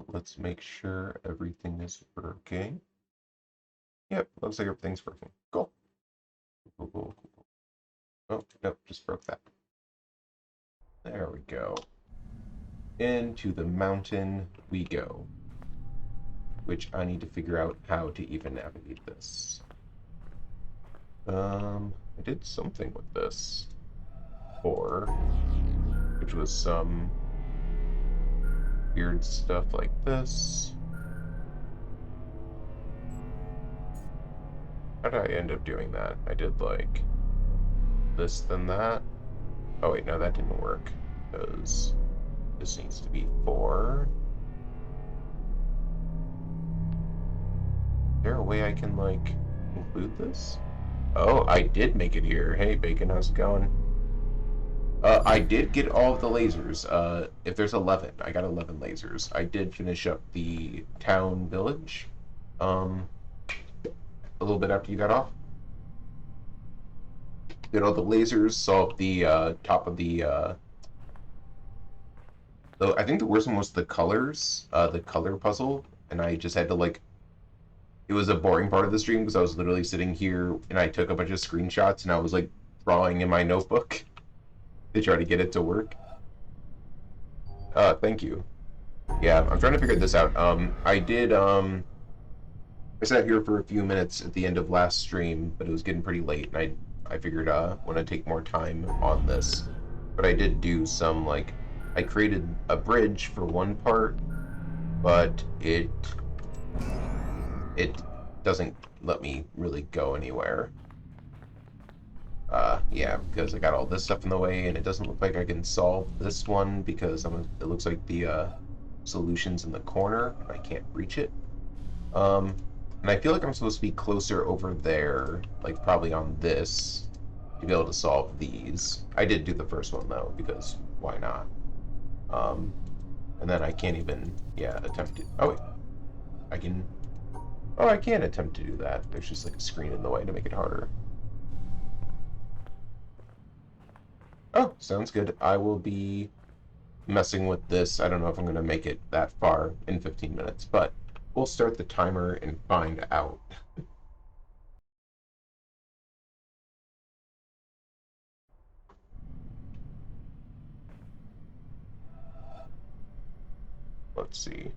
Let's make sure everything is working. Yep, looks like everything's working. Cool. Cool, cool, cool. Oh, nope, just broke that. There we go. Into the mountain we go. Which I need to figure out how to even navigate this. I did something with this before, which was some weird stuff like this. How did I end up doing that? I did like this, then that. Oh wait, no, that didn't work, because this needs to be 4. Is there a way I can, like, include this? Oh, I did make it here. Hey, Bacon, how's it going? I did get all of the lasers. If there's 11, I got 11 lasers. I did finish up the town village, um, a little bit after you got off. Did all the lasers, solved the, top of I think the worst one was the colors, the color puzzle, and I just had to, like, it was a boring part of the stream because I was literally sitting here and I took a bunch of screenshots and I was, like, drawing in my notebook to try to get it to work. Thank you. Yeah, I'm trying to figure this out. I sat here for a few minutes at the end of last stream, but it was getting pretty late, and I figured, want to take more time on this. But I did do some, like, I created a bridge for one part, but it doesn't let me really go anywhere. Yeah, because I got all this stuff in the way, and it doesn't look like I can solve this one because it looks like the solution's in the corner. I can't reach it. And I feel like I'm supposed to be closer over there, like probably on this, to be able to solve these. I did do the first one though, because why not? And then I can't even, yeah, attempt to. Oh wait, I can. Oh, I can attempt to do that. There's just like a screen in the way to make it harder. Oh, sounds good. I will be messing with this. I don't know if I'm going to make it that far in 15 minutes, but we'll start the timer and find out. Let's see.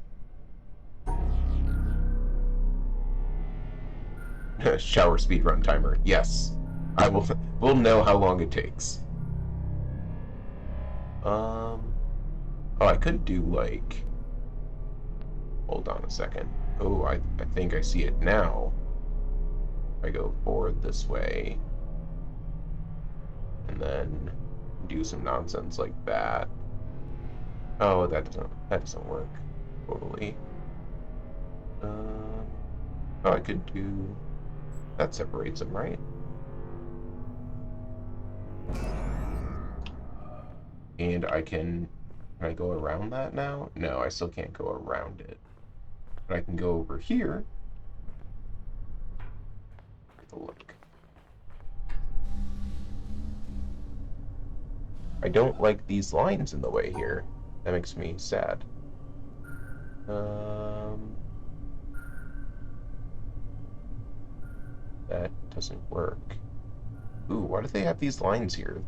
Shower speed run timer. Yes. I will. We'll know how long it takes. Um. Oh, I could do like. Hold on a second. Oh, I think I see it now. I go forward this way, and then do some nonsense like that. Oh, that doesn't work. Totally. Um. Oh, I could do. That separates them, right? And can I go around that now? No, I still can't go around it. But I can go over here. Take a look. I don't like these lines in the way here. That makes me sad. That doesn't work. Ooh, why do they have these lines here?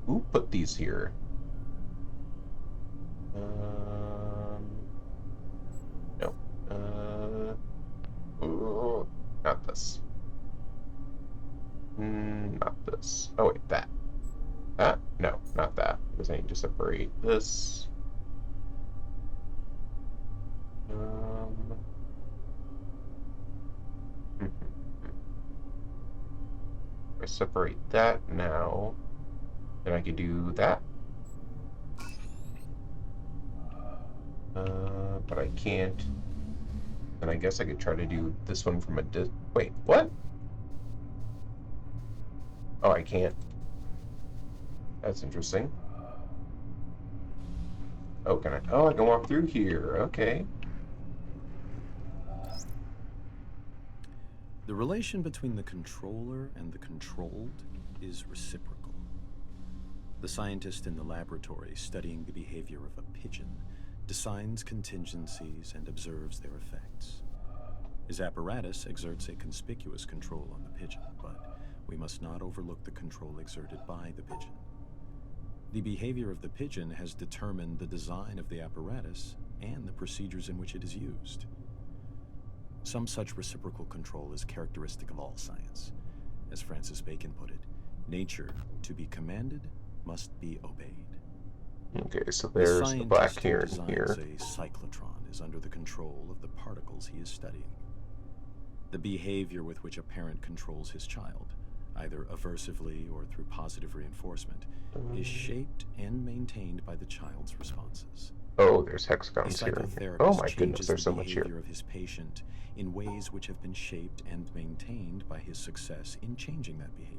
Who put these here? No. Ooh, not this. Not this. Oh wait, that. That? No, not that. Because I need to separate this. If I separate that now, then I can do that. But I can't. And I guess I could try to do this one from a wait, what? Oh, I can't. That's interesting. Oh, can I? Oh, I can walk through here. Okay. The relation between the controller and the controlled is reciprocal. The scientist in the laboratory studying the behavior of a pigeon designs contingencies and observes their effects. His apparatus exerts a conspicuous control on the pigeon, but we must not overlook the control exerted by the pigeon. The behavior of the pigeon has determined the design of the apparatus and the procedures in which it is used. Some such reciprocal control is characteristic of all science. As Francis Bacon put it, nature, to be commanded, must be obeyed. Okay, so there's the black here and here. A cyclotron is under the control of the particles he is studying. The behavior with which a parent controls his child, either aversively or through positive reinforcement, is shaped and maintained by the child's responses. Oh, there's hexagons here. Oh my goodness, there's so much here. The behavior of his patient in ways which have been shaped and maintained by his success in changing that behavior.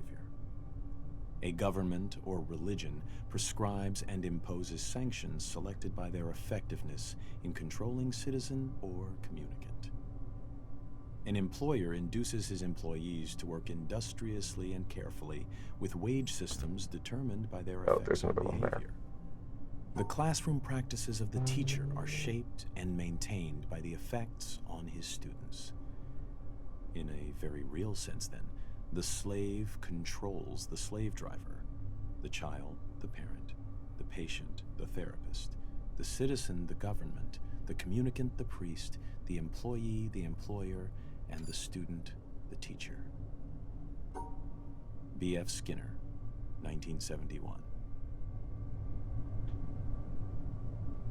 A government or religion prescribes and imposes sanctions selected by their effectiveness in controlling citizen or communicant. An employer induces his employees to work industriously and carefully with wage systems determined by their effects on behavior. The classroom practices of the teacher are shaped and maintained by the effects on his students. In a very real sense, then, the slave controls the slave driver, the child, the parent, the patient, the therapist, the citizen, the government, the communicant, the priest, the employee, the employer, and the student, the teacher. B.F. Skinner, 1971.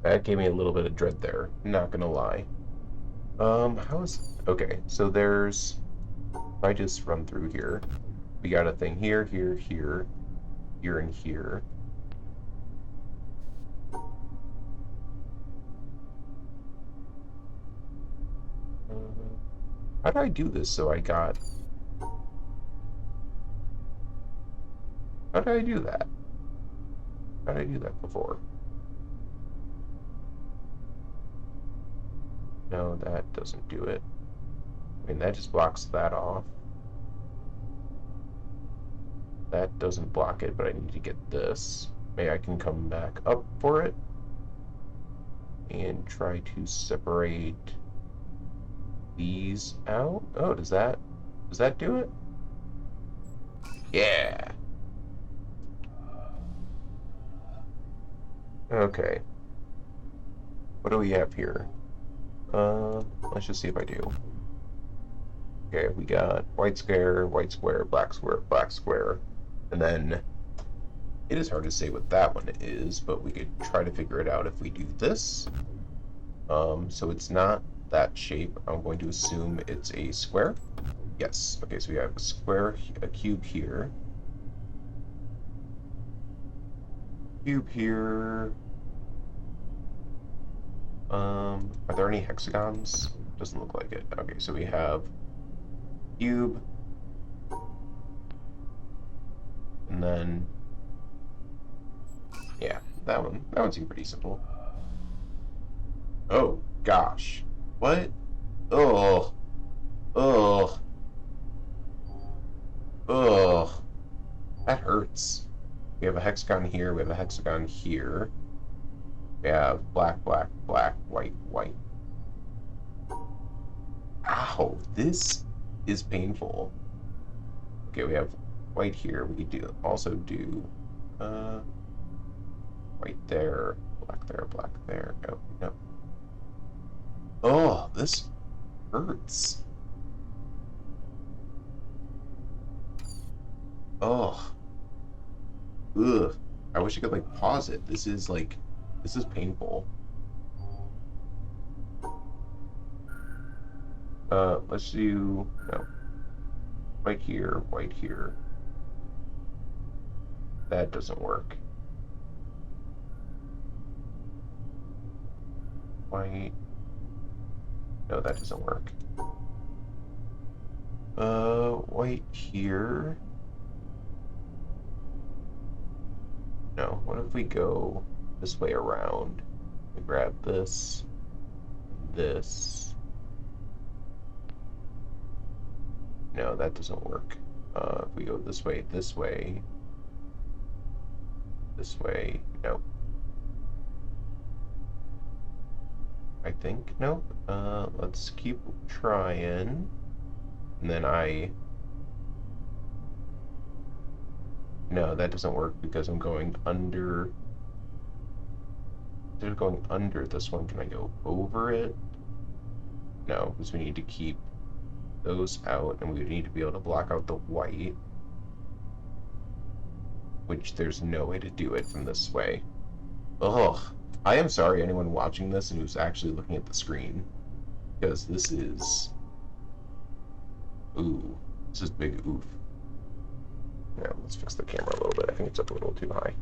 That gave me a little bit of dread there, not gonna lie. Okay, so there's... If I just run through here, we got a thing here, here, here, here, and here. How did I do this so I got... How did I do that? How did I do that before? No, that doesn't do it. I mean, that just blocks that off. That doesn't block it, but I need to get this. Maybe I can come back up for it and try to separate these out. Oh, does that do it? Yeah. Okay. What do we have here? Let's just see if I do. Okay, we got white square, black square, and then it is hard to say what that one is, but we could try to figure it out if we do this. So it's not that shape. I'm going to assume it's a square. Yes. Okay, so we have a square, a cube here. Cube here. Are there any hexagons? Doesn't look like it. Okay, so we have cube, and then yeah, that one seemed pretty simple. Oh gosh, what? Oh, that hurts. We have a hexagon here. We have a hexagon here. We have black, black, black, white, white. Ow, this is painful. Okay, we have white here. We could also do white there, black there, black there. No, no. Oh, this hurts. Oh. Ugh. I wish I could like pause it. This is painful. Let's do, no. White here, white here. That doesn't work. White. No, that doesn't work. White here. No, what if we go this way around? We grab this, this. No, that doesn't work. If we go this way, this way, no. I think. Nope. Let's keep trying. And then no, that doesn't work because I'm going under. Instead of going under this one, can I go over it? No, because we need to keep those out, and we need to be able to block out the white. Which there's no way to do it from this way. Ugh. I am sorry anyone watching this and who's actually looking at the screen. Because this is... Ooh. This is big oof. Now, let's fix the camera a little bit. I think it's up a little too high.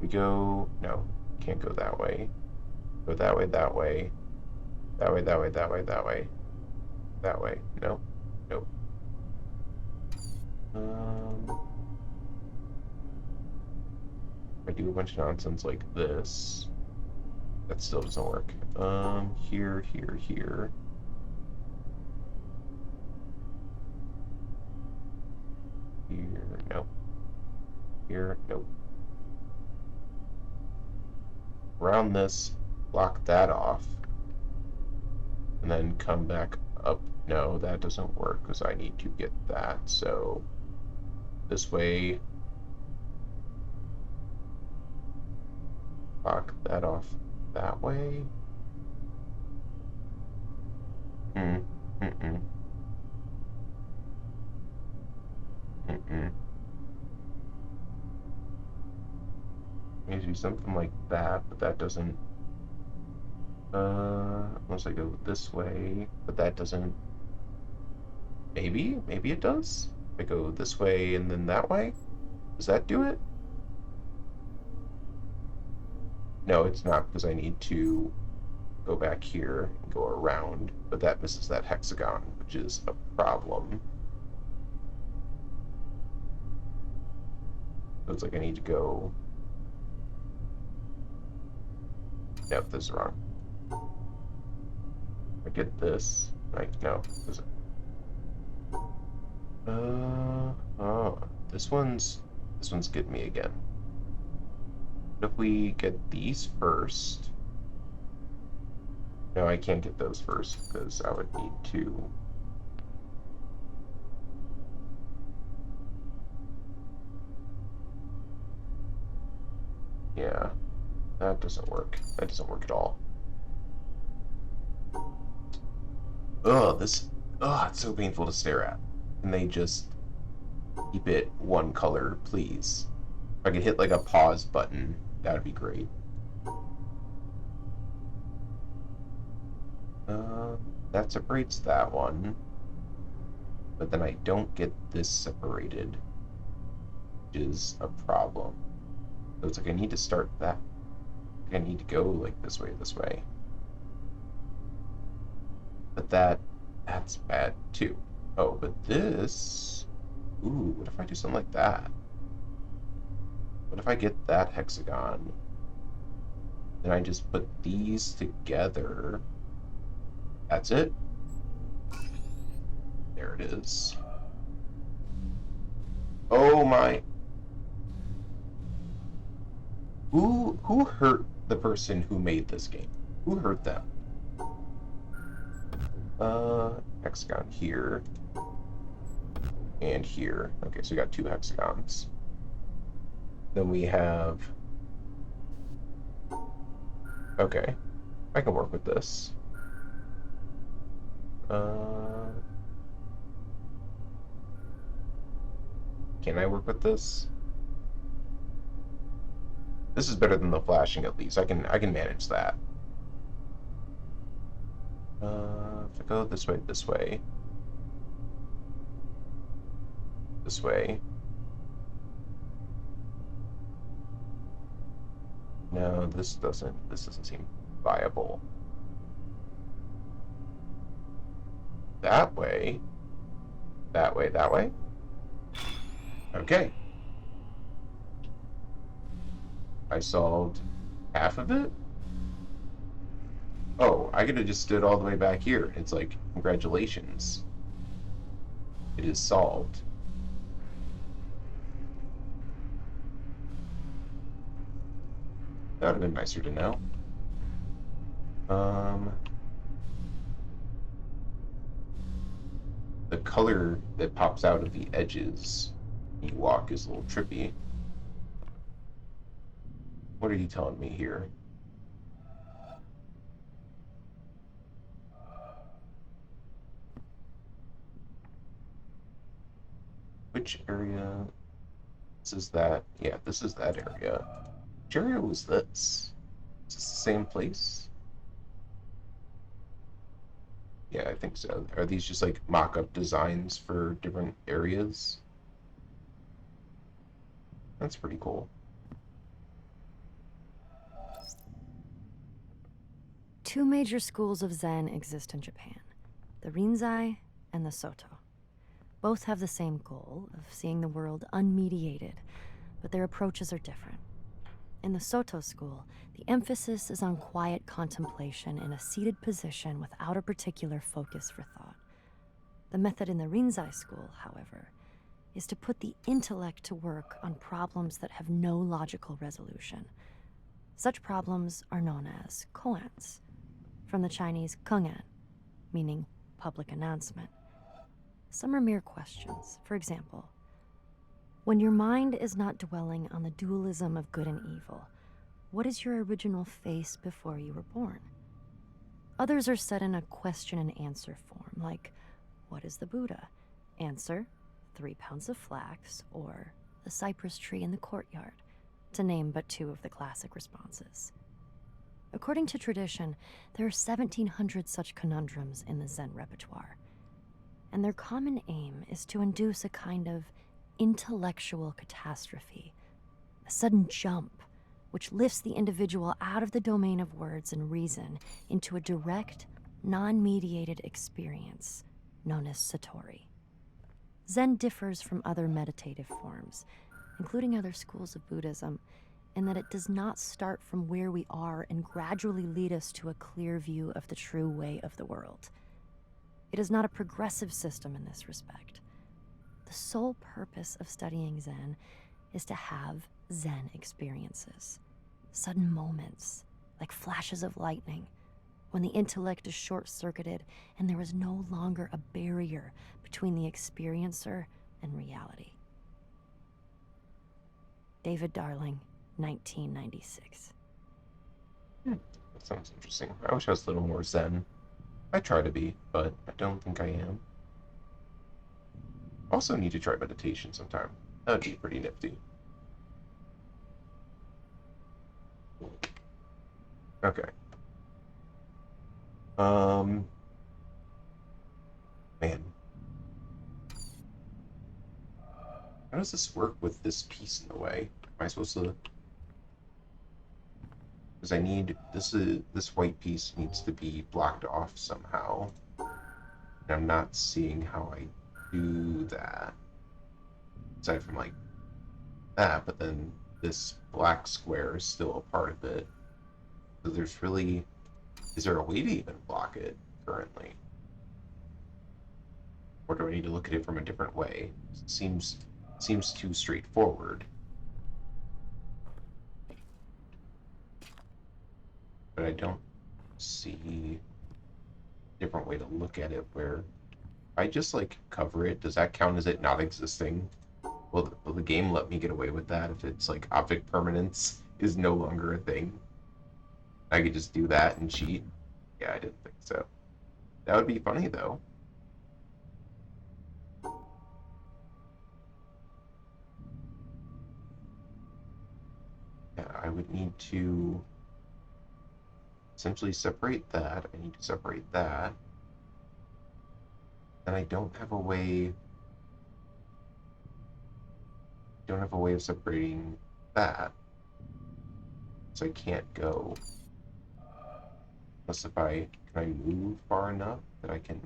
We go... No. Can't go that way. Go that way, that way. That way, that way, that way, that way. That way. Nope. Nope. If I do a bunch of nonsense like this, that still doesn't work. Here, here, here. Here, nope. Here, nope. Around this, block that off. And then come back up. No, that doesn't work because I need to get that. So this way, block that off that way. Maybe do something like that, but that doesn't. Unless I go this way, but that doesn't. Maybe it does. If I go this way and then that way, does that do it? No, it's not, because I need to go back here and go around, but that misses that hexagon, which is a problem. So it's like I need to go. Nope, this is wrong. I get this. Like, no. Oh. This one's getting me again. What if we get these first? No, I can't get those first, because I would need to... Yeah. That doesn't work. That doesn't work at all. Ugh, it's so painful to stare at. And they just keep it one color, please. If I could hit like a pause button, that would be great. That separates that one. But then I don't get this separated, which is a problem. So it's like I need to start that. I need to go like this way. But that's bad too. Oh, but this... Ooh, what if I do something like that? What if I get that hexagon? Then I just put these together. That's it. There it is. Oh my... Who hurt the person who made this game? Who hurt them? Hexagon here. And here. Okay, so we got two hexagons. Then we have... Okay. I can work with this. Can I work with this? This is better than the flashing, at least. I can manage that. If I go this way, this way. No, this doesn't seem viable. That way. That way. Okay. I solved half of it? Oh, I could have just stood all the way back here. It's like, congratulations. It is solved. That would have been nicer to know. The color that pops out of the edges when you walk is a little trippy. What are you telling me here? Which area? This is that. Yeah, this is that area. Which area was this? Is this the same place? Yeah, I think so. Are these just like mock-up designs for different areas? That's pretty cool. Two major schools of Zen exist in Japan, the Rinzai and the Soto. Both have the same goal of seeing the world unmediated, but their approaches are different. In the Soto school, the emphasis is on quiet contemplation in a seated position without a particular focus for thought. The method in the Rinzai school, however, is to put the intellect to work on problems that have no logical resolution. Such problems are known as koans, from the Chinese kengan, meaning public announcement. Some are mere questions. For example, when your mind is not dwelling on the dualism of good and evil, what is your original face before you were born? Others are set in a question and answer form, like, what is the Buddha? Answer, 3 pounds of flax, or the cypress tree in the courtyard, to name but two of the classic responses. According to tradition, there are 1,700 such conundrums in the Zen repertoire, and their common aim is to induce a kind of intellectual catastrophe, a sudden jump which lifts the individual out of the domain of words and reason into a direct, non-mediated experience known as Satori. Zen differs from other meditative forms, including other schools of Buddhism, in that it does not start from where we are and gradually lead us to a clear view of the true way of the world. It is not a progressive system in this respect. The sole purpose of studying Zen is to have Zen experiences, sudden moments, like flashes of lightning, when the intellect is short-circuited and there is no longer a barrier between the experiencer and reality. David Darling, 1996. That sounds interesting. I wish I was a little more Zen. I try to be, but I don't think I am. Also need to try meditation sometime. That would be pretty nifty. Okay. Man. How does this work with this piece in the way? Am I supposed to... Because I need... This white piece needs to be blocked off somehow. And I'm not seeing how I do that. Aside from, like, that, but then this black square is still a part of it. So there's really... Is there a way to even block it currently? Or do I need to look at it from a different way? It seems too straightforward. But I don't see a different way to look at it where if I just like cover it, does that count as it not existing? Will the game let me get away with that if it's like object permanence is no longer a thing? I could just do that and cheat? Yeah, I didn't think so. That would be funny though. Yeah, I would need to essentially separate that. I need to separate that. And I don't have a way of separating that. So I can't go. Unless can I move far enough that I can,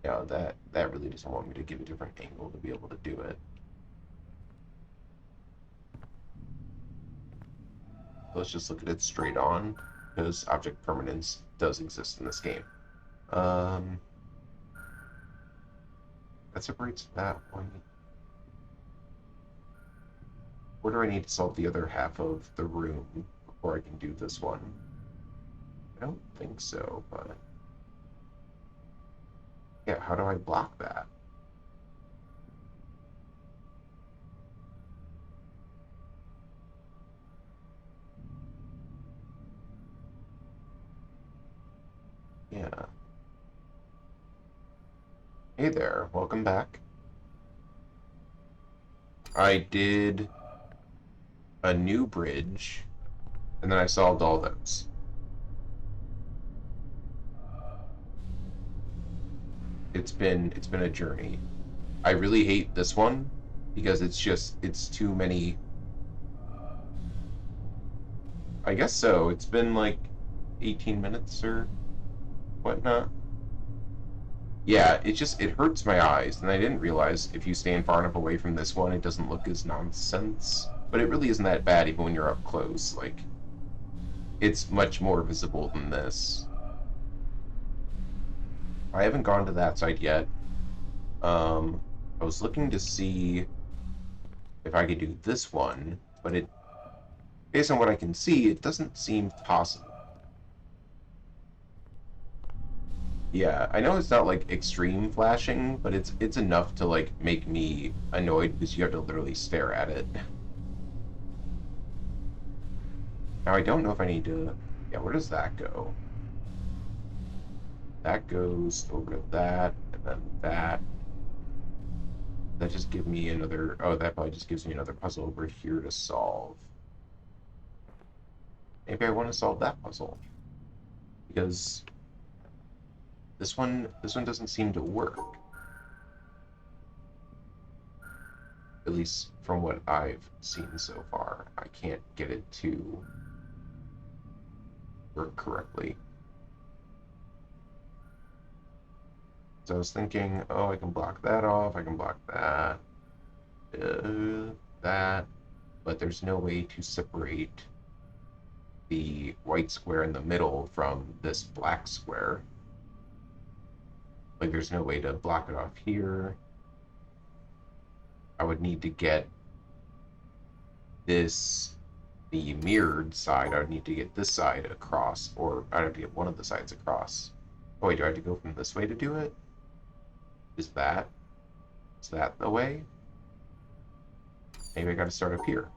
yeah, that really doesn't want me to give a different angle to be able to do it. Let's just look at it straight on, because object permanence does exist in this game. That separates that one. Where do I need to solve the other half of the room before I can do this one. I don't think so, but... Yeah, how do I block that? Yeah. Hey there, welcome back. I did a new bridge, and then I solved all those. It's been a journey. I really hate this one because it's too many. I guess so. It's been like 18 minutes or whatnot. Yeah, it hurts my eyes, and I didn't realize if you stand far enough away from this one, it doesn't look as nonsense. But it really isn't that bad even when you're up close. Like, it's much more visible than this. I haven't gone to that side yet. I was looking to see if I could do this one, but based on what I can see, it doesn't seem possible. Yeah, I know it's not like extreme flashing, but it's enough to like make me annoyed because you have to literally stare at it. Now I don't know if I need to. Yeah, where does that go? That goes over to that, and then that. That just give me another. Oh, that probably just gives me another puzzle over here to solve. Maybe I want to solve that puzzle because this one doesn't seem to work. At least from what I've seen so far. I can't get it to work correctly. So I was thinking, oh, I can block that off, I can block that, that, but there's no way to separate the white square in the middle from this black square. Like, there's no way to block it off here. I would need to get the mirrored side, I would need to get this side across, or I'd have to get one of the sides across. Oh wait, do I have to go from this way to do it? Is that the way? Maybe I gotta start up here.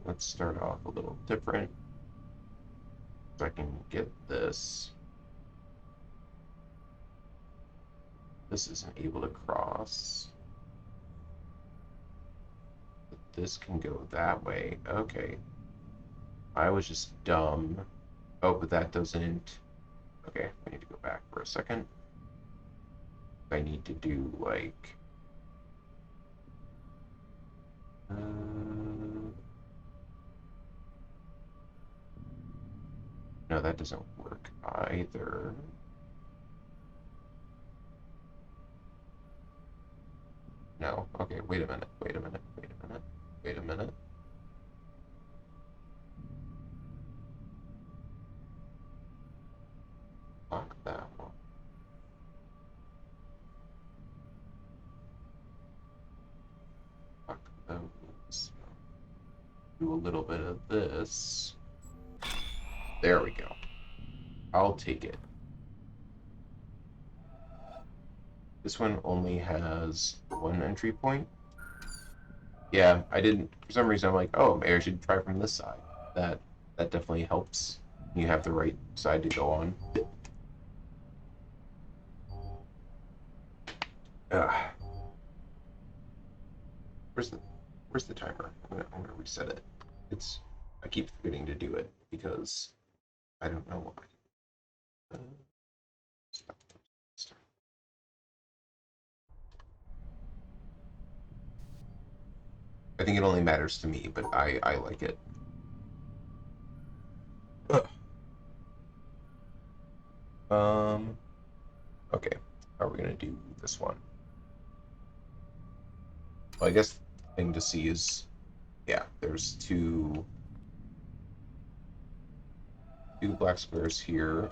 Let's start off a little different. So I can get this. This isn't able to cross. But this can go that way. Okay. I was just dumb. Oh, but that doesn't... Okay, I need to go back for a second. I need to do, like... No, that doesn't work either. No. Okay, wait a minute, wait a minute, wait a minute, wait a minute. Lock that one. Lock those. Do a little bit of this. There we go. I'll take it. This one only has one entry point. Yeah, I didn't, for some reason I'm like, oh, maybe I should try from this side. That definitely helps. You have the right side to go on. Where's the timer? I'm gonna reset it. I keep forgetting to do it because I don't know why. Stop. I think it only matters to me, but I like it. Okay. How are we gonna do this one? Well, I guess the thing to see is, yeah, there's two black squares here,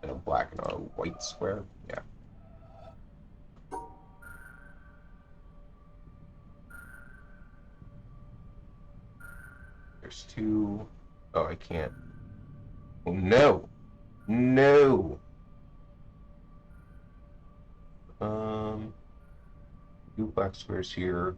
and a black and a white square. Yeah. first two... Oh, I can't. Oh, no! No! Two black squares here.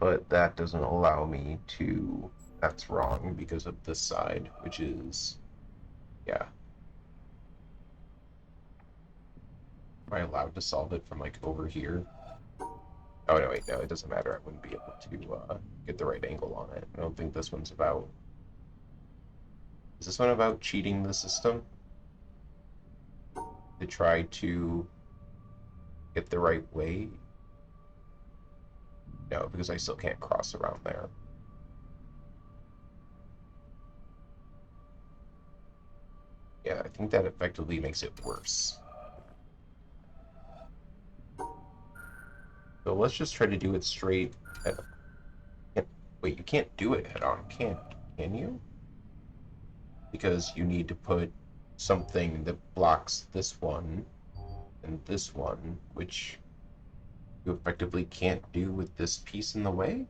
But that doesn't allow me to... That's wrong because of this side, which is... Yeah. Am I allowed to solve it from, like, over here? Oh, no, wait, no, it doesn't matter. I wouldn't be able to get the right angle on it. I don't think this one's about... Is this one about cheating the system? To try to get the right way? No, because I still can't cross around there. Yeah, I think that effectively makes it worse. So let's just try to do it straight at... Wait, you can't do it head on, can you? Because you need to put something that blocks this one and this one, which you effectively can't do with this piece in the way.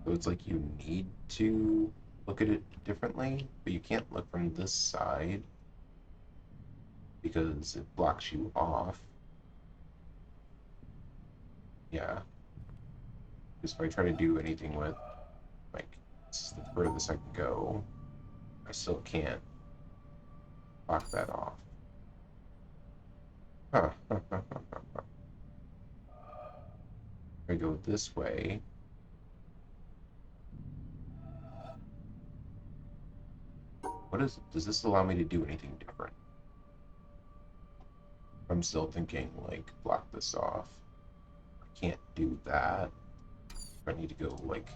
So it's like you need to look at it differently, but you can't look from this side because it blocks you off. Yeah. Because if I try to do anything with, like, this is the furthest I can go, I still can't block that off. Huh. If I go this way, does this allow me to do anything different? I'm still thinking, like, block this off. I can't do that. I need to go, like...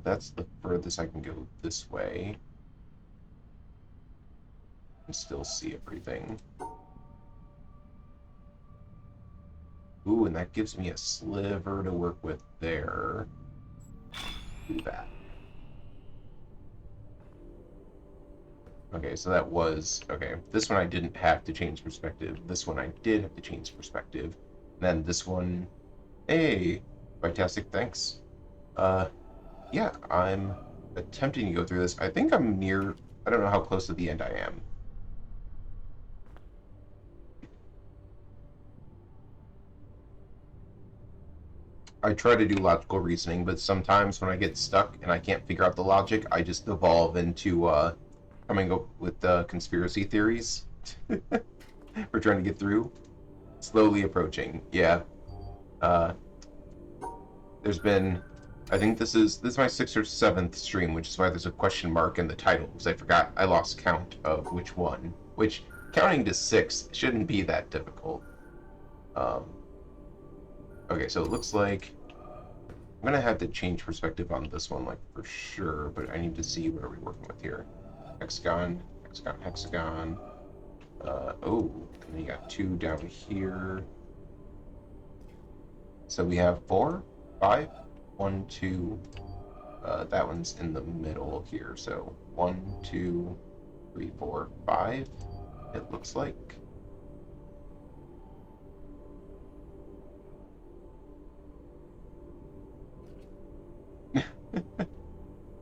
that's the furthest I can go this way. And still see everything. Ooh, and that gives me a sliver to work with there. Do that. Okay, so that was... Okay, this one I didn't have to change perspective. This one I did have to change perspective. And then this one... Hey! Fantastic, thanks. Yeah, I'm attempting to go through this. I think I'm near... I don't know how close to the end I am. I try to do logical reasoning, but sometimes when I get stuck and I can't figure out the logic, I just evolve into coming up with conspiracy theories for trying to get through. Slowly approaching, yeah. There's been, I think this is my 6th or 7th stream, which is why there's a question mark in the title, because I lost count of which one. Which, counting to 6 shouldn't be that difficult. Okay, so it looks like I'm gonna have to change perspective on this one, like, for sure, but I need to see what are we working with here. Hexagon, hexagon, hexagon. Oh, and then you got 2 down here. So we have 4, 5, 1, 2. That one's in the middle here, so 1, 2, 3, 4, 5, it looks like.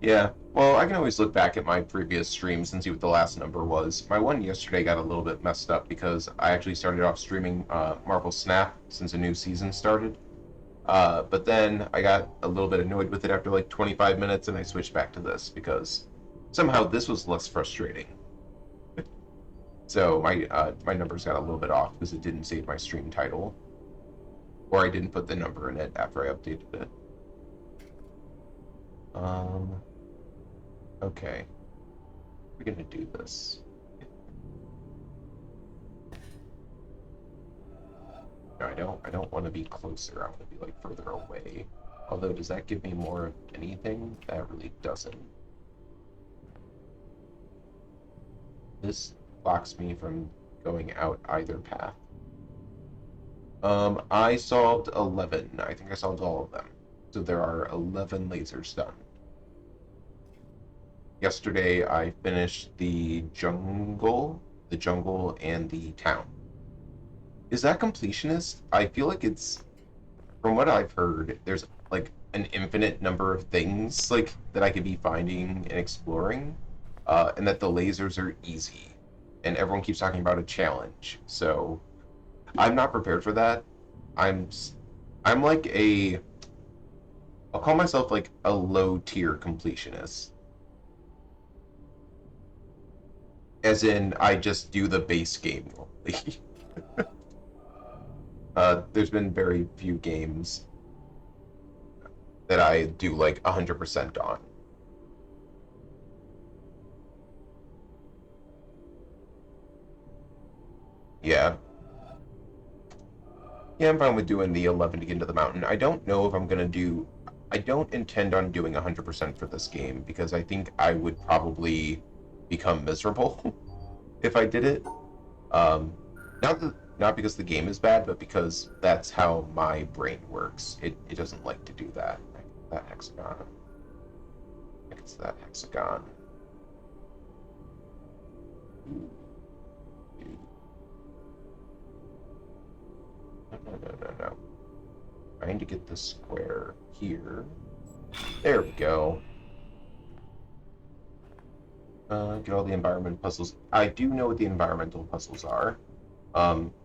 Yeah, well, I can always look back at my previous streams and see what the last number was. My one yesterday got a little bit messed up because I actually started off streaming Marvel Snap since a new season started. But then I got a little bit annoyed with it after like 25 minutes and I switched back to this because somehow this was less frustrating. So my numbers got a little bit off because it didn't save my stream title. Or I didn't put the number in it after I updated it. Okay. We're gonna do this. No, I don't want to be closer. I want to be, like, further away. Although, does that give me more of anything? That really doesn't. This blocks me from going out either path. I solved 11. I think I solved all of them. So there are 11 lasers done. yesterday I finished the jungle and the town. Is that completionist? I feel like it's, from what I've heard, there's like an infinite number of things like that I could be finding and exploring, and that the lasers are easy, and everyone keeps talking about a challenge. So I'm not prepared for that. I'm s- I'm like a I'll call myself like a low tier completionist. As in I just do the base game normally. There's been very few games that I do like 100% on. Yeah. Yeah, I'm fine with doing the 11 to get into the mountain. I don't know if I'm gonna do. I don't intend on doing 100% for this game because I think I would probably become miserable if I did it. Um, not because the game is bad, but because that's how my brain works. It doesn't like to do that. That hexagon. I think it's that hexagon. Ooh, dude. No. Trying to get the square here. There we go. Get all the environment puzzles. I do know what the environmental puzzles are.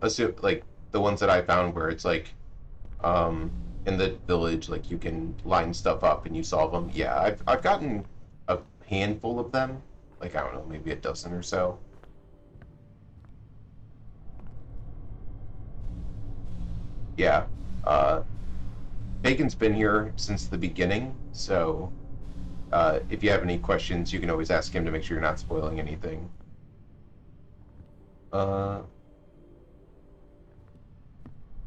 Assume like the ones that I found where it's like, um, in the village, like you can line stuff up and you solve them. Yeah, I've gotten a handful of them. Like I don't know, maybe a dozen or so. Yeah. Uh, Bacon's been here since the beginning, so if you have any questions, you can always ask him to make sure you're not spoiling anything.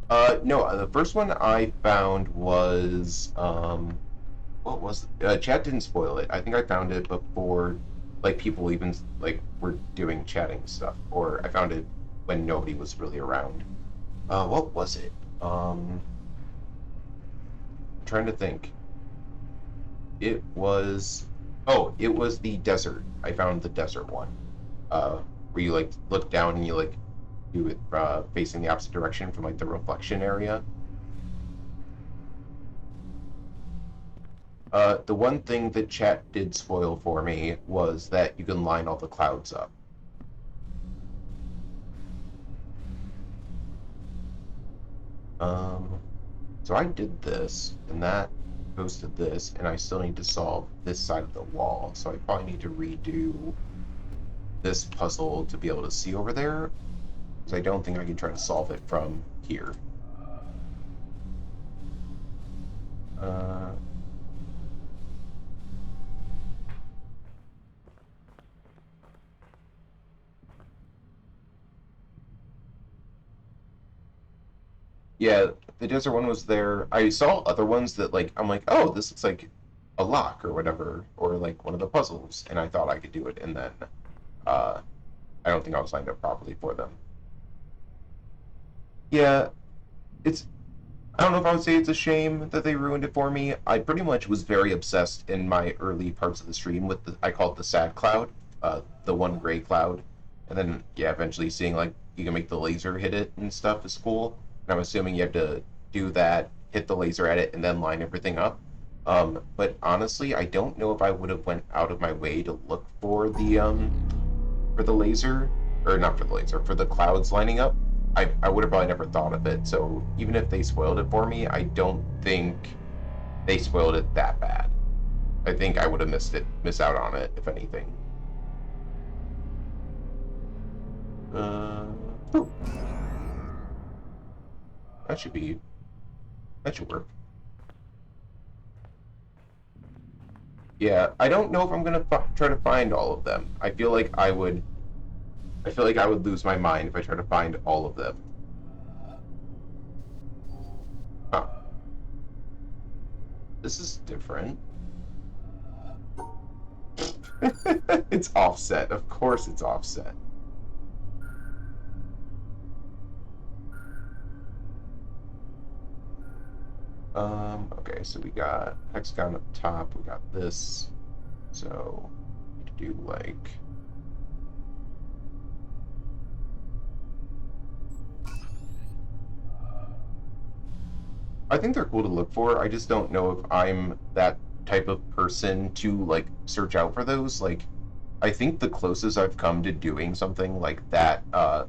Uh, no, the first one I found was what was Chat didn't spoil it. I think I found it before, like people even like were doing chatting stuff, or I found it when nobody was really around. What was it? I'm trying to think. It was, oh, it was the desert. I found the desert one, uh, where you like look down and you like do it facing the opposite direction from like the reflection area. The one thing that chat did spoil for me was that you can line all the clouds up. Um, so I did this, and that goes to this, and I still need to solve this side of the wall. So I probably need to redo this puzzle to be able to see over there, because I don't think I can try to solve it from here. Uh, Yeah, the desert one was there. I saw other ones that like I'm like, oh, this looks like a lock or whatever, or like one of the puzzles, and I thought I could do it, and then uh, I don't think I was lined up properly for them. Yeah, it's. I don't know if I would say it's a shame that they ruined it for me. I pretty much was very obsessed in my early parts of the stream with the I call it the sad cloud, the one gray cloud, and then yeah, eventually seeing like you can make the laser hit it and stuff is cool. And I'm assuming you have to do that, hit the laser at it, and then line everything up. But honestly, I don't know if I would have went out of my way to look for the laser, or not for the laser, for the clouds lining up. I would have probably never thought of it. So even if they spoiled it for me, I don't think they spoiled it that bad. I think I would have miss out on it, if anything. Uh, oh, that should be, that should work. Yeah, I don't know if I'm gonna try to find all of them. I feel like I would lose my mind if I try to find all of them. Huh. This is different. It's offset. Of course it's offset. Okay, so we got hexagon up top, we got this. So do like... I think they're cool to look for. I just don't know if I'm that type of person to like search out for those. Like, I think the closest I've come to doing something like that, I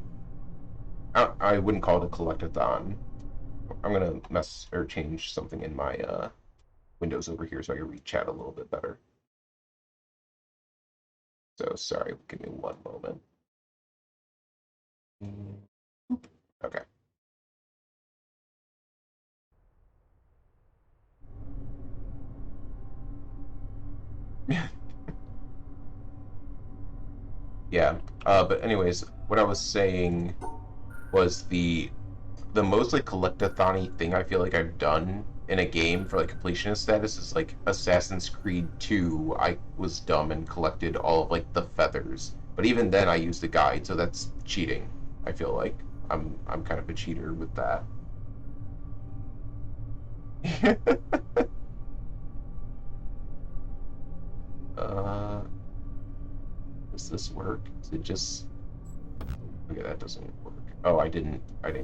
wouldn't call it a collectathon. I'm gonna mess or change something in my windows over here so I can read chat a little bit better. So sorry, give me one moment. Okay. Yeah. But anyways, what I was saying was the most like collectathon-y thing I feel like I've done in a game for like completionist status is like Assassin's Creed 2. I was dumb and collected all of like the feathers. But even then I used a guide, so that's cheating. I feel like I'm kind of a cheater with that. uh does this work? Is it just okay, that doesn't work. Oh, I didn't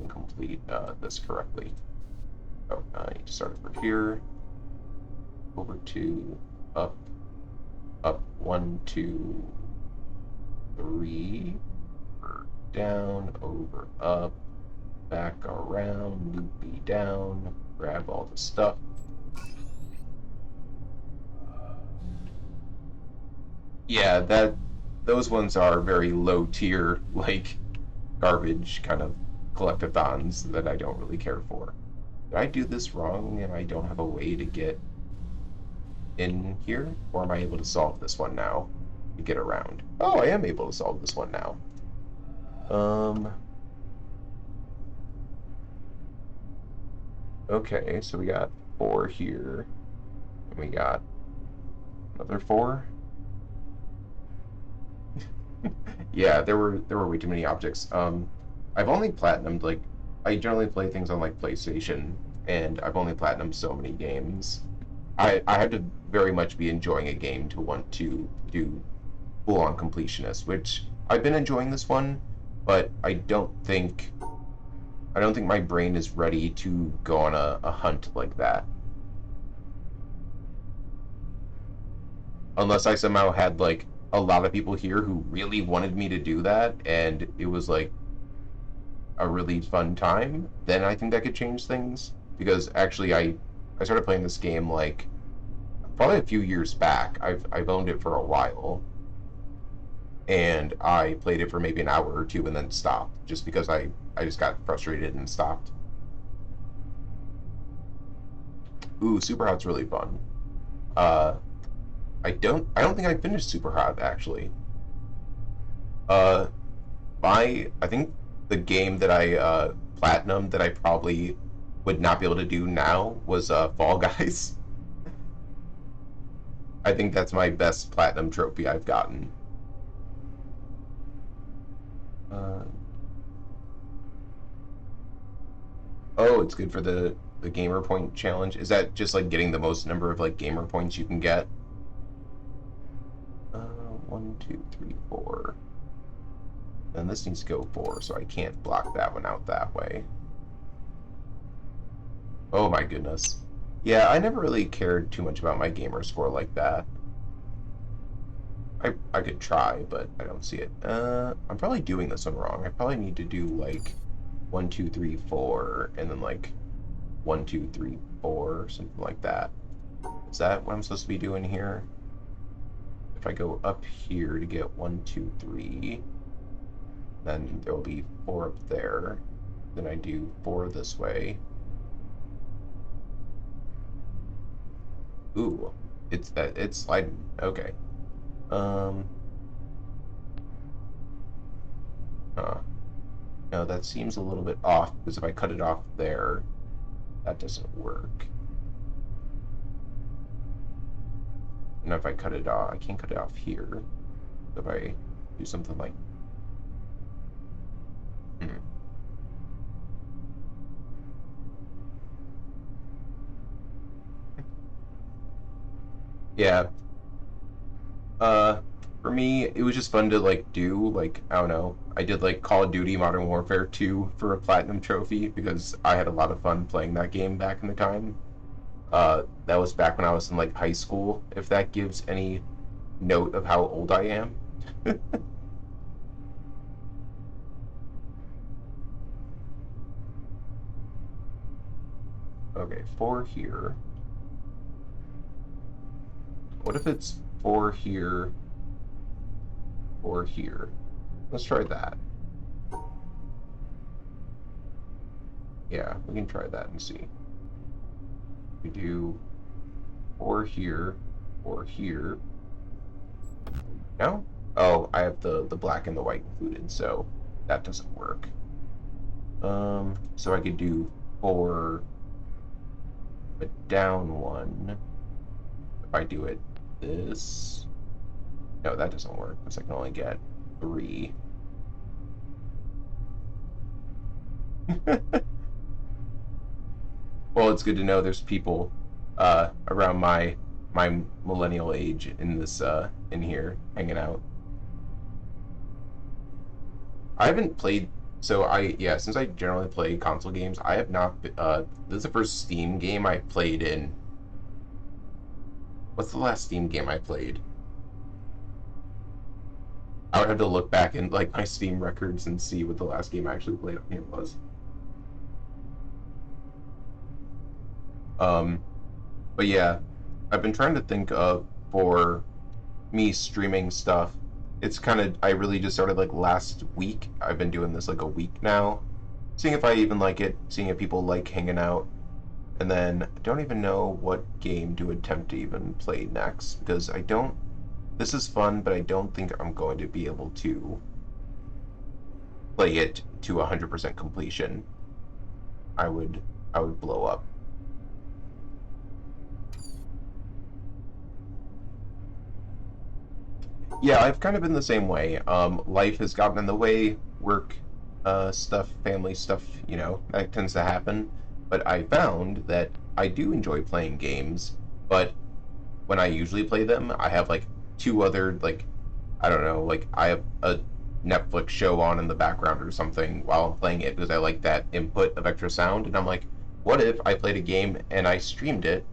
complete this correctly. Oh, I need to start over here. Over to up, up, 1, 2, 3, over, down, over, up, back around, loopy down, grab all the stuff. Yeah, those ones are very low tier, like garbage kind of collectathons that I don't really care for. Did I do this wrong and I don't have a way to get in here? Or am I able to solve this one now to get around? Oh, I am able to solve this one now. Okay, so we got 4 here. And we got another 4. Yeah, there were way too many objects. I've only platinumed like I generally play things on like PlayStation, and I've only platinumed so many games. I had to very much be enjoying a game to want to do full-on completionist, which I've been enjoying this one, but I don't think my brain is ready to go on a hunt like that. Unless I somehow had like a lot of people here who really wanted me to do that and it was like a really fun time, then I think that could change things. Because actually I started playing this game like probably a few years back. I've owned it for a while. And I played it for maybe an hour or two and then stopped just because I just got frustrated and stopped. Ooh, Super Hot's really fun. Uh, I don't think I finished Super Hot actually. Uh, I think the game that I platinumed that I probably would not be able to do now was Fall Guys. I think that's my best platinum trophy I've gotten. Uh, oh, it's good for the gamer point challenge. Is that just like getting the most number of like gamer points you can get? 1, 2, 3, 4. And this needs to go 4, so I can't block that one out that way. Oh my goodness. Yeah, I never really cared too much about my gamer score like that. I could try, but I don't see it. I'm probably doing this one wrong. I probably need to do like 1, 2, 3, 4, and then like 1, 2, 3, 4, something like that. Is that what I'm supposed to be doing here? If I go up here to get 1, 2, 3, then there will be 4 up there. Then I do 4 this way. Ooh, it's sliding. Okay. Huh. No, that seems a little bit off because if I cut it off there, that doesn't work. And if I cut it off, I can't cut it off here. If I do something like... Hmm. Yeah. For me, it was just fun to like do like I don't know. I did like Call of Duty Modern Warfare 2 for a platinum trophy because I had a lot of fun playing that game back in the time. That was back when I was in like high school. If that gives any note of how old I am. Okay, 4 here. What if it's 4 here, 4 here? Let's try that. Yeah, we can try that and see. We do 4 here, 4 here. No? Oh, I have the black and the white included, so that doesn't work. So I could do 4, but down 1. If I do it this... No, that doesn't work, because I can only get 3. Well, it's good to know there's people around my millennial age in this in here hanging out. I haven't played since I generally play console games, I have not this is the first Steam game I played in. What's the last Steam game I played? I would have to look back in like my Steam records and see what the last game I actually played on here was. But yeah, I've been trying to think of for me streaming stuff. It's kind of I really just started like last week. I've been doing this like a week now, seeing if I even like it, seeing if people like hanging out, and then I don't even know what game to attempt to even play next because I don't. This is fun, but I don't think I'm going to be able to play it to 100% completion. I would blow up. Yeah, I've kind of been the same way. Life has gotten in the way, work stuff, family stuff, that tends to happen. But I found that I do enjoy playing games, but when I usually play them, I have like 2 other, like, I don't know, like I have a Netflix show on in the background or something while I'm playing it because I like that input of extra sound. And I'm like, what if I played a game and I streamed it?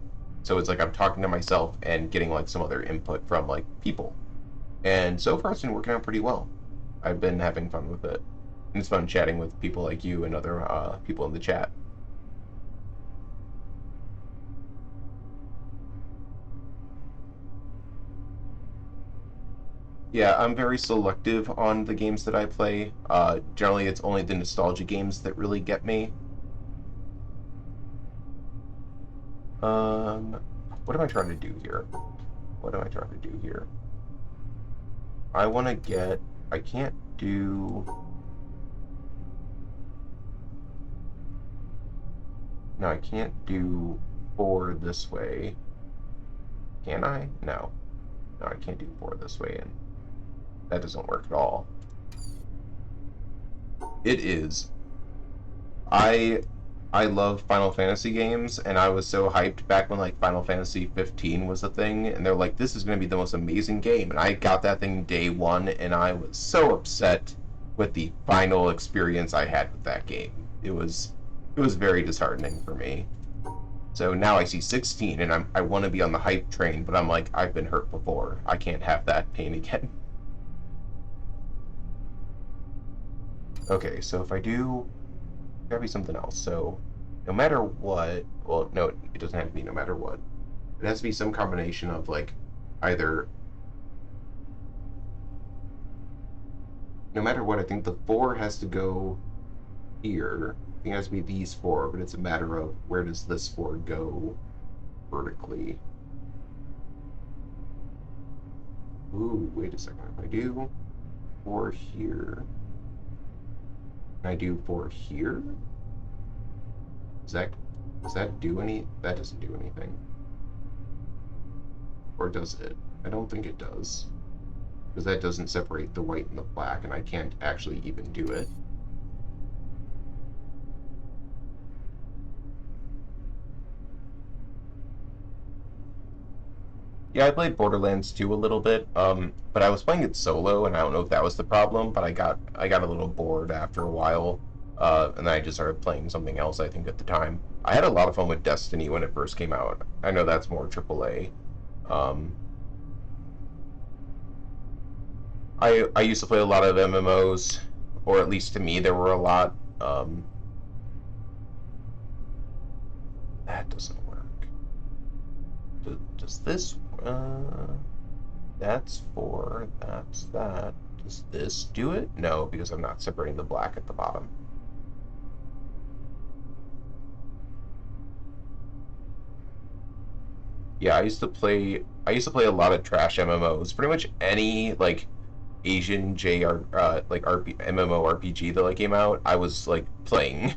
So it's like I'm talking to myself and getting like some other input from like people. And so far, it's been working out pretty well. I've been having fun with it. And it's fun chatting with people like you and other people in the chat. Yeah, I'm very selective on the games that I play. Generally, it's only the nostalgia games that really get me. What am I trying to do here? What am I trying to do here? I want to get... I can't do... No, I can't do 4 this way. Can I? No. No, I can't do 4 this way, and that doesn't work at all. It is. I love Final Fantasy games, and I was so hyped back when like Final Fantasy 15 was a thing, and they're like, this is going to be the most amazing game, and I got that thing day 1, and I was so upset with the final experience I had with that game. It was very disheartening for me. So now I see 16, and I want to be on the hype train, but I'm like, I've been hurt before. I can't have that pain again. Okay, so if I do, gotta be something else. So, no matter what, well, no, it doesn't have to be no matter what. It has to be some combination of like either. No matter what, I think the 4 has to go here. I think it has to be these 4, but it's a matter of where does this 4 go vertically. Ooh, wait a second. If I do 4 here, and I do 4 here, does that do any? That doesn't do anything. Or does it? I don't think it does. Because that doesn't separate the white and the black, and I can't actually even do it. Yeah, I played Borderlands 2 a little bit, but I was playing it solo, and I don't know if that was the problem, but I got a little bored after a while, and then I just started playing something else, I think, at the time. I had a lot of fun with Destiny when it first came out. I know that's more AAA. Um, I used to play a lot of MMOs, or at least to me there were a lot. That doesn't work. Does this? That's four. That's that. Does this do it? No, because I'm not separating the black at the bottom. Yeah, I used to play a lot of trash MMOs. Pretty much any like Asian JR like MMORPG that like came out, I was like playing.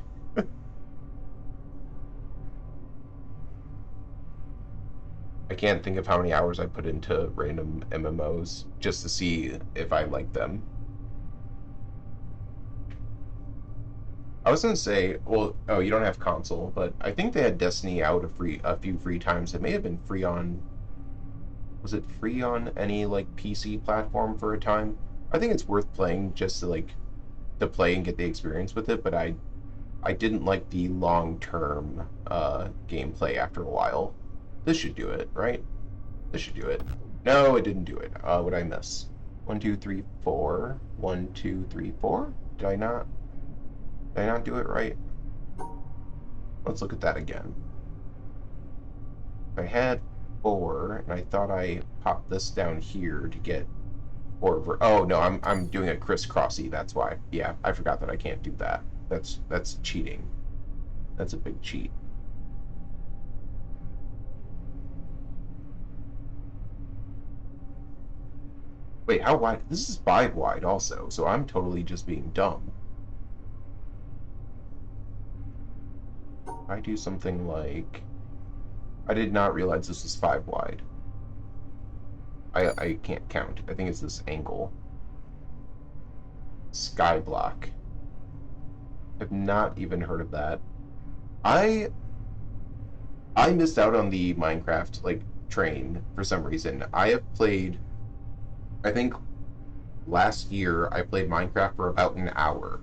I can't think of how many hours I put into random MMOs just to see if I like them. I was gonna say, well, oh, you don't have console, but I think they had Destiny out a few free times. It may have been free on, was it free on any like PC platform for a time? I think it's worth playing just to like to play and get the experience with it, but I didn't like the long-term gameplay after a while. This should do it, right? This should do it. No, it didn't do it. What did I miss? 1, 2, 3, 4. 1, 2, 3, 4. Did I not? Did I not do it right? Let's look at that again. I had 4, and I thought I popped this down here to get 4 over. Oh no, I'm doing a crisscrossy. That's why. Yeah, I forgot that I can't do that. That's cheating. That's a big cheat. Wait, how wide? This is 5 wide also, so I'm totally just being dumb. I do something like... I did not realize this was 5 wide. I can't count. I think it's this angle. Skyblock. I've not even heard of that. I missed out on the Minecraft like train for some reason. I have played, I think last year I played Minecraft for about an hour,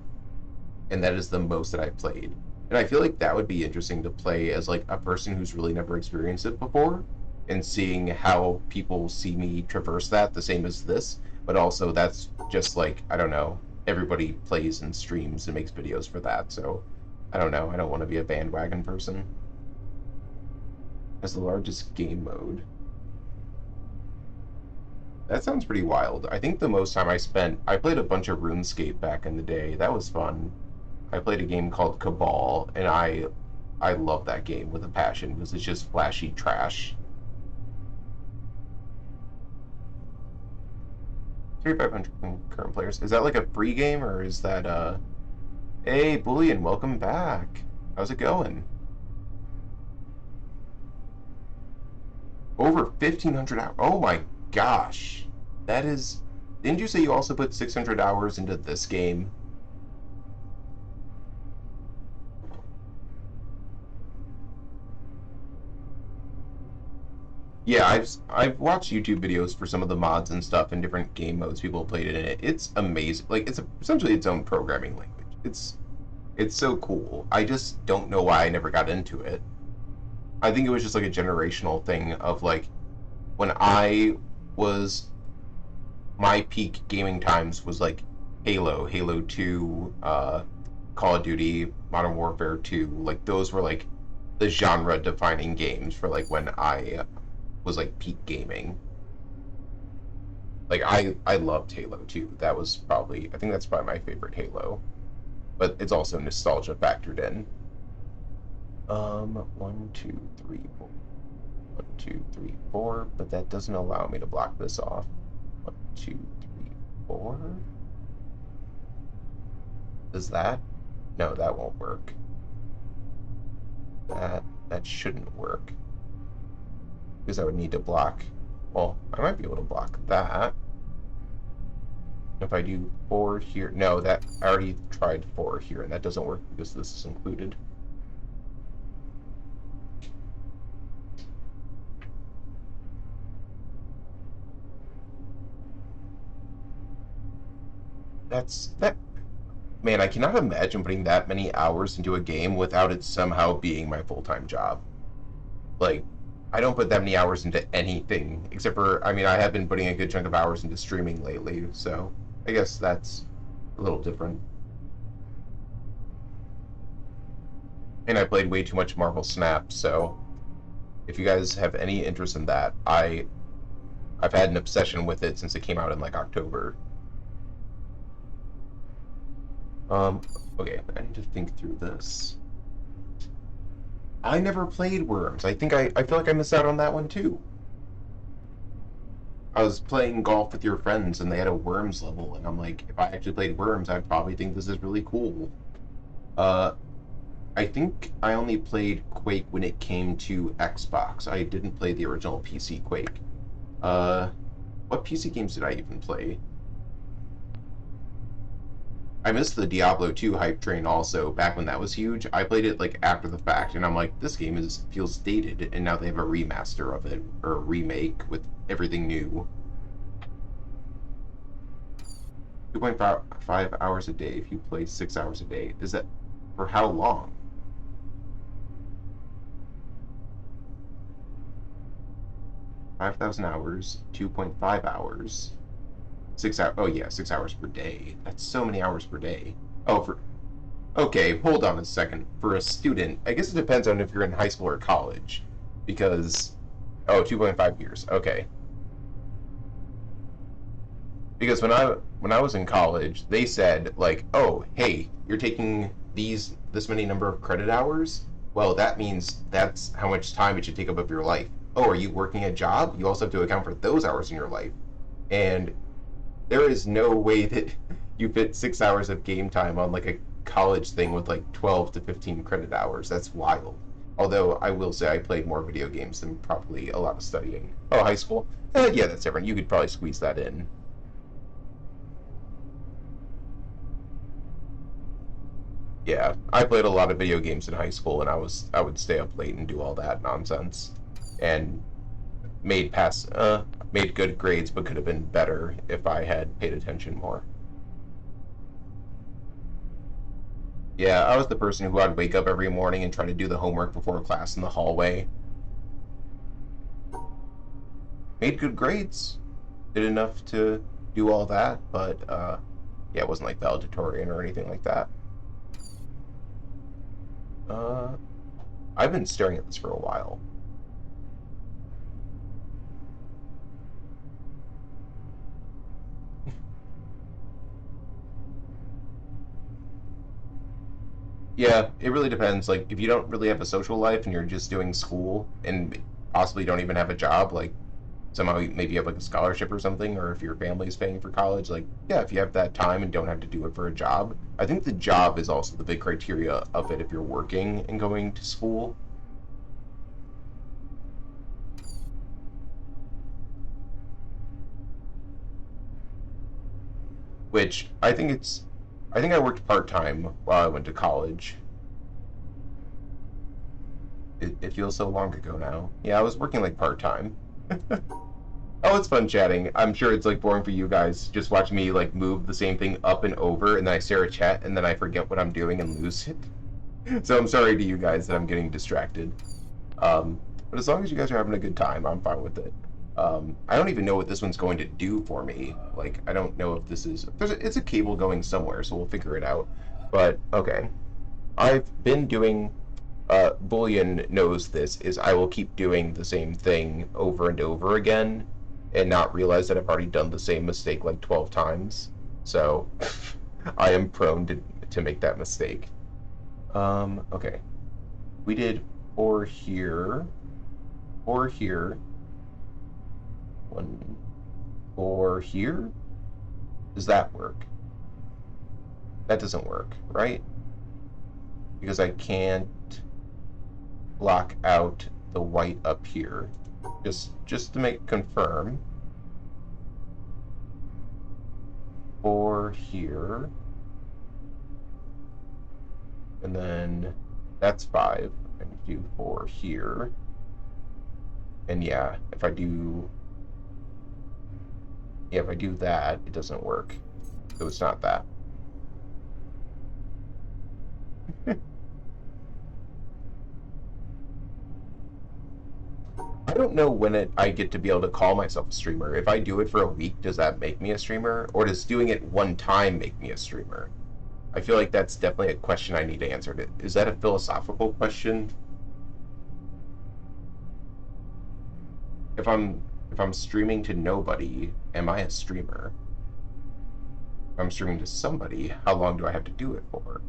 and that is the most that I've played. And I feel like that would be interesting to play as like a person who's really never experienced it before, and seeing how people see me traverse that the same as this. But also that's just like, I don't know, everybody plays and streams and makes videos for that, so I don't know. I don't want to be a bandwagon person. As the largest game mode. That sounds pretty wild. I think the most time I played a bunch of RuneScape back in the day. That was fun. I played a game called Cabal, and I love that game with a passion because it's just flashy trash. 3,500 current players. Is that like a free game, or is that Hey, Bullion, welcome back. How's it going? Over 1,500 hours. Oh my gosh. That is... Didn't you say you also put 600 hours into this game? Yeah, I've watched YouTube videos for some of the mods and stuff and different game modes people have played in it. It's amazing. Like it's essentially its own programming language. It's so cool. I just don't know why I never got into it. I think it was just like a generational thing of like when I was my peak gaming times was like Halo 2, Call of Duty, Modern Warfare 2. Like those were like the genre defining games for like when I was like peak gaming. Like I loved Halo 2. That was probably I think that's probably my favorite Halo. But it's also nostalgia factored in. 1, 2, 3, 4. 1, 2, 3, 4, but that doesn't allow me to block this off. 1, 2, 3, 4. Does that? No, that won't work. That shouldn't work. Because I would need to block. Well, I might be able to block that. If I do 4 here, no, that I already tried 4 here, and that doesn't work because this is included. that. Man, I cannot imagine putting that many hours into a game without it somehow being my full-time job. Like, I don't put that many hours into anything, except for, I mean, I have been putting a good chunk of hours into streaming lately, so I guess that's a little different. And I played way too much Marvel Snap, so if you guys have any interest in that, I've had an obsession with it since it came out in like October. Okay, I need to think through this. I never played Worms. I feel like I missed out on that one too. I was playing golf with your friends and they had a Worms level, and I'm like, if I actually played Worms, I'd probably think this is really cool. I think I only played Quake when it came to Xbox. I didn't play the original PC Quake. What PC games did I even play? I missed the Diablo 2 hype train also, back when that was huge. I played it like after the fact, and I'm like, this game feels dated, and now they have a remaster of it, or a remake with everything new. 2.5 hours a day if you play 6 hours a day. Is that for how long? $5,000 hours, 2.5 hours. 6 hours. Oh yeah, 6 hours per day. That's so many hours per day. Oh, okay, hold on a second. For a student, I guess it depends on if you're in high school or college, because 2.5 years. Okay. Because when I was in college, they said like, oh, hey, you're taking this many number of credit hours. Well, that means that's how much time it should take up of your life. Oh, are you working a job? You also have to account for those hours in your life, and there is no way that you fit 6 hours of game time on like a college thing with like 12 to 15 credit hours. That's wild. Although I will say I played more video games than probably a lot of studying. Oh, high school? Yeah, that's different. You could probably squeeze that in. Yeah, I played a lot of video games in high school, and I would stay up late and do all that nonsense, and made good grades, but could have been better if I had paid attention more. Yeah, I was the person who would wake up every morning and try to do the homework before class in the hallway. Made good grades. Did enough to do all that, but yeah, it wasn't like valedictorian or anything like that. I've been staring at this for a while. Yeah, it really depends. Like, if you don't really have a social life and you're just doing school and possibly don't even have a job, like somehow maybe you have like a scholarship or something, or if your family's paying for college, like, yeah, if you have that time and don't have to do it for a job. I think the job is also the big criteria of it if you're working and going to school. Which I think I worked part-time while I went to college. It feels so long ago now. Yeah, I was working like part-time. Oh, it's fun chatting. I'm sure it's like boring for you guys just watching me like move the same thing up and over, and then I stare at chat and then I forget what I'm doing and lose it. So I'm sorry to you guys that I'm getting distracted. But as long as you guys are having a good time, I'm fine with it. I don't even know what this one's going to do for me. Like, I don't know if this is... it's a cable going somewhere, so we'll figure it out. But, okay. I've been doing... Bullion knows this, is I will keep doing the same thing over and over again and not realize that I've already done the same mistake like 12 times. So, I am prone to make that mistake. Okay. We did 4 here. 4 here. 1, 4 here? Does that work? That doesn't work, right? Because I can't block out the white up here. Just to confirm. 4 here. And then that's 5. I can do 4 here. And yeah, if I do that, it doesn't work. So it's not that. I don't know when I get to be able to call myself a streamer. If I do it for a week, does that make me a streamer? Or does doing it one time make me a streamer? I feel like that's definitely a question I need to answer. Is that a philosophical question? If I'm streaming to nobody, am I a streamer? If I'm streaming to somebody, how long do I have to do it for?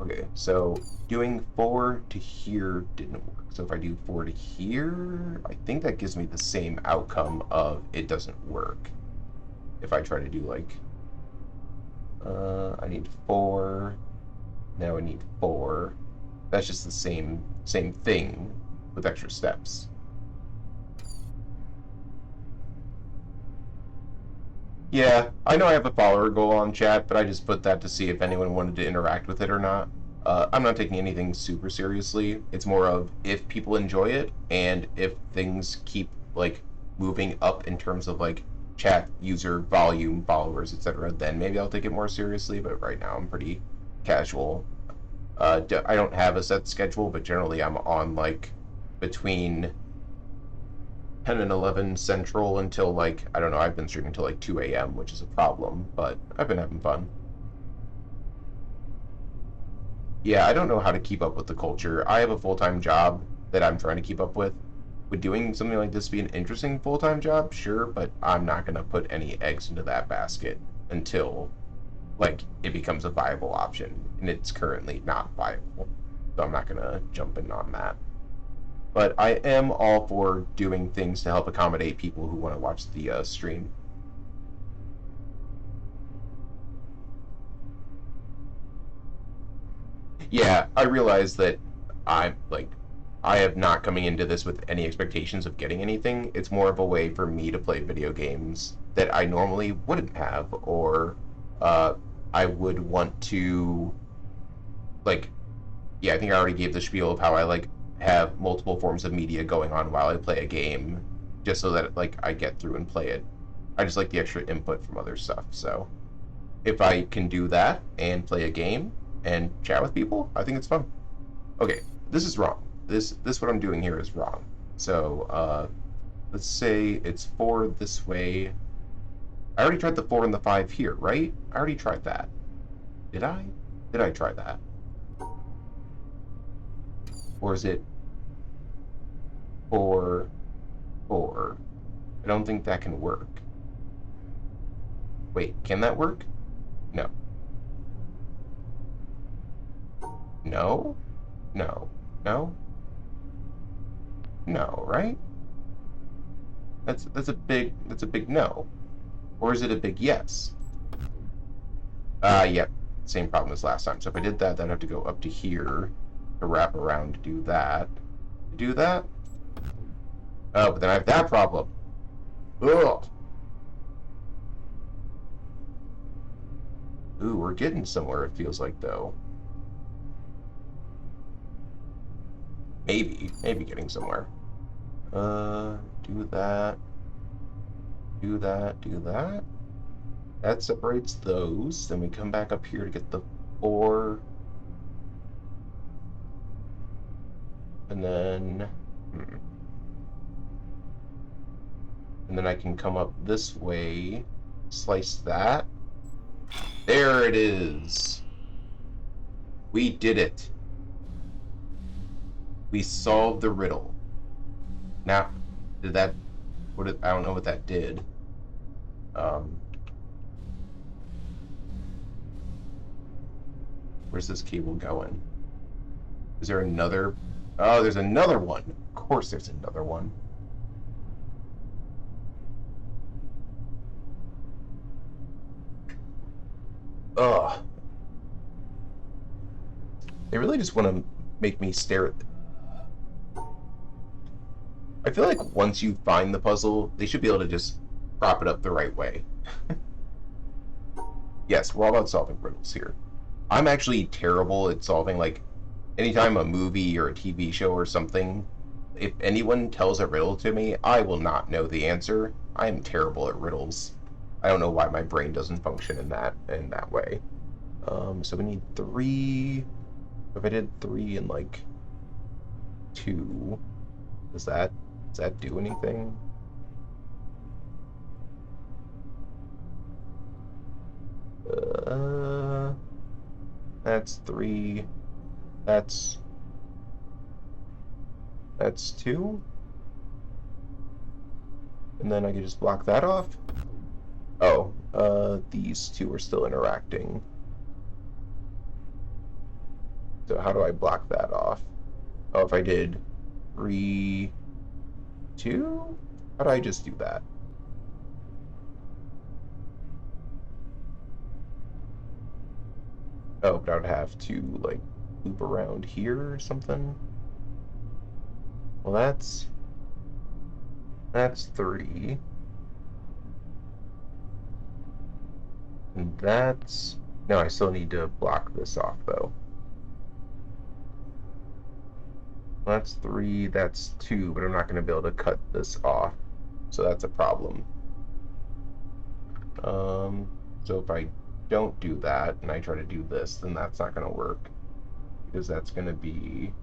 Okay, so doing 4 to here didn't work. So if I do 4 to here, I think that gives me the same outcome of it doesn't work. If I try to do like, I need 4, now I need 4. That's just the same thing with extra steps. Yeah, I know I have a follower goal on chat, but I just put that to see if anyone wanted to interact with it or not. I'm not taking anything super seriously. It's more of if people enjoy it and if things keep like moving up in terms of like chat user volume, followers, etc., then maybe I'll take it more seriously. But right now I'm pretty casual. I don't have a set schedule, but generally I'm on like between 10 and 11 Central until like, I don't know, I've been streaming until like 2 a.m., which is a problem, but I've been having fun. Yeah, I don't know how to keep up with the culture. I have a full-time job that I'm trying to keep up with. Would doing something like this be an interesting full-time job? Sure, but I'm not going to put any eggs into that basket until like it becomes a viable option, and it's currently not viable. So I'm not going to jump in on that. But I am all for doing things to help accommodate people who want to watch the stream. Yeah, I realize that I have not coming into this with any expectations of getting anything. It's more of a way for me to play video games that I normally wouldn't have, or I would want to, like, yeah, I think I already gave the spiel of how I like have multiple forms of media going on while I play a game, just so that like I get through and play it. I just like the extra input from other stuff. So if I can do that and play a game and chat with people, I think it's fun. Okay, this is wrong. This what I'm doing here is wrong. So let's say it's 4 this way. I already tried the 4 and the 5 here, right? I already tried that. Did I? Did I try that? Or is it 4, 4? I don't think that can work. Wait, can that work? No. No? No. No? No, right? That's a big no. Or is it a big yes? Yep. Same problem as last time. So if I did that, then I'd have to go up to here to wrap around to do that. To do that? Oh, but then I have that problem. Ugh. Ooh, we're getting somewhere, it feels like, though. Maybe getting somewhere. Do that. Do that, do that. That separates those. Then we come back up here to get the 4. And then... And then I can come up this way, slice that. There it is. We did it. We solved the riddle. Now, did that... I don't know what that did. Where's this cable going? Is there another... Oh, there's another one. Of course there's another one. Ugh. They really just want to make me stare at them. I feel like once you find the puzzle, they should be able to just prop it up the right way. Yes, we're all about solving riddles here. I'm actually terrible at solving, like, anytime a movie or a TV show or something, if anyone tells a riddle to me, I will not know the answer. I am terrible at riddles. I don't know why my brain doesn't function in that way. So we need 3. If I did 3 and like 2, does that do anything? That's 3. That's 2. And then I can just block that off. Oh, these two are still interacting. So how do I block that off? Oh, if I did 3, 2? How do I just do that? Oh, but I would have to, like, loop around here or something. Well, that's 3. And that's... No, I still need to block this off, though. Well, that's 3, that's 2, but I'm not going to be able to cut this off. So that's a problem. So if I don't do that, and I try to do this, then that's not going to work. Because that's going to be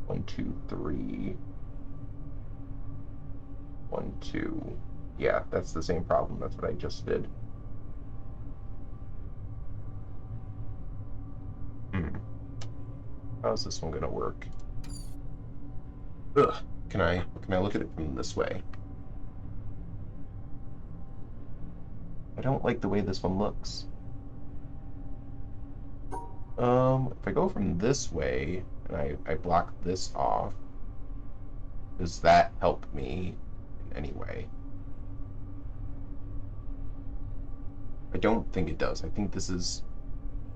1, 2, 3... 1, 2. Yeah, that's the same problem. That's what I just did. How's this one gonna work? Ugh. Can I look at it from this way? I don't like the way this one looks. If I go from this way and I block this off, does that help me in any way? I don't think it does. I think this is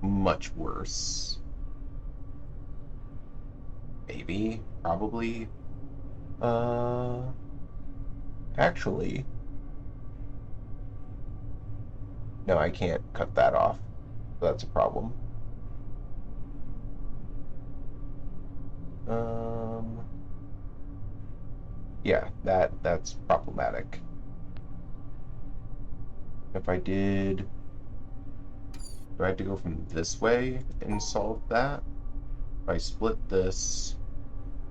much worse. Maybe, probably. Actually, no, I can't cut that off. That's a problem. Yeah, that's problematic. If I did, do I have to go from this way and solve that? If I split this,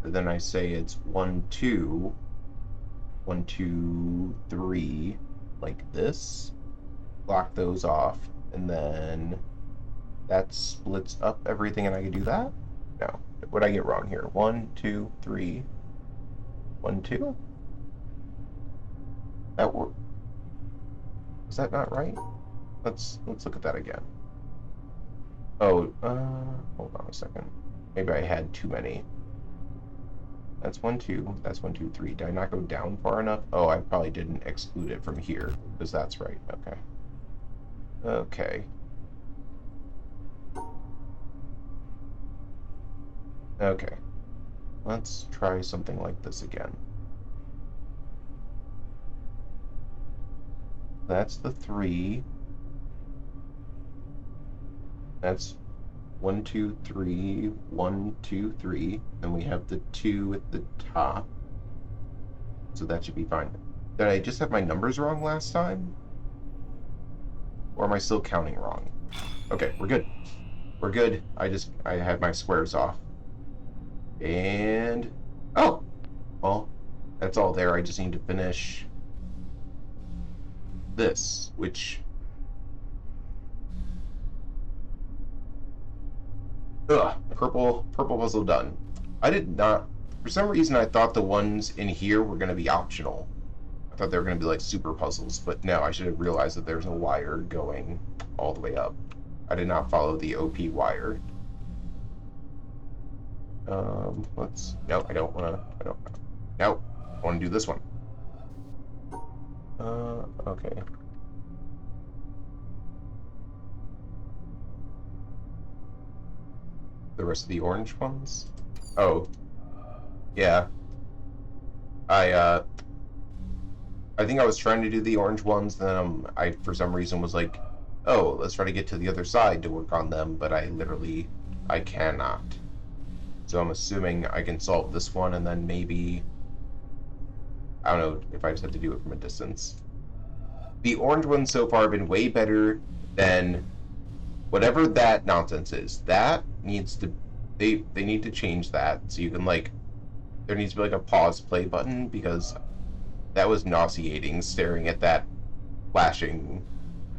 then I say it's 1, 2, 1, 2, 3, like this. Block those off, and then that splits up everything, and I can do that? No. What did I get wrong here? 1, 2, 3, 1, 2? That worked. Is that not right? Let's look at that again. Oh, hold on a second. Maybe I had too many. That's 1, 2. That's 1, 2, 3. Did I not go down far enough? Oh, I probably didn't exclude it from here, because that's right. Okay. Okay. Okay. Let's try something like this again. That's the 3. That's 1, 2, 3, 1, 2, 3. And we have the 2 at the top. So that should be fine. Did I just have my numbers wrong last time? Or am I still counting wrong? Okay, we're good. We're good. I had my squares off. And... oh! Well, that's all there. I just need to finish this, which... ugh, purple puzzle done. I did not... for some reason, I thought the ones in here were going to be optional. I thought they were going to be like super puzzles, but no, I should have realized that there's a wire going all the way up. I did not follow the OP wire. No, I don't want to, no, I want to do this one. Okay. The rest of the orange ones? Oh. Yeah. I think I was trying to do the orange ones, then I, for some reason, was like, oh, let's try to get to the other side to work on them, but I cannot. So I'm assuming I can solve this one, and then maybe... I don't know if I just have to do it from a distance. The orange ones so far have been way better than whatever that nonsense is. That needs to they need to change that so you can like there needs to be like a pause play button because that was nauseating staring at that flashing.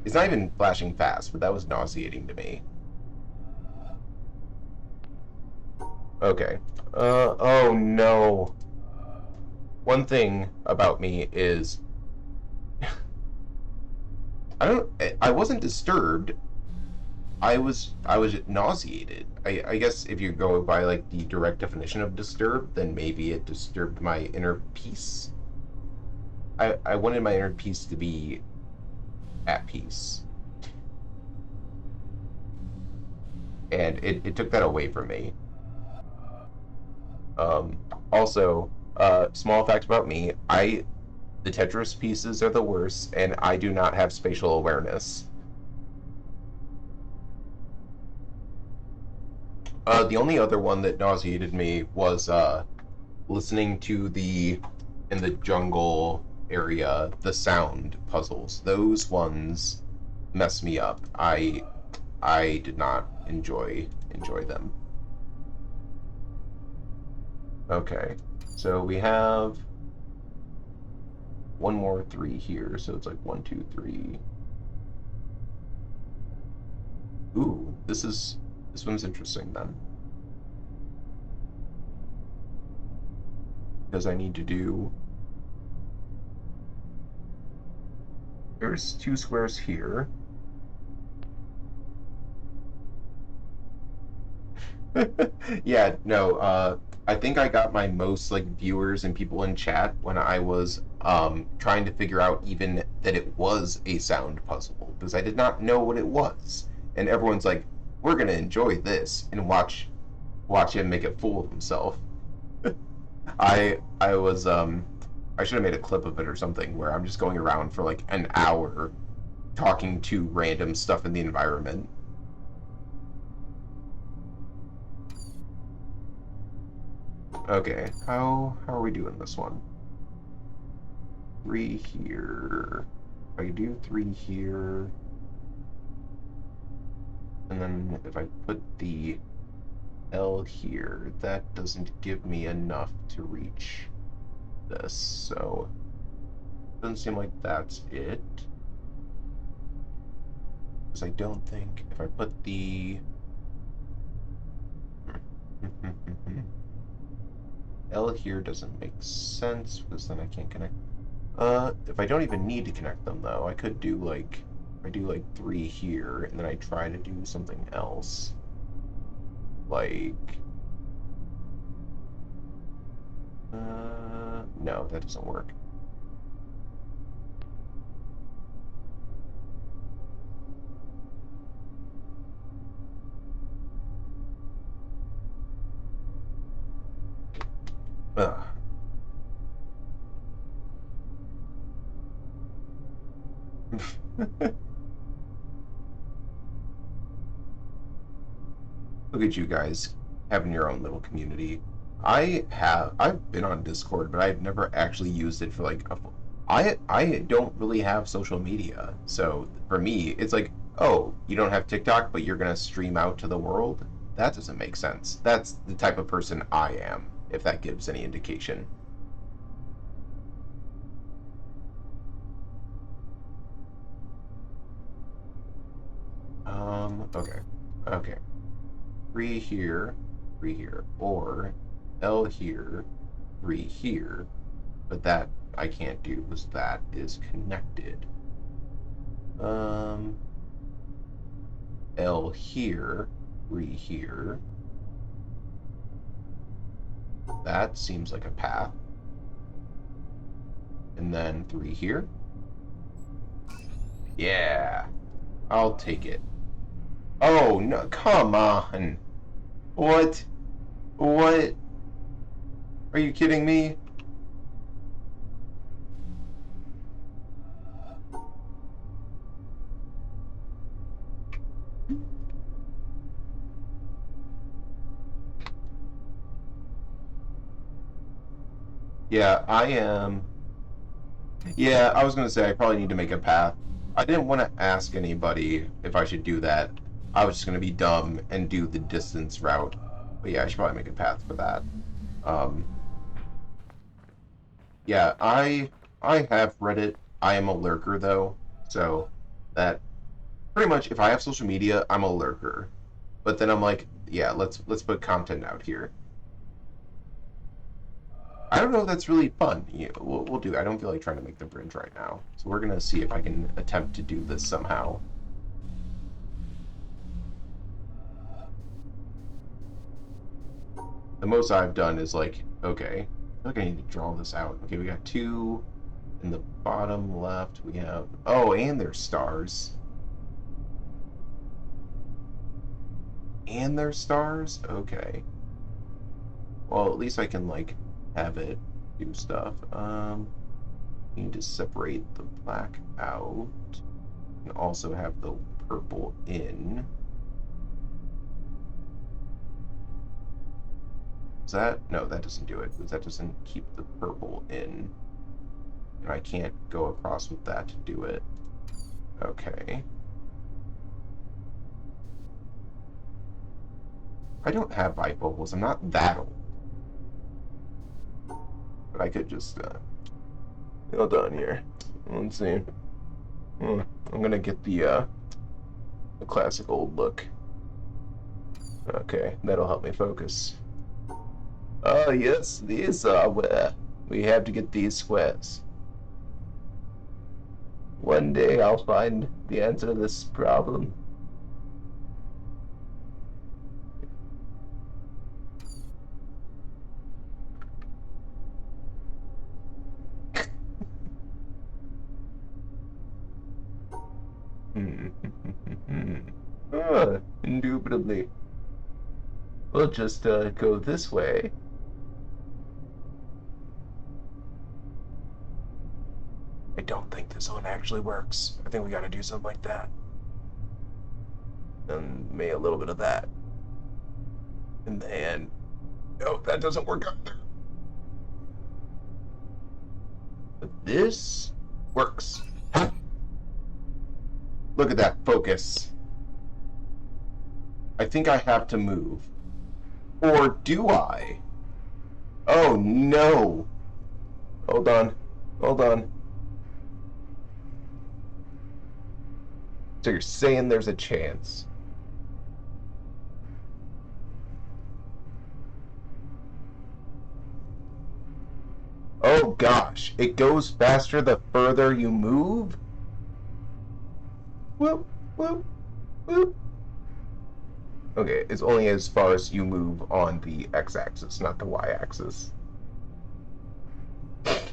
It's not even flashing fast, but that was nauseating to me. Okay. Oh no. One thing about me is I wasn't disturbed. I was nauseated. I guess if you go by like the direct definition of disturbed, then maybe it disturbed my inner peace. I wanted my inner peace to be at peace. And it took that away from me. Also, small fact about me, the Tetris pieces are the worst, and I do not have spatial awareness. The only other one that nauseated me was listening to in the jungle area, the sound puzzles. Those ones mess me up. I did not enjoy them. Okay, so we have one more 3 here, so it's like 1, 2, 3. Ooh, this one's interesting then. Because I need to do... There's 2 squares here. Yeah, no, I think I got my most like viewers and people in chat when I was trying to figure out even that it was a sound puzzle because I did not know what it was. And everyone's like, we're gonna enjoy this and watch him make a fool of himself. I was I should have made a clip of it or something where I'm just going around for like an hour talking to random stuff in the environment. Okay, how are we doing this one? 3 here. If I do 3 here, and then if I put the L here, that doesn't give me enough to reach this, so doesn't seem like that's it. Because I don't think if I put the L here doesn't make sense because then I can't connect. If I don't even need to connect them though, I could do like I do like 3 here and then I try to do something else. Like no, that doesn't work. Ugh. Look at you guys having your own little community. I've been on Discord, but I've never actually used it for like I don't really have social media. So for me, it's like, oh, you don't have TikTok, but you're gonna stream out to the world? That doesn't make sense. That's the type of person I am, if that gives any indication. Okay. Okay. 3 here, 3 here, or L here, 3 here, but that I can't do because that is connected. L here, 3 here. That seems like a path. And then 3 here. Yeah, I'll take it. Oh, no, come on. What? What? Are you kidding me? Yeah, I am Yeah, I was gonna say I probably need to make a path. I didn't want to ask anybody if I should do that. I was just gonna be dumb and do the distance route. But yeah, I should probably make a path for that. Um, yeah, I have Reddit. I am a lurker though, so that pretty much if I have social media, I'm a lurker. But then I'm like, yeah, let's put content out here. I don't know if that's really fun. Yeah, we'll do. I don't feel like trying to make the bridge right now, so we're gonna see if I can attempt to do this somehow. The most I've done is like, okay, I feel like I need to draw this out. Okay, we got two in the bottom left. We have, oh, and there's stars. And there's stars? Okay. Well, at least I can like have it do stuff. Need to separate the black out and also have the purple in. Is that? No, that doesn't do it, because that doesn't keep the purple in. And I can't go across with that to do it. Okay. I don't have bifocals. I'm not that old. But I could just, hold on here. Let's see. I'm gonna get the classic old look. Okay, that'll help me focus. Oh yes, these are where we have to get these squares. One day I'll find the answer to this problem. Indubitably. We'll just go this way. I don't think this one actually works. I think we gotta do something like that. And maybe a little bit of that. And then... Oh, that doesn't work either. But this works. Look at that focus. I think I have to move. Or do I? Oh no! Hold on. Hold on. So you're saying there's a chance? Oh gosh, it goes faster the further you move? Whoop, whoop, whoop. Okay, it's only as far as you move on the x-axis, not the y-axis.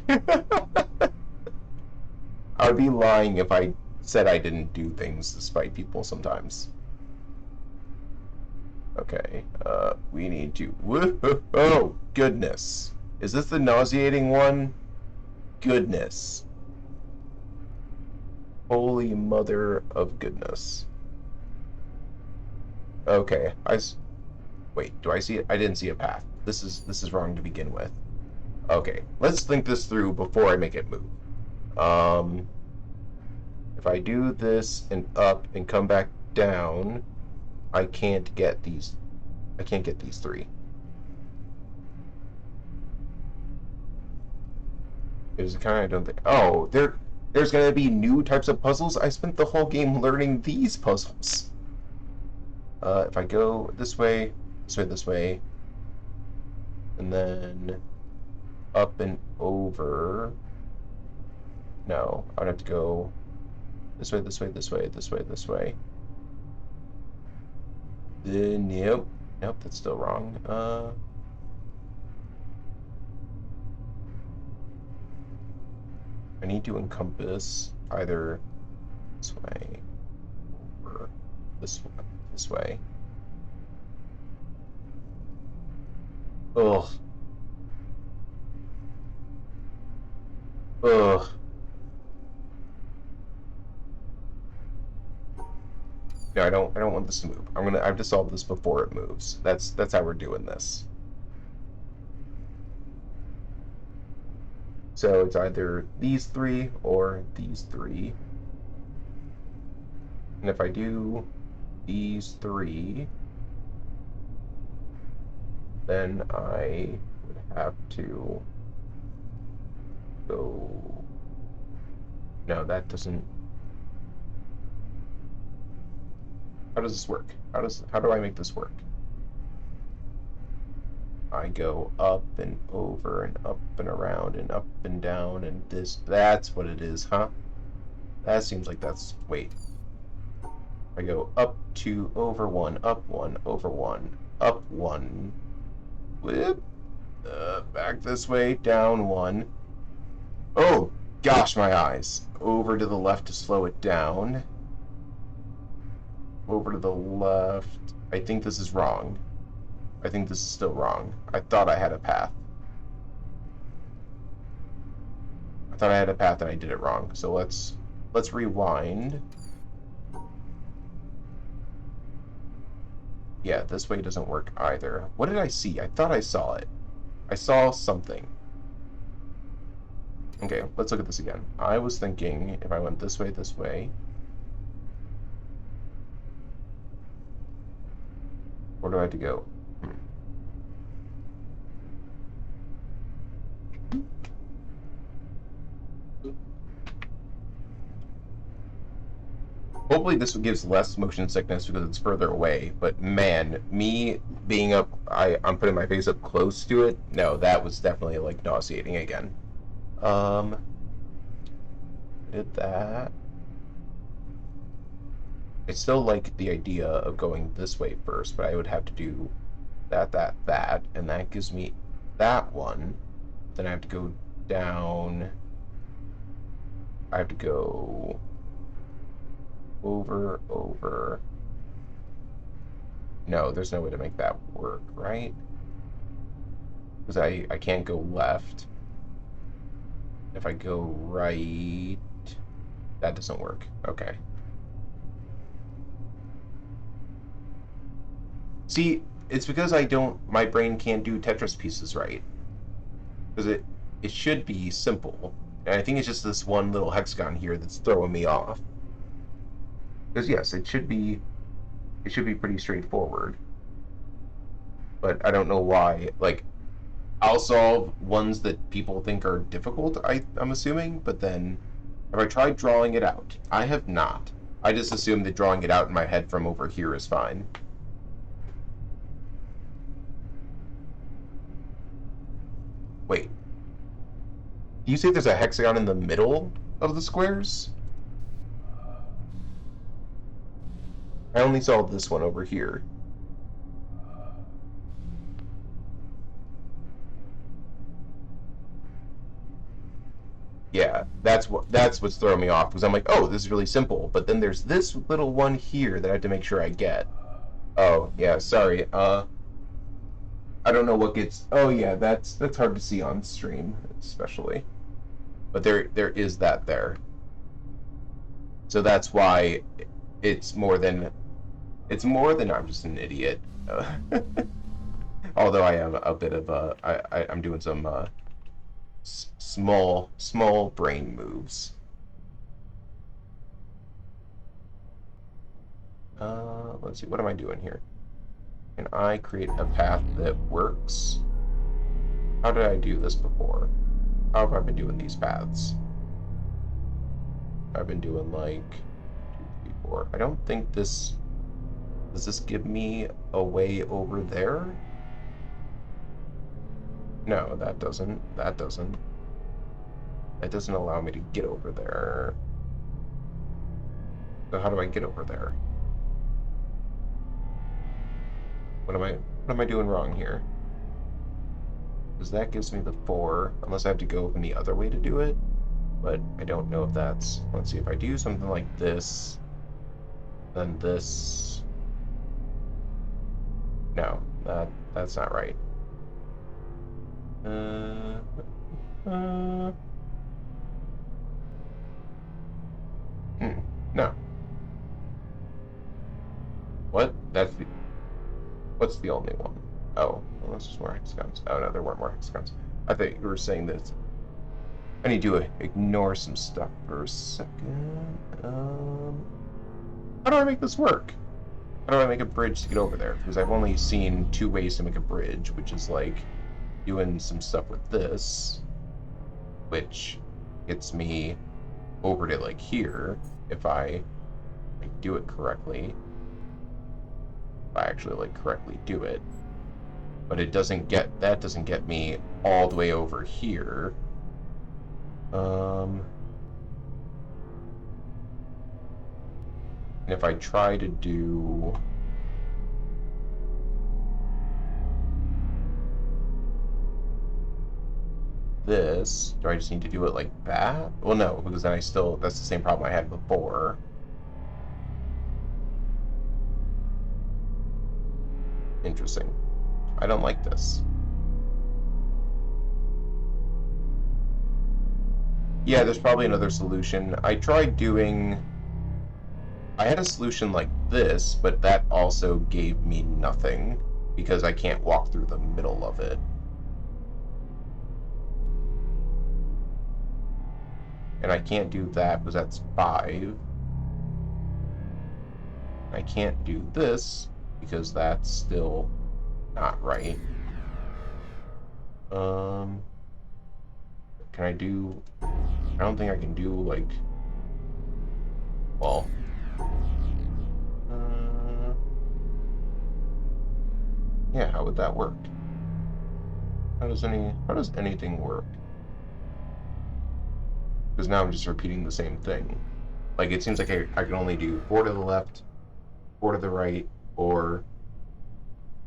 I would be lying if I said I didn't do things to spite people sometimes. Okay, we need to... Oh, goodness. Is this the nauseating one? Goodness. Holy mother of goodness. Okay, wait, do I see it? I didn't see a path. This is wrong to begin with. Okay, let's think this through before I make it move. If I do this and up and come back down, I can't get these three. There's a kind I don't think. Oh, there's gonna be new types of puzzles. I spent the whole game learning these puzzles. If I go this way, this way, and then up and over. No, I'd have to go this way, this way, this way, this way, this way. Then, nope, that's still wrong. I need to encompass either this way or this way. Ugh. Ugh. No, I don't want this to move. I have to solve this before it moves. That's how we're doing this. So it's either these three or these three. And if I do these three, then I would have to go... No, that doesn't... How does this work? How do I make this work? I go up and over and up and around and up and down and this... That's what it is, huh? That seems like that's... Wait. I go up 2, over 1, up 1, over 1, up 1, whip, back this way, down 1. Oh, gosh, my eyes. Over to the left to slow it down. Over to the left. I think this is wrong. I think this is still wrong. I thought I had a path. I thought I had a path and I did it wrong. So let's rewind. Yeah, this way doesn't work either. What did I see? I thought I saw it. I saw something. Okay, let's look at this again. I was thinking if I went this way. Where do I have to go? Hopefully this gives less motion sickness because it's further away, but man, me being up, I'm putting my face up close to it, no, that was definitely like nauseating again. Did that. I still like the idea of going this way first, but I would have to do that, and that gives me that one. Then I have to go down. I have to go over. No, there's no way to make that work, right? Because I can't go left. If I go right, that doesn't work. Okay. See, it's because my brain can't do Tetris pieces right. Because it should be simple. And I think it's just this one little hexagon here that's throwing me off. Because yes, it should be pretty straightforward. But I don't know why. Like, I'll solve ones that people think are difficult, I'm assuming, but then have I tried drawing it out? I have not. I just assume that drawing it out in my head from over here is fine. Wait. Do you say there's a hexagon in the middle of the squares? I only saw this one over here. Yeah, that's what's throwing me off, because I'm like, oh, this is really simple, but then there's this little one here that I have to make sure I get. Oh, yeah, sorry. I don't know what gets... Oh, yeah, that's hard to see on stream, especially. But there is that there. So that's why it's more than I'm just an idiot. Although I am a bit of I'm doing some small brain moves. Let's see, what am I doing here? Can I create a path that works? How did I do this before? How have I been doing these paths? I've been doing like 2, 3, 4. I don't think this... Does this give me a way over there? No, that doesn't. That doesn't. That doesn't allow me to get over there. So how do I get over there? What am I doing wrong here? Because that gives me the 4, unless I have to go in the other way to do it. But I don't know if that's... Let's see, if I do something like this, then this... No, that's not right. No. What? What's the only one? Oh, well, that's just more hexagons. Oh no, there weren't more hexagons. I thought you were saying that I need to ignore some stuff for a second. How do I make this work? How do I make a bridge to get over there? Because I've only seen 2 ways to make a bridge, which is like doing some stuff with this, which gets me over to like here if I like do it correctly. If I actually like correctly do it. But it doesn't get, that doesn't get me all the way over here. And if I try to do this, do I just need to do it like that? Well, no, because then that's the same problem I had before. Interesting. I don't like this. Yeah, there's probably another solution. I had a solution like this, but that also gave me nothing because I can't walk through the middle of it. And I can't do that because that's 5. I can't do this because that's still not right. Can I do... I don't think I can do, like... Well... yeah, how would that work? How does anything work? Because now I'm just repeating the same thing. Like, it seems like I can only do 4 to the left, 4 to the right, or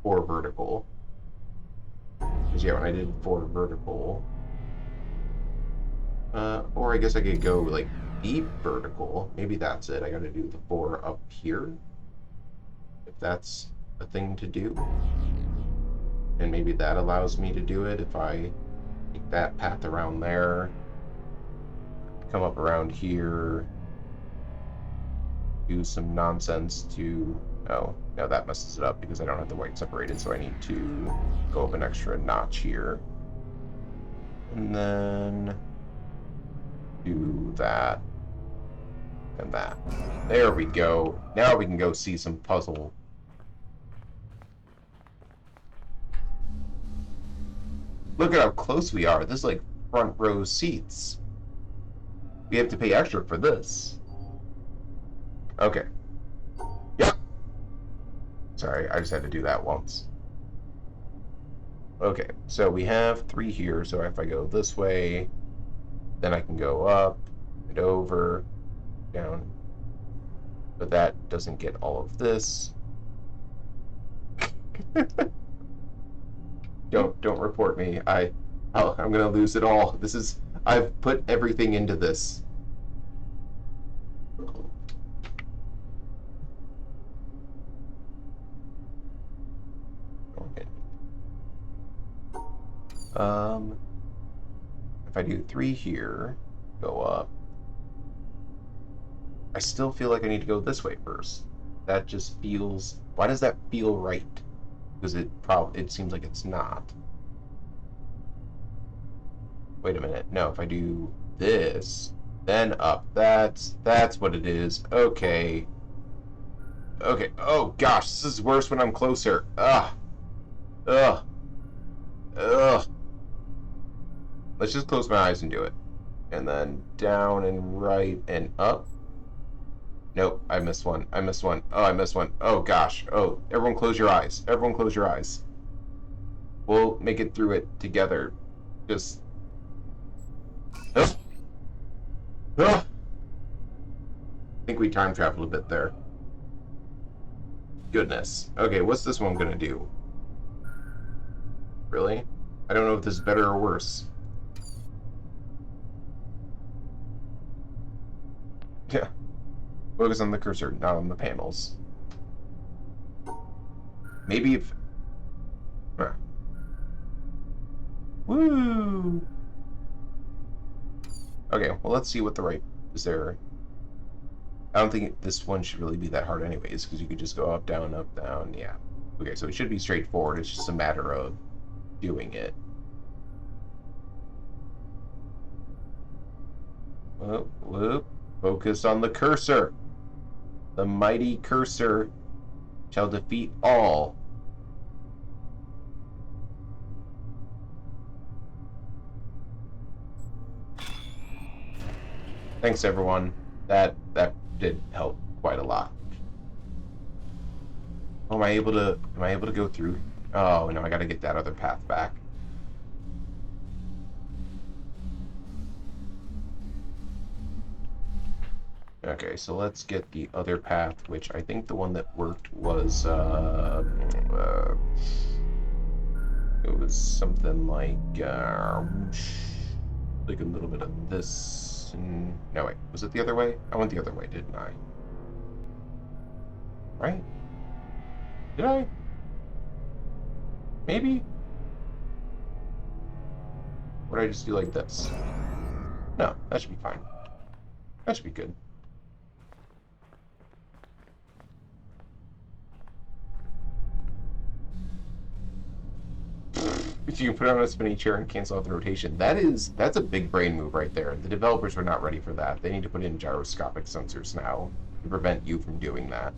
4 vertical. Because, yeah, when I did 4 vertical... or I guess I could go, like, deep vertical. Maybe that's it. I gotta do the 4 up here. If that's a thing to do. And maybe that allows me to do it if I take that path around there. Come up around here. Do some nonsense to... Oh, no, that messes it up because I don't have the white separated, so I need to go up an extra notch here. And then... do that. And that. There we go. Now we can go see some puzzle. Look at how close we are. This is like front row seats. We have to pay extra for this. Okay. Yep. Sorry, I just had to do that once. Okay, so we have 3 here, so if I go this way, then I can go up and over, down. But that doesn't get all of this. Don't report me. I'm gonna lose it all. I've put everything into this. Okay. If I do 3 here, go up. I still feel like I need to go this way first. That just feels... Why does that feel right? Because it seems like it's not. Wait a minute. No, if I do this, then up. That's what it is. Okay. Okay. Oh gosh, this is worse when I'm closer. Ugh. Ugh. Ugh. Let's just close my eyes and do it. And then down and right and up. Nope, I missed one. I missed one. Oh, I missed one. Oh gosh. Oh, everyone close your eyes. Everyone close your eyes. We'll make it through it together. Just... Oh. Oh. I think we time traveled a bit there. Goodness. Okay, what's this one gonna do? Really? I don't know if this is better or worse. Yeah. Focus on the cursor, not on the panels. Maybe if... Huh. Woo! Okay, well let's see what the right... Is there... I don't think this one should really be that hard anyways, because you could just go up, down, yeah. Okay, so it should be straightforward, it's just a matter of doing it. Whoop, whoop. Focus on the cursor. The mighty cursor shall defeat all. Thanks, everyone. That did help quite a lot. Oh, am I able to go through? Oh no, I gotta get that other path back. Okay, so let's get the other path, which I think the one that worked was it was something like a little bit of this. No, wait, was it the other way? I went the other way, didn't I? Right? Did I? Maybe? Or did I just do like this? No, that should be fine. That should be good. If you can put it on a spinny chair and cancel out the rotation, that's a big brain move right there. The developers were not ready for that. They need to put in gyroscopic sensors now to prevent you from doing that.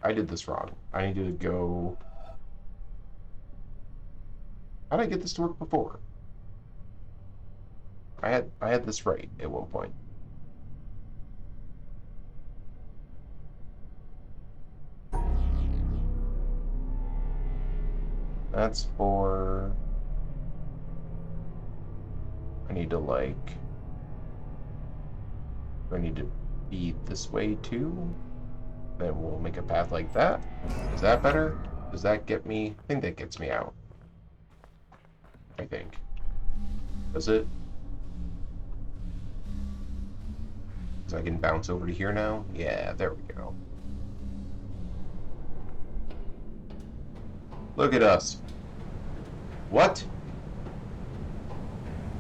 I did this wrong. I needed to go... How did I get this to work before? I had this right at one point. That's for... I need to like... Do I need to be this way too? Then we'll make a path like that. Is that better? Does that get me? I think that gets me out. I think. Does it? So I can bounce over to here now? Yeah, there we go. Look at us. What?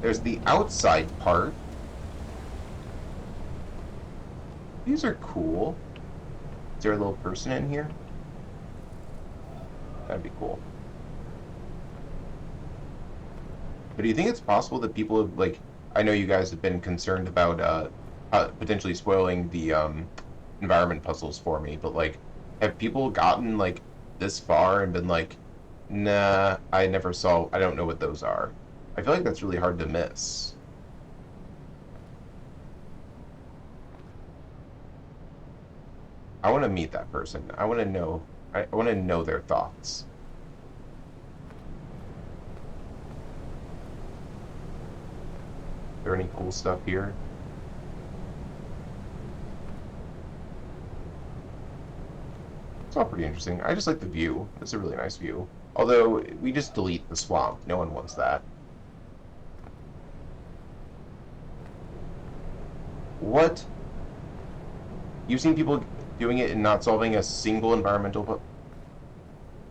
There's the outside part. These are cool. Is there a little person in here? That'd be cool. But do you think it's possible that people have, like, I know you guys have been concerned about potentially spoiling the environment puzzles for me, but like, have people gotten like this far and been like, nah, I don't know what those are. I feel like that's really hard to miss. I want to meet that person. I want to know their thoughts. Is there any cool stuff here? It's all pretty interesting. I just like the view. It's a really nice view. Although, we just delete the swamp. No one wants that. What? You've seen people doing it and not solving a single environmental...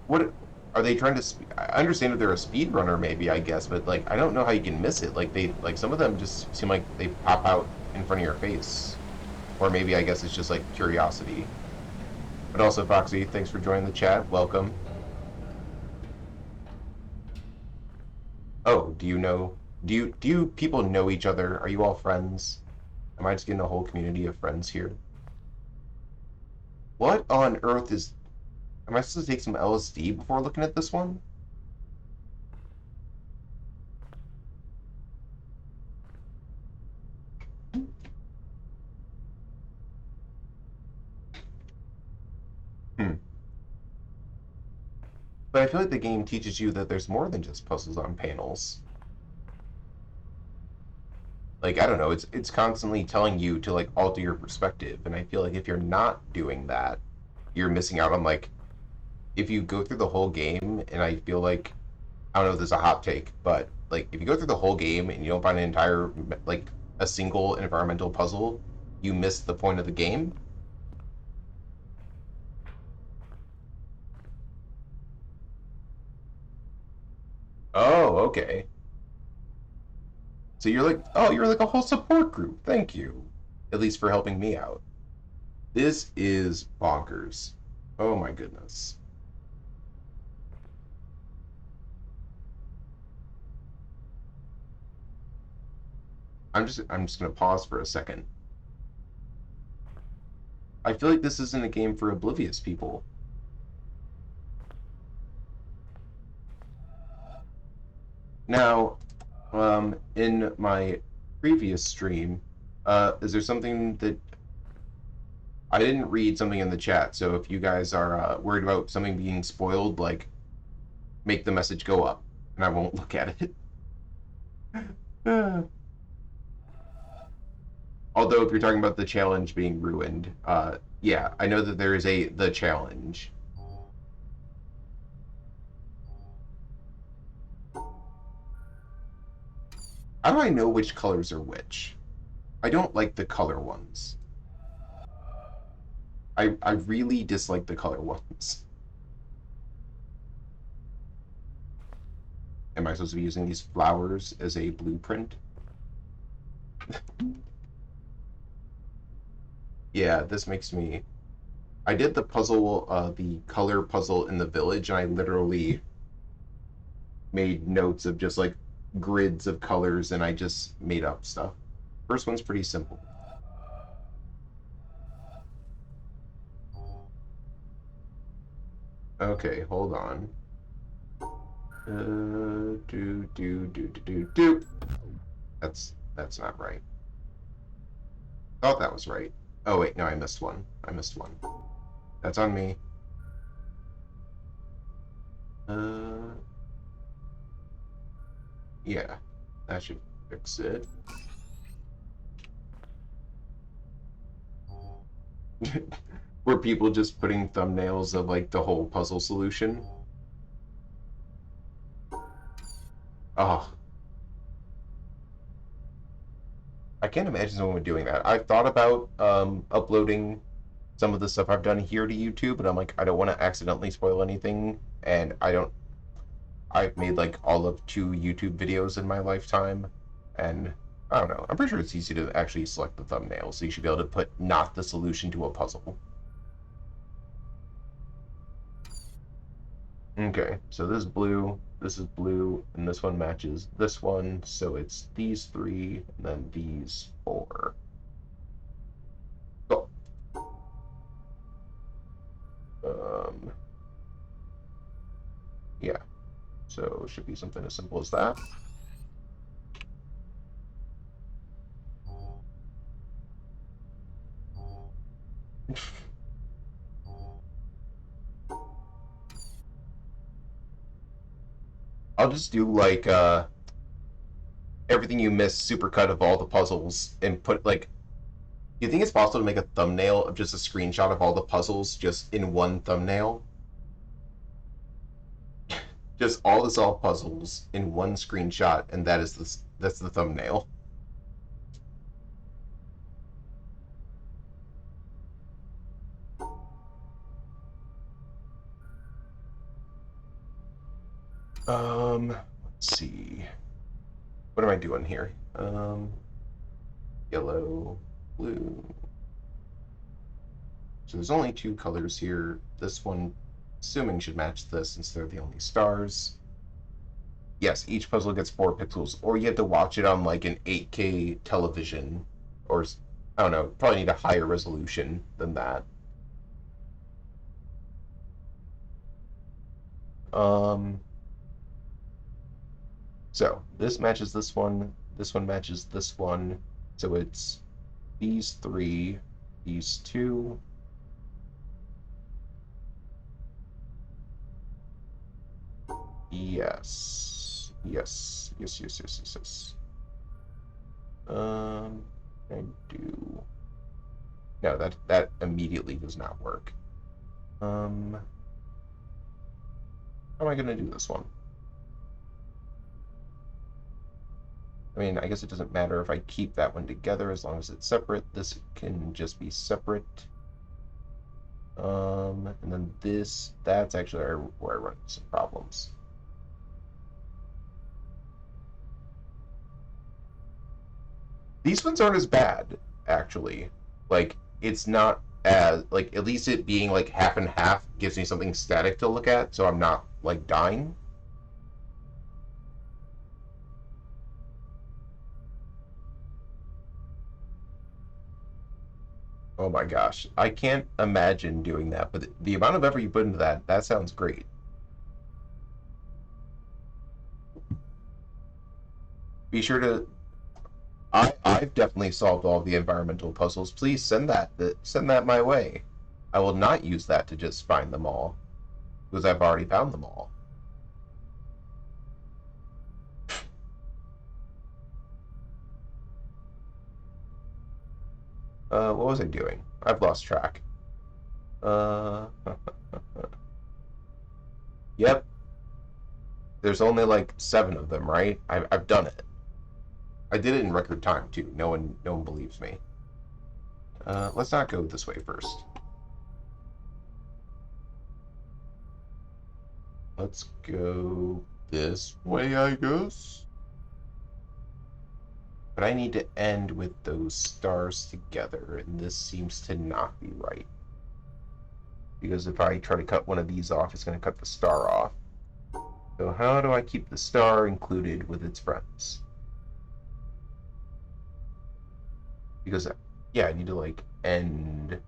What? Are they trying to... I understand if they're a speedrunner, maybe, I guess, but, like, I don't know how you can miss it. Like, some of them just seem like they pop out in front of your face. Or maybe, I guess, it's just, like, curiosity. But also, Foxy, thanks for joining the chat. Welcome. Oh, do you people know each other? Are you all friends? Am I just getting a whole community of friends here? What on earth is... Am I supposed to take some LSD before looking at this one? But I feel like the game teaches you that there's more than just puzzles on panels. Like, I don't know, it's constantly telling you to, like, alter your perspective, and I feel like if you're not doing that, you're missing out on, like, if you go through the whole game, and I feel like, I don't know if this is a hot take, but, like, if you go through the whole game and you don't find an entire, like, a single environmental puzzle, you miss the point of the game. Oh, okay. So you're like, oh, you're like a whole support group. Thank you. At least for helping me out. This is bonkers. Oh my goodness. I'm just gonna pause for a second. I feel like this isn't a game for oblivious people. Now, in my previous stream, is there something that I didn't read something in the chat? So if you guys are worried about something being spoiled, like, make the message go up, and I won't look at it. Although, if you're talking about the challenge being ruined, yeah, I know that there is the challenge. How do I know which colors are which? I don't like the color ones. I really dislike the color ones. Am I supposed to be using these flowers as a blueprint? Yeah, this makes me... I did the puzzle, the color puzzle in the village, and I literally made notes of just, like, grids of colors, and I just made up stuff. First one's pretty simple. Okay, hold on. That's not right. Thought that was right. Oh wait, no, I missed one. I missed one. That's on me. Yeah, that should fix it. Were people just putting thumbnails of like the whole puzzle solution? Oh. I can't imagine someone doing that. I've thought about uploading some of the stuff I've done here to YouTube, but I'm like, I don't want to accidentally spoil anything, and I've made like all of 2 YouTube videos in my lifetime, and I don't know. I'm pretty sure it's easy to actually select the thumbnail, so you should be able to put not the solution to a puzzle. Okay, so this is blue, and this one matches this one, so it's these 3, and then these 4. Cool. Yeah, so it should be something as simple as that. I'll just do like everything you missed supercut of all the puzzles and put like. Do you think it's possible to make a thumbnail of just a screenshot of all the puzzles just in one thumbnail? Just all the solved puzzles in one screenshot, and that's the thumbnail. Let's see. What am I doing here? Yellow, blue. So there's only 2 colors here. This one, assuming, should match this since they're the only stars. Yes, each puzzle gets 4 pixels, or you have to watch it on like an 8K television, or I don't know, probably need a higher resolution than that. So this matches this one matches this one, so it's these 3, these 2. Yes. I do. No, that immediately does not work. How am I gonna do this one? I mean, I guess it doesn't matter if I keep that one together as long as it's separate. This can just be separate. And then that's actually where I run into some problems. These ones aren't as bad, actually. Like, it's not as, like, at least it being, like, half and half gives me something static to look at, so I'm not, like, dying. Oh my gosh. I can't imagine doing that, but the amount of effort you put into that sounds great. Be sure to I've definitely solved all the environmental puzzles. Please send that my way. I will not use that to just find them all, because I've already found them all. What was I doing? I've lost track. Yep. There's only like 7 of them, right? I've done it. I did it in record time too. No one believes me. Let's not go this way first. Let's go this way, I guess. But I need to end with those stars together, and this seems to not be right. Because if I try to cut one of these off, it's going to cut the star off. So how do I keep the star included with its friends? Because, yeah, I need to, like, end...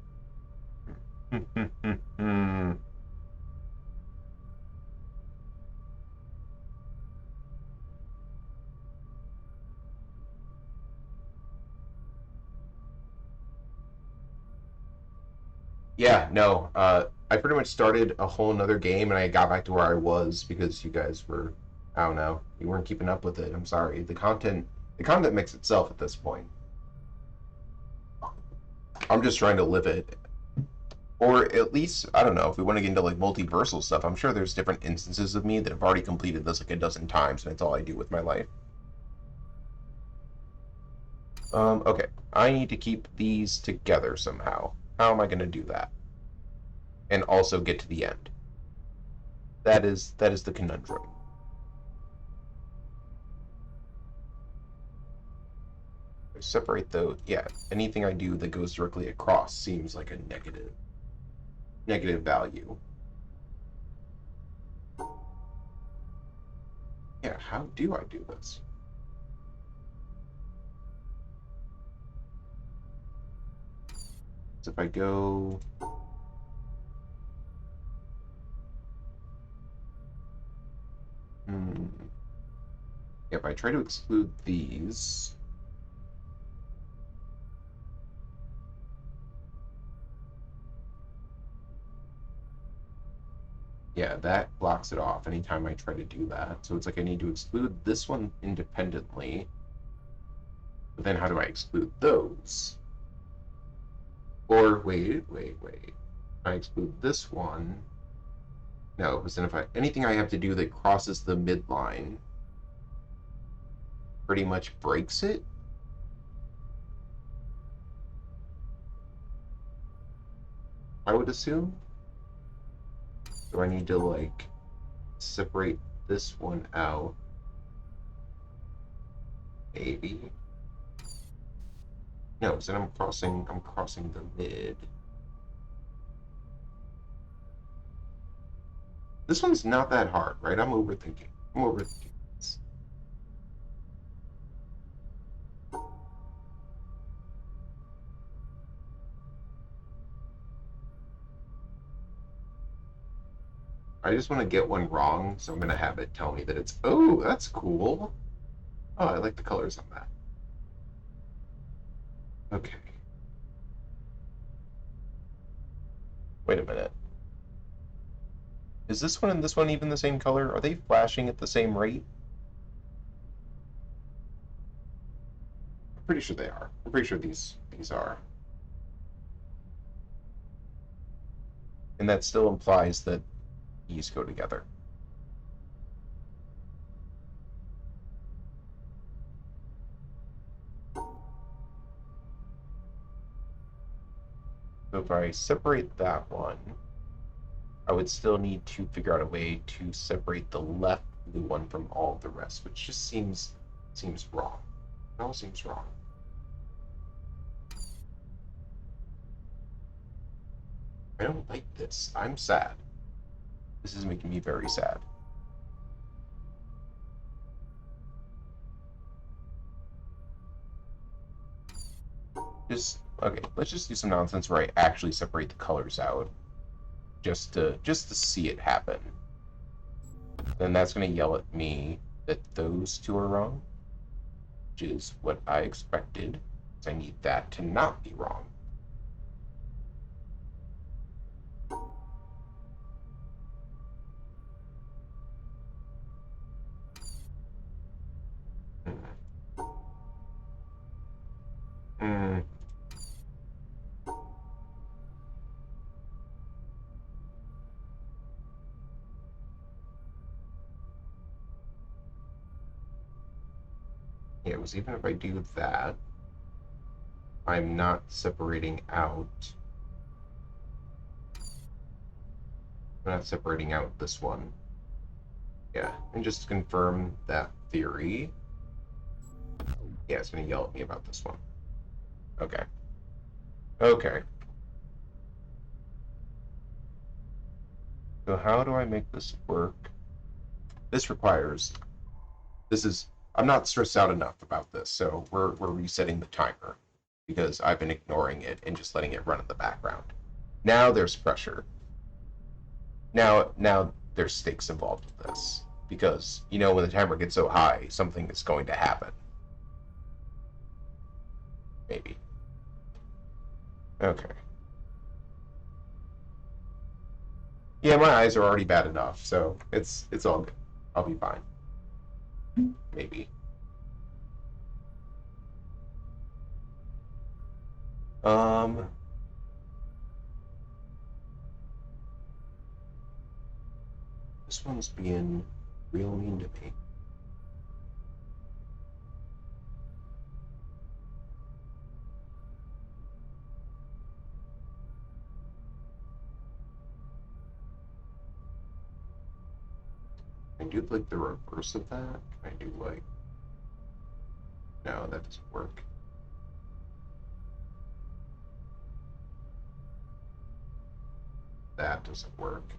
Yeah, no. I pretty much started a whole nother game and I got back to where I was because you guys were, I don't know, you weren't keeping up with it. I'm sorry. The content makes itself at this point. I'm just trying to live it. Or at least, I don't know, if we want to get into like multiversal stuff, I'm sure there's different instances of me that have already completed this like a dozen times and it's all I do with my life. Okay. I need to keep these together somehow. How am I going to do that? And also get to the end. That is the conundrum. Separate those. Yeah, anything I do that goes directly across seems like a negative value. Yeah, how do I do this? So if I go... If I try to exclude these... Yeah, that blocks it off anytime I try to do that. So it's like I need to exclude this one independently. But then how do I exclude those? Or, wait. I exclude this one. No, because then if anything I have to do that crosses the midline pretty much breaks it. I would assume. So I need to like separate this one out. Maybe. No, so then I'm crossing the mid. This one's not that hard, right? I'm overthinking this. I just want to get one wrong, so I'm going to have it tell me that it's, oh, that's cool. Oh, I like the colors on that. Okay. Wait a minute. Is this one and this one even the same color? Are they flashing at the same rate? I'm pretty sure they are. I'm pretty sure these are. And that still implies that these go together. So if I separate that one, I would still need to figure out a way to separate the left blue one from all of the rest, which just seems wrong. It all seems wrong. I don't like this. I'm sad. This is making me very sad. Just Okay, let's just do some nonsense where I actually separate the colors out. Just to see it happen. Then that's going to yell at me that those two are wrong, which is what I expected. So I need that to not be wrong. Hmm. Yeah, it was even if I do that, I'm not separating out. I'm not separating out this one. Yeah, and just to confirm that theory. Yeah, it's going to yell at me about this one. Okay. Okay. So how do I make this work? This requires... This is... I'm not stressed out enough about this, so we're resetting the timer because I've been ignoring it and just letting it run in the background. Now there's pressure. Now there's stakes involved with this because, you know, when the timer gets so high, something is going to happen. Maybe. Okay. Yeah, my eyes are already bad enough, so it's all good. I'll be fine. Maybe. This one's being real mean to me. Can I do like the reverse of that? Can I do like... No, that doesn't work. That doesn't work.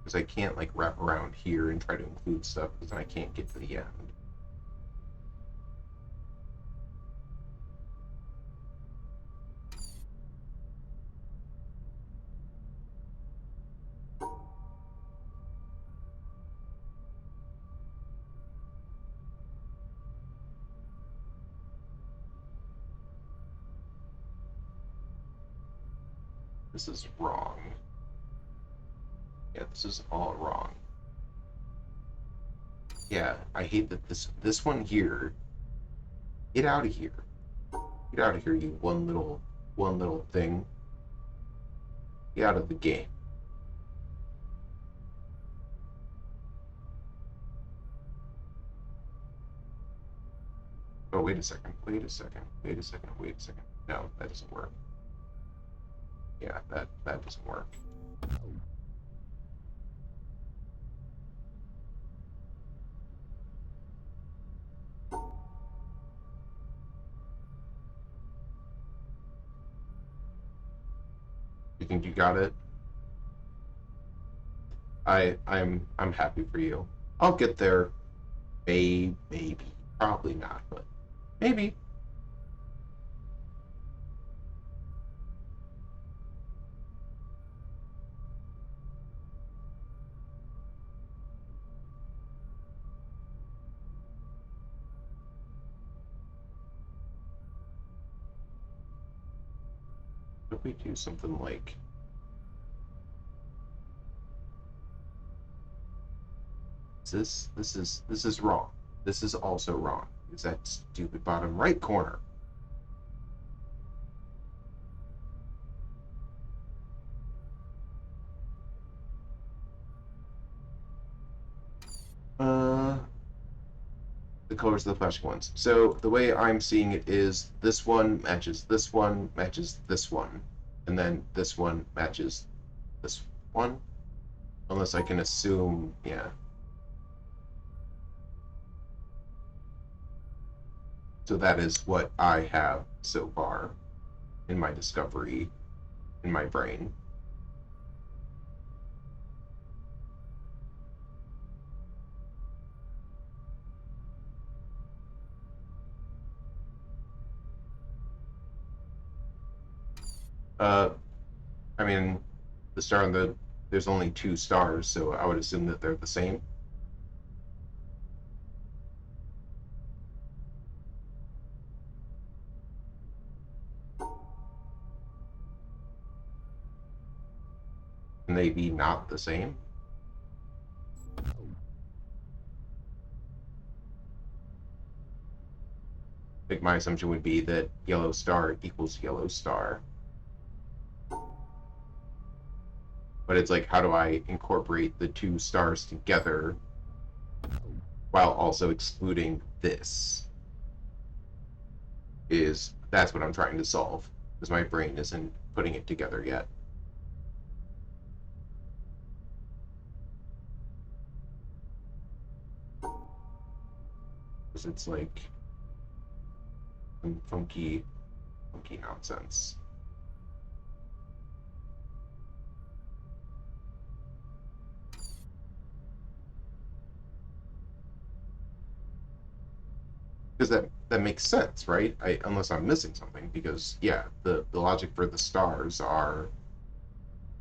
Because I can't like wrap around here and try to include stuff because then I can't get to the end. This is wrong. Yeah, this is all wrong. Yeah, I hate that this one here. Get out of here. Get out of here, you one little thing. Get out of the game. Oh, wait a second. Wait a second. Wait a second. Wait a second. No, that doesn't work. Yeah, that doesn't work. You think you got it? I'm happy for you. I'll get there. Maybe. Probably not, but maybe. If we do something like this is wrong. This is also wrong. Is that stupid bottom right corner? The colors of the flashing ones. So the way I'm seeing it is this one matches this one, matches this one, and then this one matches this one. Unless I can assume, yeah. So that is what I have so far in my discovery in my brain. Uh, I mean, the star and there's only two stars, so I would assume that they're the same. Can they be not the same? I think my assumption would be that yellow star equals yellow star. But it's like, how do I incorporate the two stars together while also excluding this? That's what I'm trying to solve, because my brain isn't putting it together yet. Because it's like some funky nonsense. Because that makes sense, right? Unless I'm missing something, because yeah, the logic for the stars are,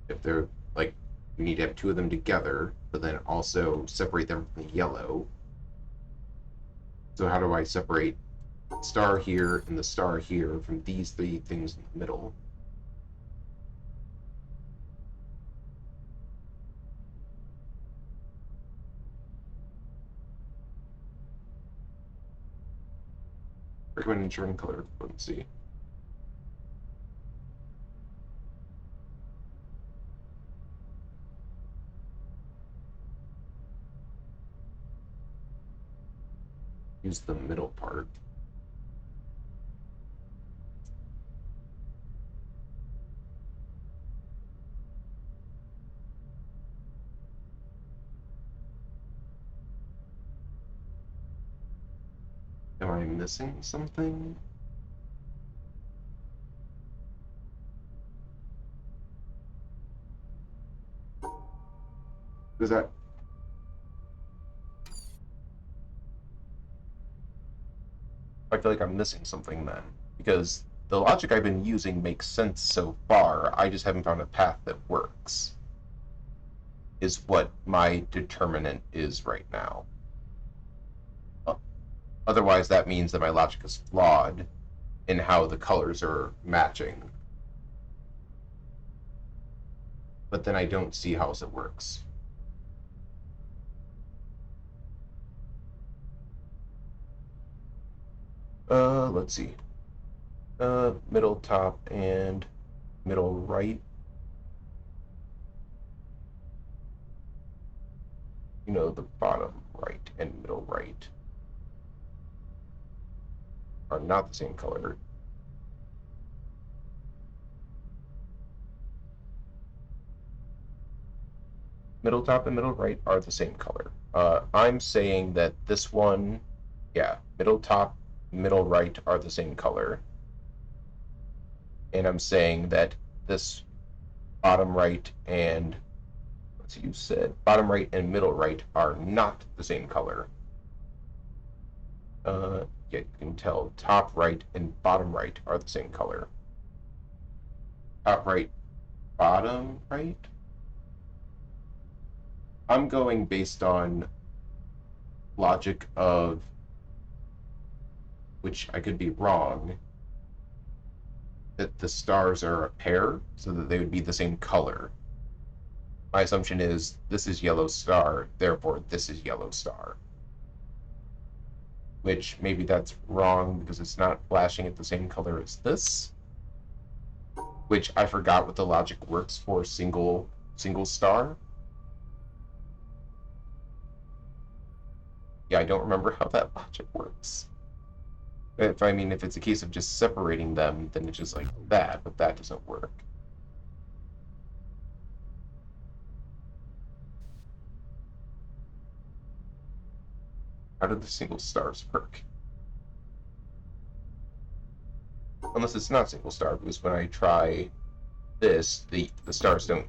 if they're like, you need to have two of them together, but then also separate them from the yellow. So how do I separate the star here and the star here from these three things in the middle? Recommend ensuring color equivalency. Use the middle part. Am I missing something? Is that... I feel like I'm missing something then, because the logic I've been using makes sense so far. I just haven't found a path that works, is what my determinant is right now. Otherwise, that means that my logic is flawed in how the colors are matching. But then I don't see how else it works. Let's see. Middle top and middle right. You know, the bottom right and middle right are not the same color. Middle top and middle right are the same color. I'm saying that this one, yeah, middle top, middle right are the same color. And I'm saying that this bottom right and, let's see, you said bottom right and middle right are not the same color. Yeah, you can tell top right and bottom right are the same color. Top right, bottom right? I'm going based on logic of, which I could be wrong, that the stars are a pair so that they would be the same color. My assumption is this is yellow star, therefore this is yellow star. Which maybe that's wrong because it's not flashing at the same color as this. Which I forgot what the logic works for single star. Yeah, I don't remember how that logic works. If it's a case of just separating them, then it's just like that, but that doesn't work. How do the single stars work? Unless it's not single star, because when I try this, the stars don't...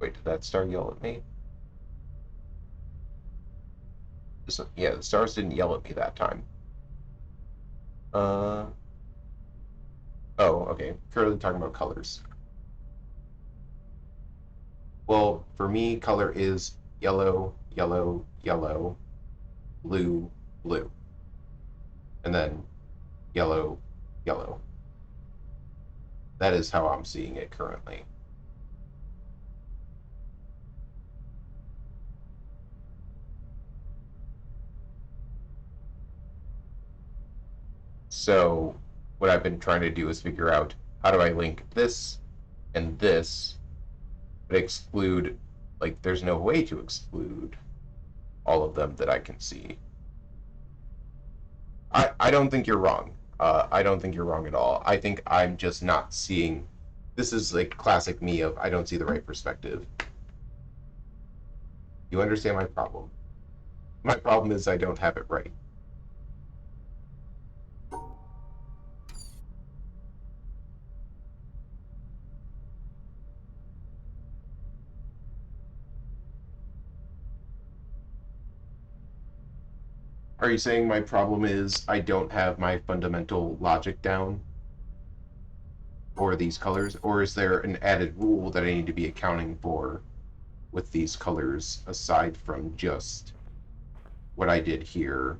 Wait, did that star yell at me? Yeah, the stars didn't yell at me that time. Oh, okay, purely talking about colors. Well, for me, color is yellow, yellow, yellow, blue, blue, and then yellow, yellow. That is how I'm seeing it currently. So what I've been trying to do is figure out how do I link this and this, but exclude, like, there's no way to exclude all of them that I can see. I don't think you're wrong. I don't think you're wrong at all. I think I'm just not seeing. This is like classic me of I don't see the right perspective. You understand my problem? My problem is I don't have it right. Are you saying my problem is I don't have my fundamental logic down for these colors? Or is there an added rule that I need to be accounting for with these colors aside from just what I did here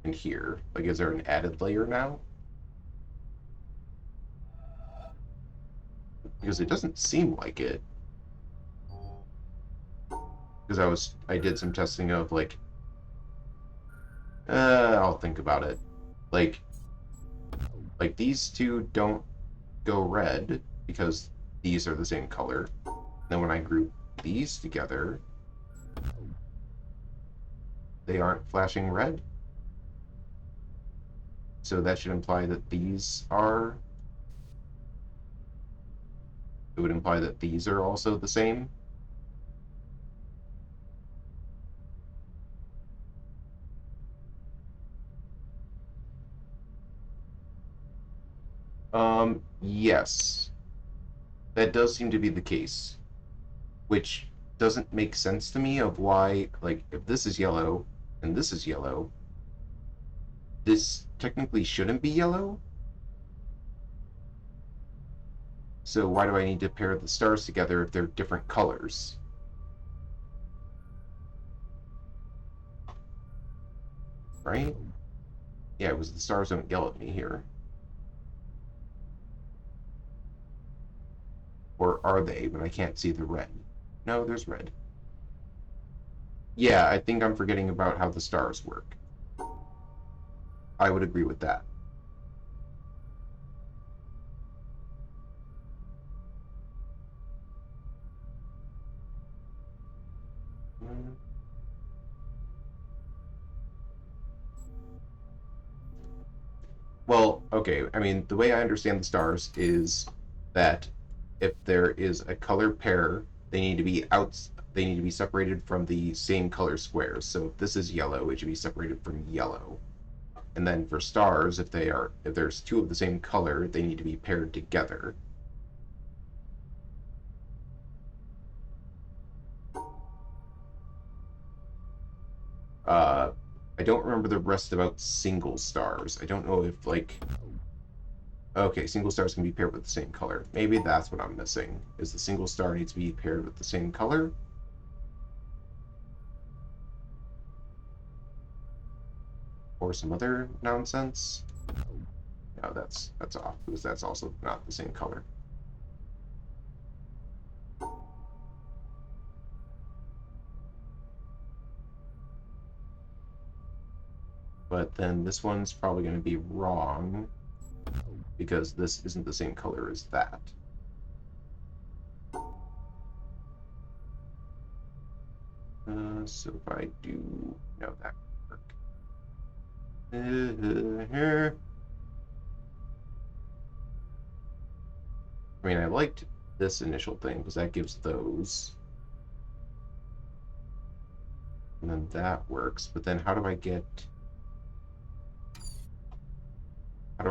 and here? Like, is there an added layer now? Because it doesn't seem like it. Because I did some testing of like, I'll think about it. Like these two don't go red because these are the same color. Then when I group these together, they aren't flashing red. So that should imply that these are. It would imply that these are also the same. Yes. That does seem to be the case. Which doesn't make sense to me of why, like, if this is yellow and this is yellow, this technically shouldn't be yellow. So why do I need to pair the stars together if they're different colors? Right? Yeah, it was the stars don't yell at me here. Or are they, but I can't see the red? No, there's red. Yeah, I think I'm forgetting about how the stars work. I would agree with that. Well, okay, I mean, the way I understand the stars is that if there is a color pair, they need to be separated from the same color squares. So if this is yellow, it should be separated from yellow. And then for stars, if there's two of the same color, they need to be paired together. I don't remember the rest about single stars. I don't know if, like, okay, single stars can be paired with the same color. Maybe that's what I'm missing, is the single star needs to be paired with the same color? Or some other nonsense? No, that's off, because that's also not the same color. But then this one's probably going to be wrong, because this isn't the same color as that. So if I do, no, that would work. Here. I mean, I liked this initial thing because that gives those. And then that works, but then how do I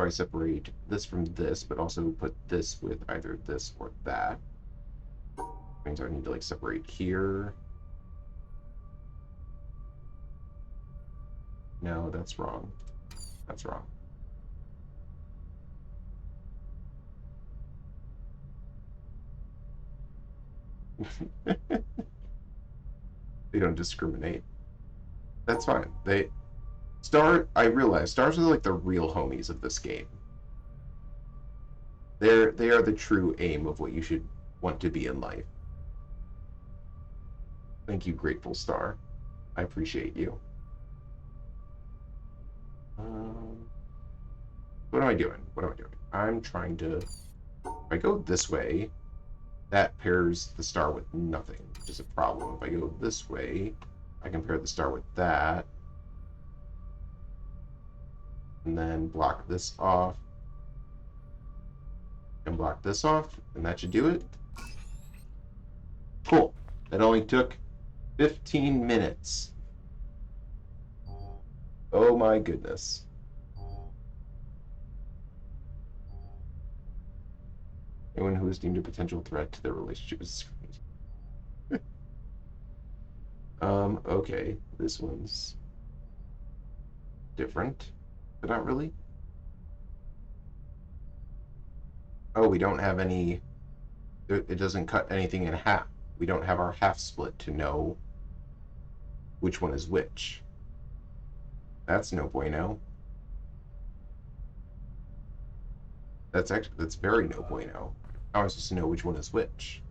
separate this from this, but also put this with either this or that? Means I need to, like, separate here. No, that's wrong. That's wrong. They don't discriminate. That's fine. I realize stars are like the real homies of this game. They are the true aim of what you should want to be in life. Thank you, Grateful Star. I appreciate you. What am I doing? What am I doing? I'm trying to... If I go this way, that pairs the star with nothing, which is a problem. If I go this way, I can pair the star with that. And then block this off. And block this off, and that should do it. Cool. That only took 15 minutes. Oh my goodness. Anyone who is deemed a potential threat to their relationship is screened. Okay. This one's different, but not really. Oh, we don't have any... It doesn't cut anything in half. We don't have our half split to know which one is which. That's no bueno. That's very no bueno. How am I supposed to know which one is which?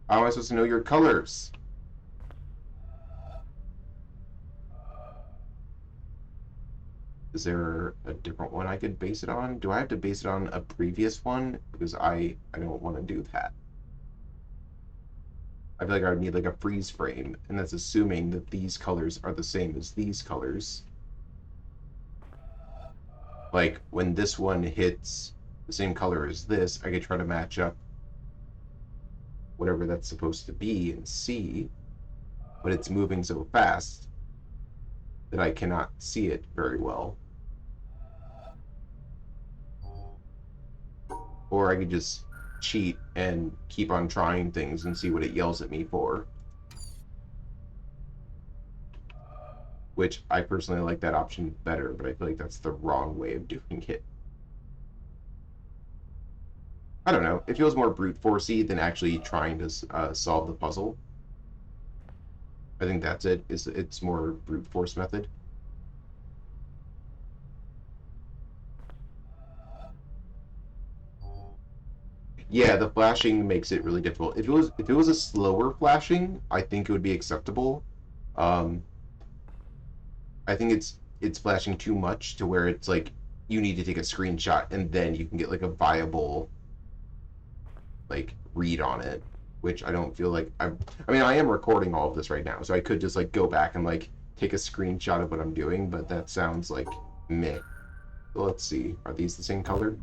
How am I supposed to know your colors? Is there a different one I could base it on? Do I have to base it on a previous one? Because I don't want to do that. I feel like I would need like a freeze frame, and that's assuming that these colors are the same as these colors. Like, when this one hits the same color as this, I could try to match up whatever that's supposed to be and see, but it's moving so fast that I cannot see it very well. Or I could just cheat and keep on trying things and see what it yells at me for. Which I personally like that option better, but I feel like that's the wrong way of doing it. I don't know. It feels more brute forcey than actually trying to solve the puzzle. I think that's it. It's more brute force method. Yeah, the flashing makes it really difficult. If it was a slower flashing, I think it would be acceptable. I think it's flashing too much to where it's like you need to take a screenshot and then you can get like a viable like read on it, which I don't feel like I mean, I am recording all of this right now, so I could just like go back and like take a screenshot of what I'm doing, but that sounds like meh. So let's see. Are these the same color?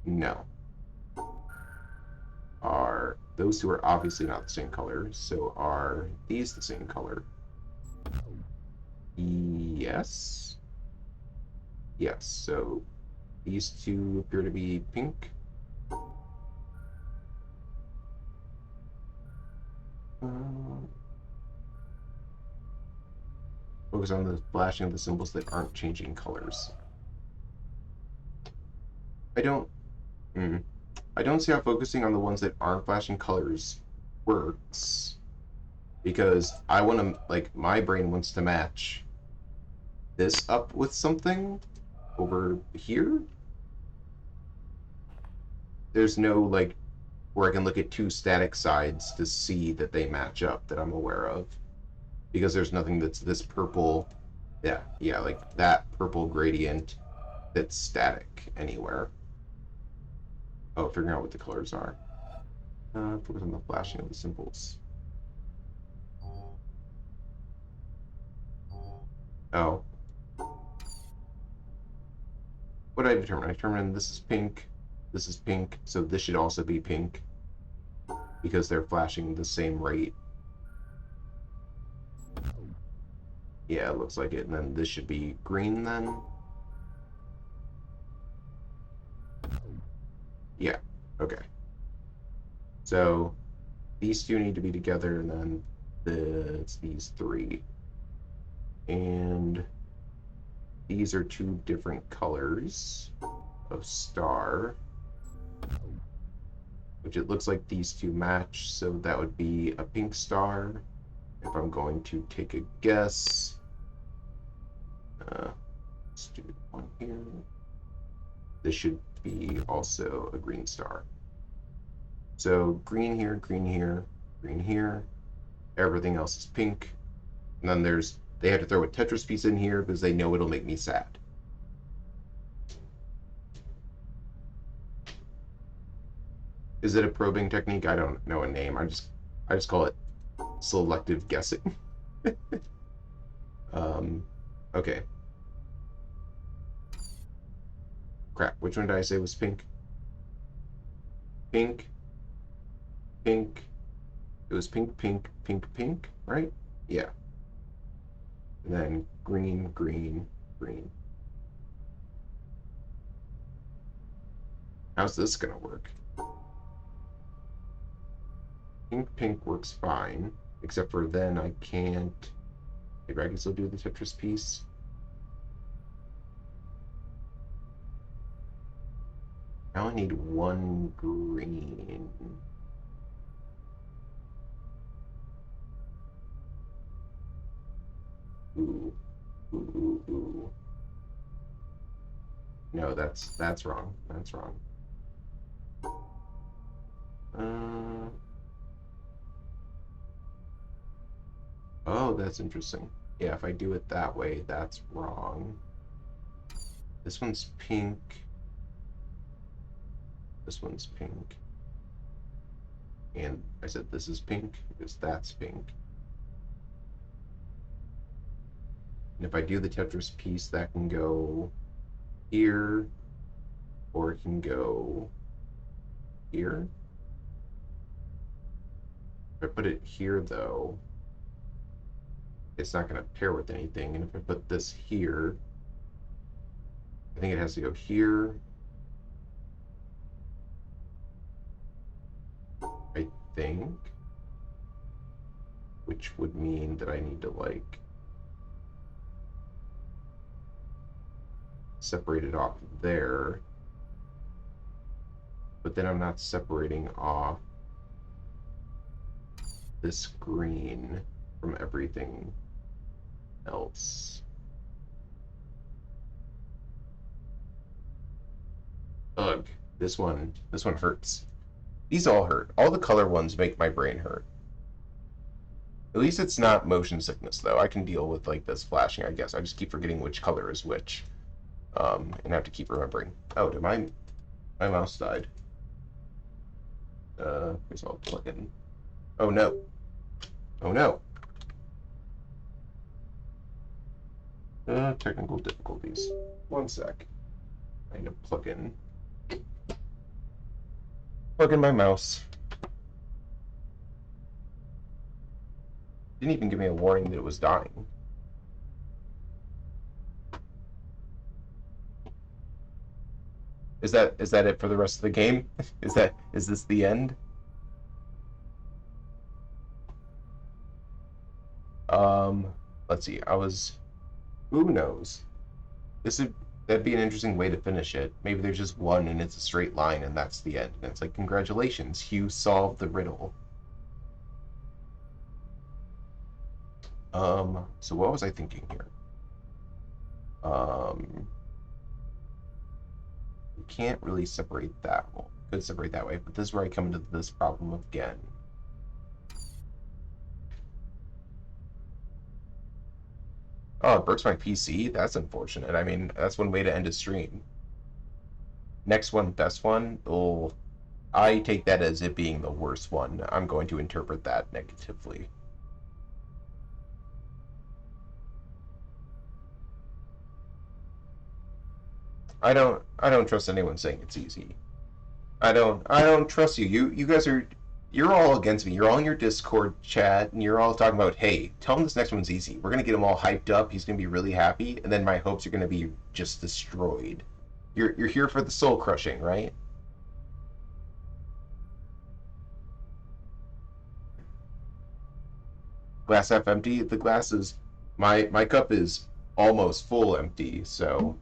No. Are those two are obviously not the same color, so are these the same color? Yes. Yes, so these two appear to be pink. Focus on the flashing of the symbols that aren't changing colors. I don't see how focusing on the ones that aren't flashing colors works, because I want to, like, my brain wants to match this up with something over here. There's no, like, where I can look at two static sides to see that they match up that I'm aware of, because there's nothing that's this purple, yeah, like that purple gradient that's static anywhere. Oh, figuring out what the colors are. Focus on the flashing of the symbols. Oh. What did I determine? I determined this is pink, so this should also be pink, because they're flashing the same rate. Yeah, it looks like it, and then this should be green then. Yeah, okay. So these two need to be together, and then it's these three. And these are two different colors of star. which it looks like these two match, so that would be a pink star. If I'm going to take a guess, let's do one here. This should be also a green star. So green here, green here, green here. Everything else is pink. And then they had to throw a Tetris piece in here because they know it'll make me sad. Is it a probing technique? I don't know a name. I just call it selective guessing. Okay. Crap, which one did I say was pink? Pink. Pink. It was pink, pink, pink, pink, right? Yeah. And then green, green, green. How's this gonna work? Pink, pink works fine, except for then I can't. Maybe I can still do the Tetris piece. I only need one green. Ooh, ooh, ooh, ooh. No, that's wrong. That's wrong. Oh, that's interesting. Yeah, if I do it that way, that's wrong. This one's pink. This one's pink. And I said this is pink because that's pink. And if I do the Tetris piece, that can go here, or it can go here. If I put it here, though, it's not going to pair with anything. And if I put this here, I think it has to go here. I think. Which would mean that I need to, like, separate it off there. But then I'm not separating off this green from everything else. Ugh, this one hurts. These all hurt. All the color ones make my brain hurt. At least it's not motion sickness, though. I can deal with, like, this flashing, I guess. I just keep forgetting which color is which. And have to keep remembering. Oh, did my mouse died? Here's all plug in. Oh no. Oh no. Technical difficulties. One sec. I need to plug in my mouse. Didn't even give me a warning that it was dying. Is that it for the rest of the game? Is this the end? Let's see. Who knows? That'd be an interesting way to finish it. Maybe there's just one and it's a straight line and that's the end. And it's like, congratulations, you solved the riddle. So what was I thinking here? We can't really separate that. Well, could separate that way, but this is where I come into this problem again. Oh, it breaks my PC? That's unfortunate. I mean, that's one way to end a stream. Next one, best one? Oh, I take that as it being the worst one. I'm going to interpret that negatively. I don't trust anyone saying it's easy. I don't trust you. You guys you're all against me. You're all in your Discord chat and you're all talking about, hey, tell him this next one's easy. We're gonna get him all hyped up. He's gonna be really happy, and then my hopes are gonna be just destroyed. You're here for the soul crushing, right? Glass half empty. The glass is my cup is almost full empty, so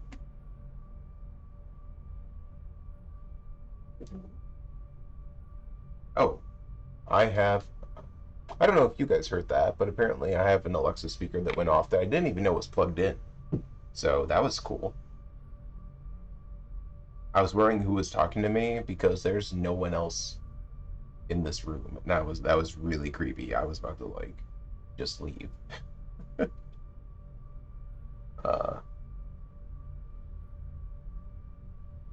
Oh, I have. I don't know if you guys heard that, but apparently I have an Alexa speaker that went off that I didn't even know was plugged in. So that was cool. I was worrying who was talking to me because there's no one else in this room. And that was really creepy. I was about to like just leave. Uh,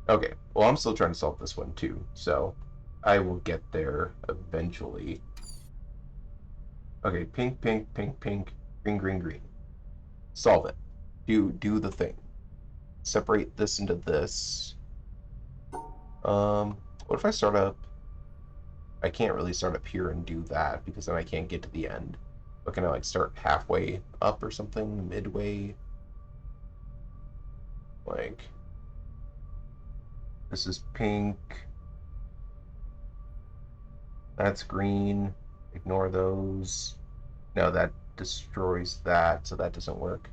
okay. Well, I'm still trying to solve this one too, so I will get there eventually. Okay, pink, pink, pink, pink, green, green, green. Solve it. Do the thing. Separate this into this. What if I start up? I can't really start up here and do that because then I can't get to the end. But can I like start halfway up or something? Midway? Like, this is pink. That's green. Ignore those. No, that destroys that, so that doesn't work.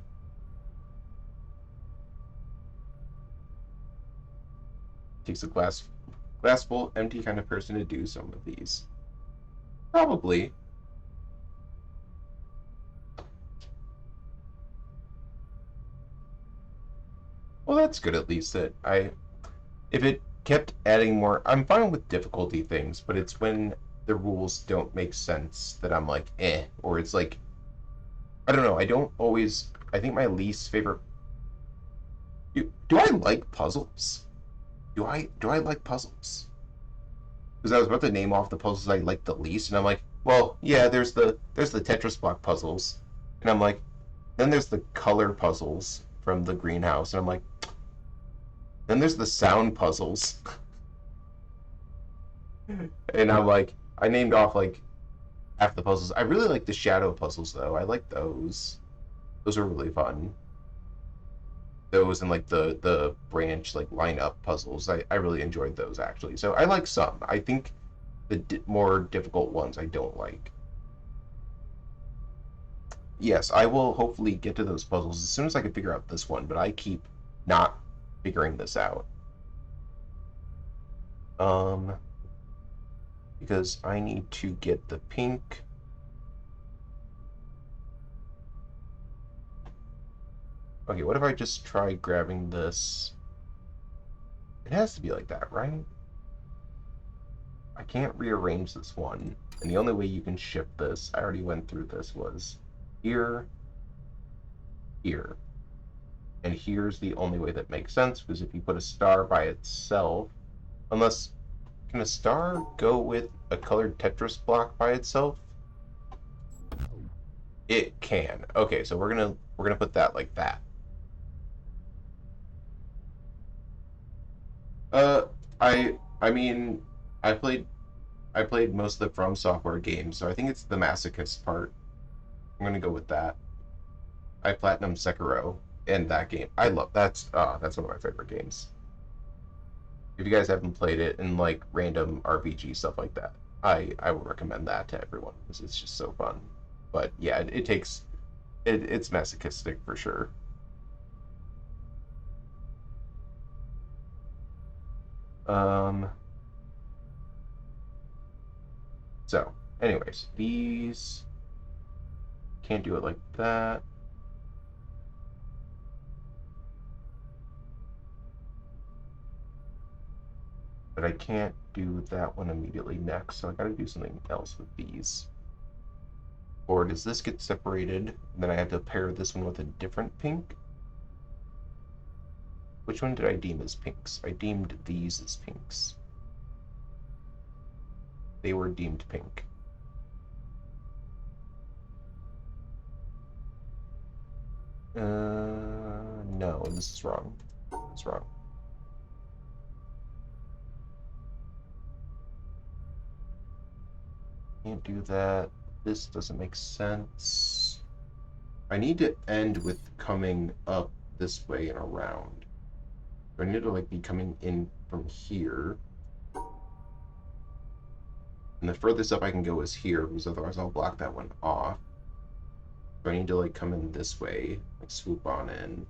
Takes a glass full empty kind of person to do some of these. Probably. Well, that's good at least that if it kept adding more, I'm fine with difficulty things, but it's when the rules don't make sense that I'm like, eh, or it's like, I don't know, I think my least favorite, do I like puzzles? Do I like puzzles? Because I was about to name off the puzzles I like the least, and I'm like, well, yeah, there's the Tetris block puzzles, and I'm like, then there's the color puzzles from the greenhouse, and I'm like, then there's the sound puzzles, and I'm like, I named off like half the puzzles. I really like the shadow puzzles though. I like those. Those are really fun. Those and like the branch like lineup puzzles. I really enjoyed those actually. So I like some. I think the more difficult ones I don't like. Yes, I will hopefully get to those puzzles as soon as I can figure out this one, but I keep not figuring this out. Because I need to get the pink. Okay, what if I just try grabbing this? It has to be like that, right? I can't rearrange this one. And the only way you can ship this, I already went through this, was here, here. And here's the only way that makes sense, because if you put a star by itself, unless, can a star go with a colored Tetris block by itself? It can. Okay, so we're gonna put that like that. Uh, I mean, I played most of the From Software games, so I think it's the masochist part. I'm gonna go with that. I platinum Sekiro in that game. I love that's one of my favorite games. If you guys haven't played it and like random RPG stuff like that, I would recommend that to everyone because it's just so fun. But yeah, it's masochistic for sure. Um. So, anyways, these can't do it like that. But I can't do that one immediately next, so I gotta do something else with these. Or does this get separated, and then I have to pair this one with a different pink? Which one did I deem as pinks? I deemed these as pinks. They were deemed pink. No, this is wrong. It's wrong. Can't do that. This doesn't make sense. I need to end with coming up this way and around. So I need to like be coming in from here. And the furthest up I can go is here, because otherwise I'll block that one off. So I need to like come in this way, like swoop on in,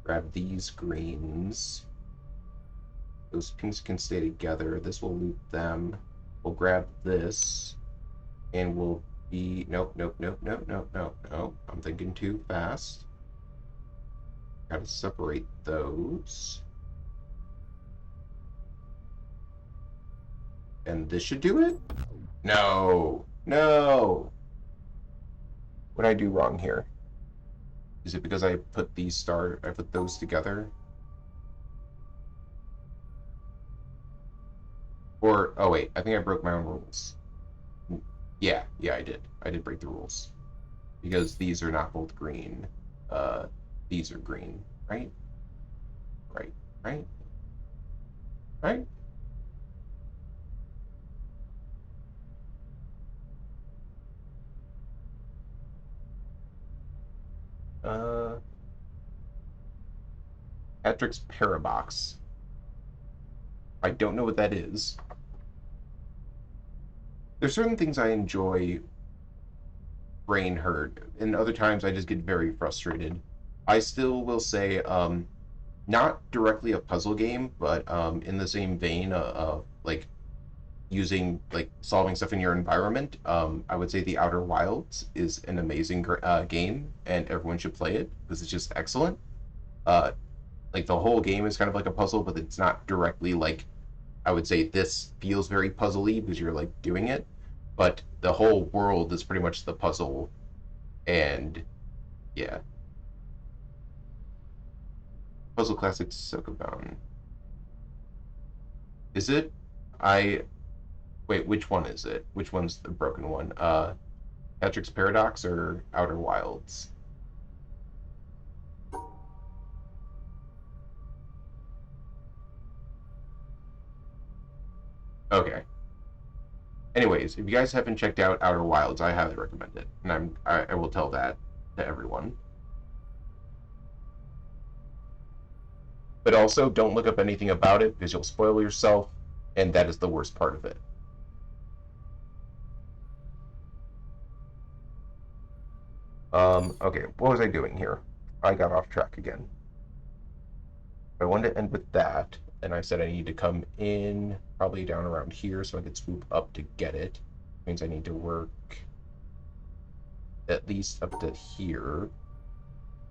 grab these greens. Those pinks can stay together. This will loop them. We'll grab this, and we'll be... Nope, nope, nope, nope, nope, nope, nope. I'm thinking too fast. Gotta separate those. And this should do it? No! No! What did I do wrong here? Is it because I put I put those together? Or, oh wait, I think I broke my own rules. Yeah, I did. I did break the rules. Because these are not both green. These are green, right? Right, right? Right? Patrick's Parabox. I don't know what that is. There's certain things I enjoy brain hurt, and other times I just get very frustrated. I still will say, not directly a puzzle game, but in the same vein of like using like solving stuff in your environment. I would say The Outer Wilds is an amazing game, and everyone should play it because it's just excellent. Uh, like the whole game is kind of like a puzzle, but it's not directly like I would say this feels very puzzly because you're like doing it, but the whole world is pretty much the puzzle, and yeah. Puzzle Classic Sokoban. Is it? I wait. Which one is it? Which one's the broken one? Patrick's Paradox or Outer Wilds? Okay. Anyways, if you guys haven't checked out Outer Wilds, I highly recommend it, and I will tell that to everyone. But also, don't look up anything about it because you'll spoil yourself, and that is the worst part of it. Okay, what was I doing here? I got off track again. I wanted to end with that, and I said I need to come in, probably down around here, so I could swoop up to get it. Means I need to work at least up to here,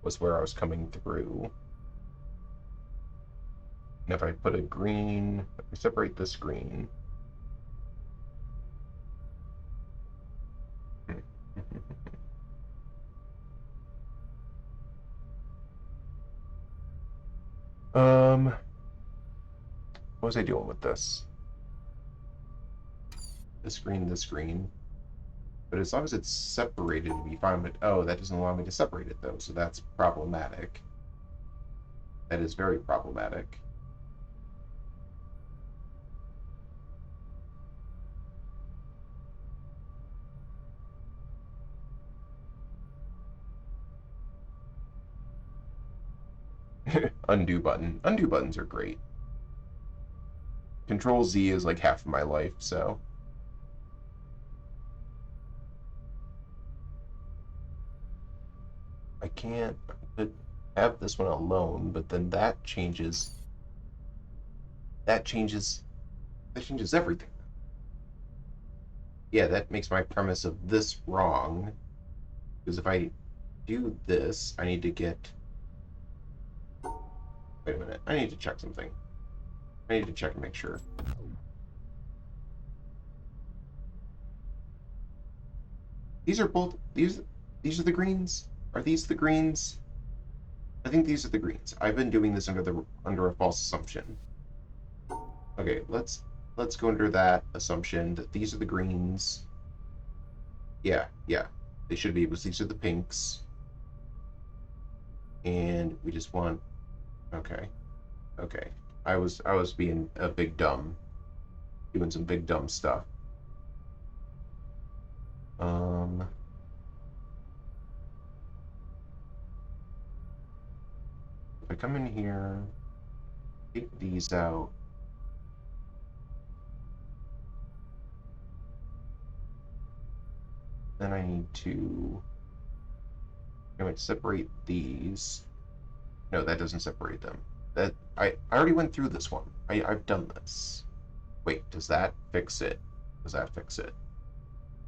was where I was coming through. And if I put a green, if I separate this green. What was I doing with this? This green. But as long as it's separated, we find it. Oh, that doesn't allow me to separate it though, so that's problematic. That is very problematic. Undo button. Undo buttons are great. Control Z is like half of my life, so. I can't have this one alone, but then that changes. That changes everything. Yeah, that makes my premise of this wrong. Because if I do this, I need to get. Wait a minute. I need to check something. I need to check and make sure. These are both these are the greens? Are these the greens? I think these are the greens. I've been doing this under a false assumption. Okay, let's go under that assumption that these are the greens. Yeah, they should be, because these are the pinks. And we just want. Okay. I was being a big dumb, doing some big dumb stuff. If I come in here, take these out. Then I need to separate these. No, that doesn't separate them. That I already went through this one. I've done this. Wait, does that fix it? Does that fix it?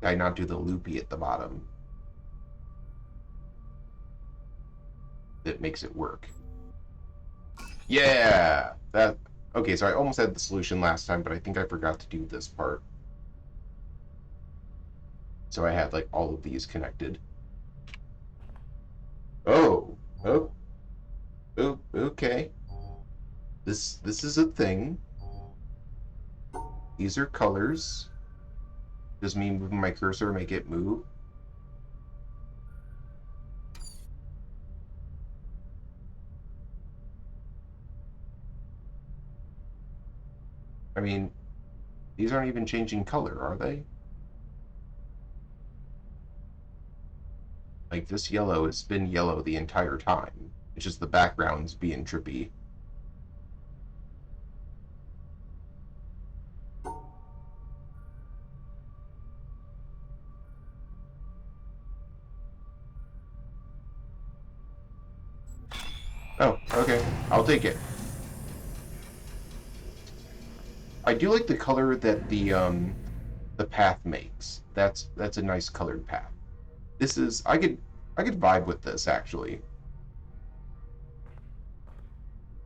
Did I not do the loopy at the bottom? That makes it work. Yeah! That... Okay, so I almost had the solution last time, but I think I forgot to do this part. So I had, like, all of these connected. Oh! Oh! Oh, okay. This is a thing. These are colors. Does me moving my cursor make it move? I mean, these aren't even changing color, are they? Like, this yellow has been yellow the entire time. It's just the background's being trippy. Oh, okay. I'll take it. I do like the color that the path makes. That's a nice colored path. This is I could vibe with this actually.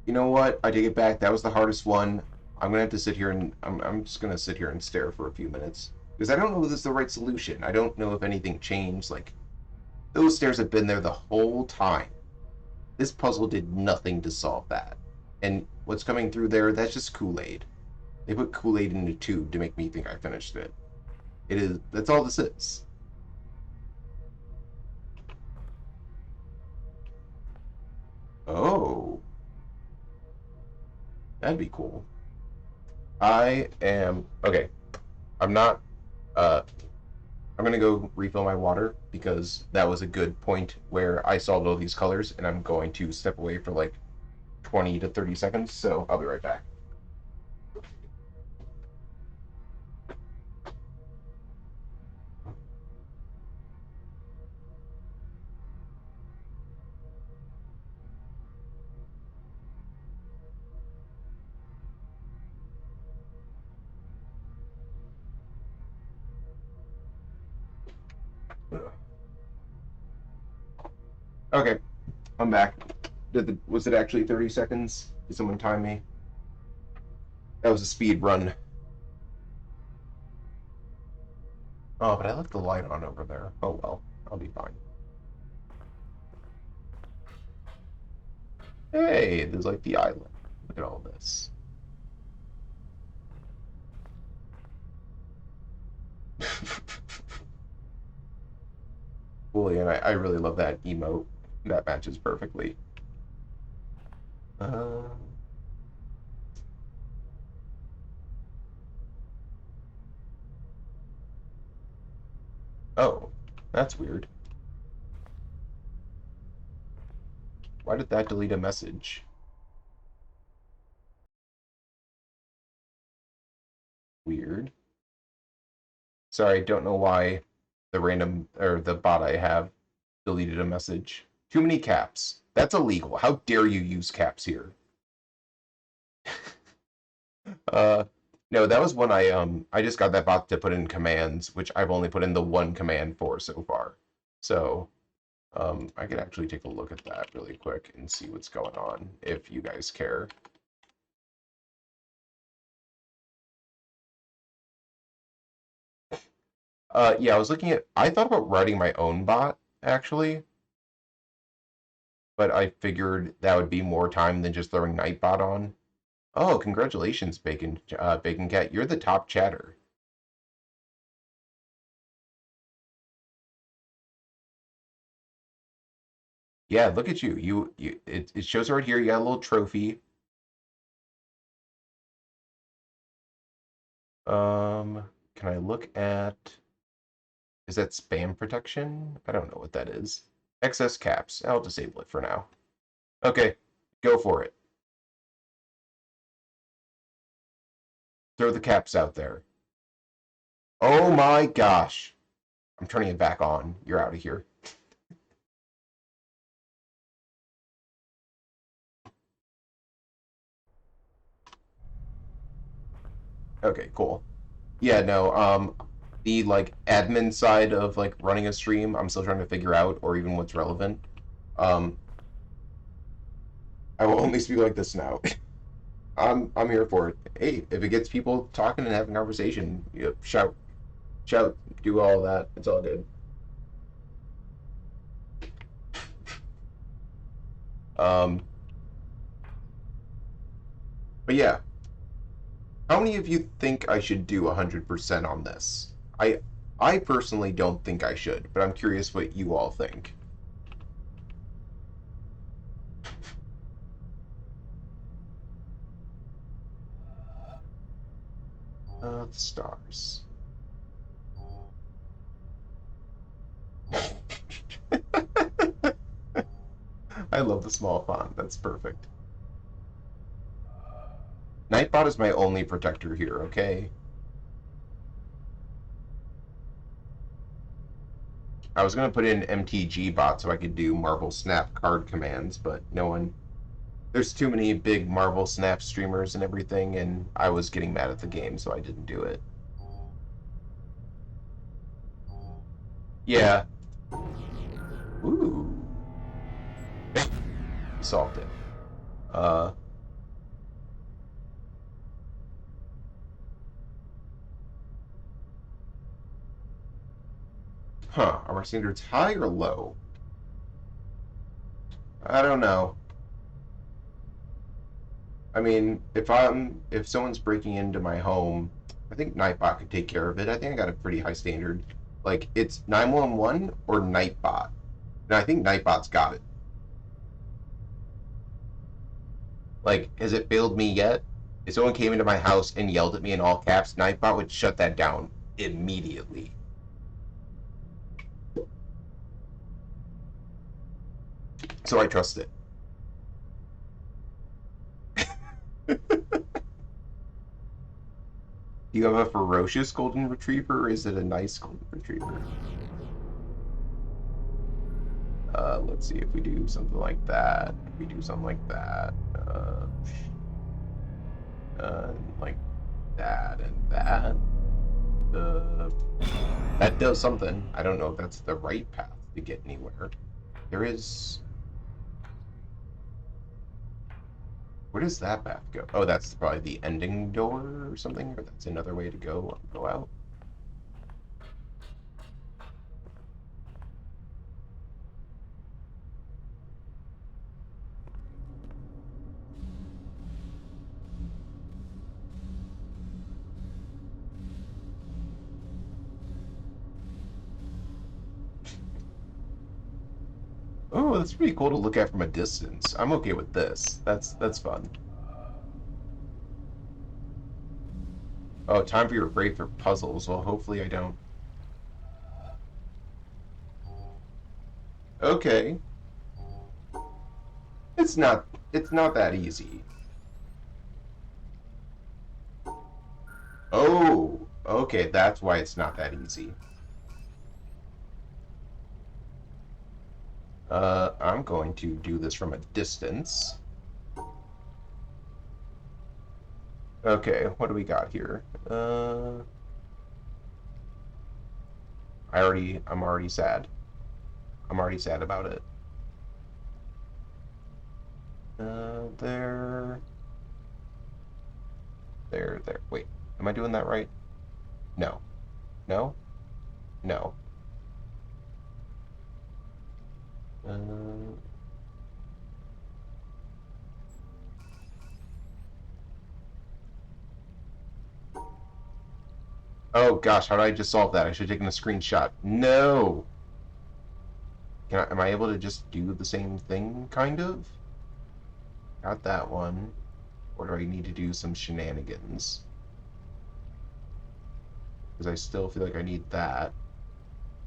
You know what? I take it back. That was the hardest one. I'm gonna have to sit here and I'm just gonna sit here and stare for a few minutes because I don't know if this is the right solution. I don't know if anything changed. Like those stairs have been there the whole time. This puzzle did nothing to solve that. And what's coming through there? That's just Kool-Aid. They put Kool-Aid in a tube to make me think I finished it. It is. That's all this is. Oh, that'd be cool. I am okay. I'm not. Uh, I'm gonna go refill my water because that was a good point where I solved all these colors, and I'm going to step away for like 20 to 30 seconds. So I'll be right back. Okay, I'm back. Was it actually 30 seconds? Did someone time me? That was a speed run. Oh, but I left the light on over there. Oh well, I'll be fine. Hey, there's like the island. Look at all this. Julian, I really love that emote. That matches perfectly. Uh, oh, that's weird. Why did that delete a message? Weird. Sorry, don't know why the random or the bot I have deleted a message. Too many caps. That's illegal. How dare you use caps here? Uh, no, that was one I just got that bot to put in commands, which I've only put in the one command for so far. So, I could actually take a look at that really quick and see what's going on if you guys care. Yeah, I was looking at. I thought about writing my own bot actually, but I figured that would be more time than just throwing Nightbot on. Oh, congratulations, Bacon Cat! You're the top chatter. Yeah, look at you. It shows right here. You got a little trophy. Can I look at? Is that spam protection? I don't know what that is. Excess caps. I'll disable it for now. Okay, go for it. Throw the caps out there. Oh my gosh. I'm turning it back on. You're out of here. Okay, cool. Yeah, no, the like admin side of like running a stream, I'm still trying to figure out, or even what's relevant. Um, I will only speak like this now. I'm here for it. Hey, if it gets people talking and having conversation, shout, shout, do all that. It's all good. Um, but yeah, how many of you think I should do 100% on this? I personally don't think I should, but I'm curious what you all think. The stars. I love the small font. That's perfect. Nightbot is my only protector here, okay? I was going to put in MTG bot so I could do Marvel Snap card commands, but no one. There's too many big Marvel Snap streamers and everything, and I was getting mad at the game, so I didn't do it. Yeah. Ooh. Solved it. Huh. Are my standards high or low? I don't know. I mean, if someone's breaking into my home, I think Nightbot could take care of it. I think I got a pretty high standard. Like it's 911 or Nightbot. And I think Nightbot's got it. Like, has it failed me yet? If someone came into my house and yelled at me in all caps, Nightbot would shut that down immediately. So I trust it. Do you have a ferocious golden retriever, or is it a nice golden retriever? Let's see if we do something like that. If we do something like that. Like that and that. That does something. I don't know if that's the right path to get anywhere. There is. Where does that path go? Oh, that's probably the ending door or something, or that's another way to go out. Oh, that's pretty cool to look at from a distance. I'm okay with this. That's fun. Oh, time for your break for puzzles. Well, hopefully I don't. Okay. It's not that easy. Oh, okay, that's why it's not that easy. I'm going to do this from a distance. Okay, what do we got here? I'm already sad. I'm already sad about it. There. There. Wait, am I doing that right? No. No? No. Oh gosh, how did I just solve that? I should have taken a screenshot. No! Am I able to just do the same thing, kind of? Got that one. Or do I need to do some shenanigans? Because I still feel like I need that.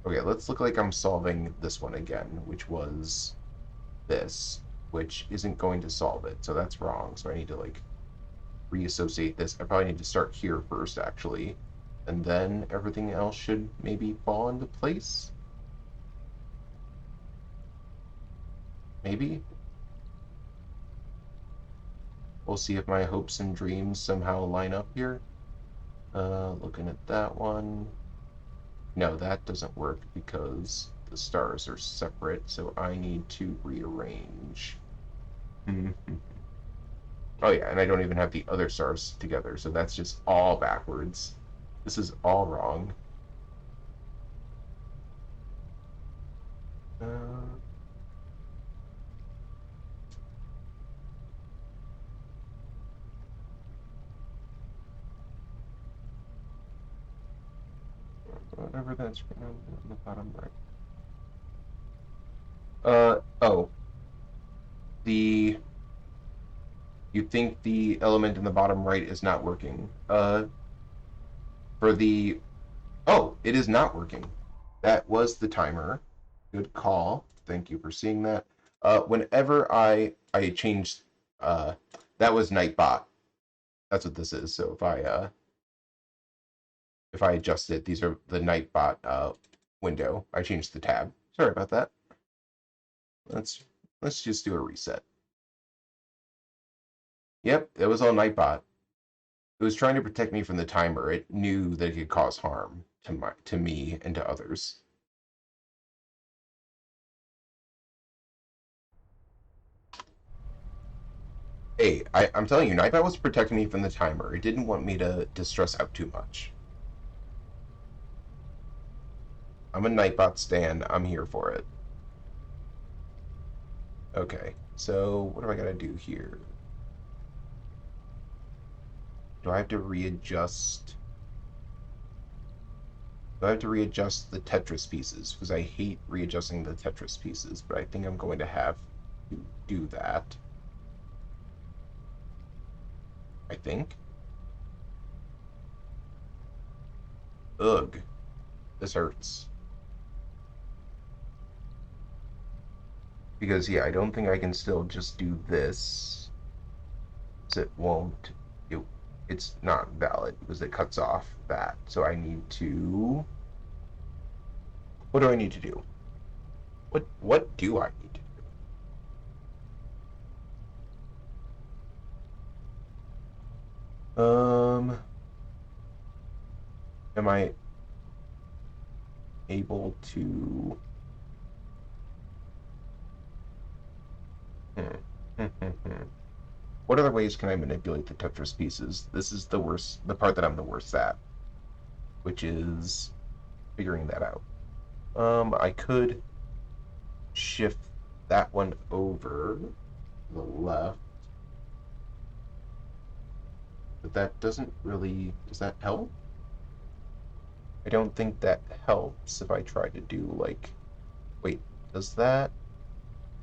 Okay, let's look like I'm solving this one again, which was this, which isn't going to solve it, so that's wrong. So I need to, like, reassociate this. I probably need to start here first, actually. And then everything else should maybe fall into place? Maybe? We'll see if my hopes and dreams somehow line up here. Looking at that one. No, that doesn't work because the stars are separate, so I need to rearrange. Oh yeah, and I don't even have the other stars together, so that's just all backwards. This is all wrong. Whatever that's on the bottom right. Oh. You think the element in the bottom right is not working. For the... Oh, it is not working. That was the timer. Good call. Thank you for seeing that. Whenever I changed... that was Nightbot. That's what this is. So if I adjust it, these are the Nightbot window. I changed the tab. Sorry about that. Let's just do a reset. Yep, it was all Nightbot. It was trying to protect me from the timer. It knew that it could cause harm to me and to others. Hey, I'm telling you, Nightbot was protecting me from the timer. It didn't want me to stress out too much. I'm a Nightbot stan. I'm here for it. Okay, so what do I gotta do here? Do I have to readjust? Do I have to readjust the Tetris pieces? Because I hate readjusting the Tetris pieces, but I think I'm going to have to do that. I think. Ugh. This hurts. Because, yeah, I don't think I can still just do this. Because it won't. It's not valid because it cuts off that. So I need to... What do I need to do? What do I need to do? Am I able to... What other ways can I manipulate the Tetris pieces? This is the part that I'm the worst at, which is figuring that out. I could shift that one over to the left, but that doesn't really... Does that help? I don't think that helps if I try to do, like... Wait, does that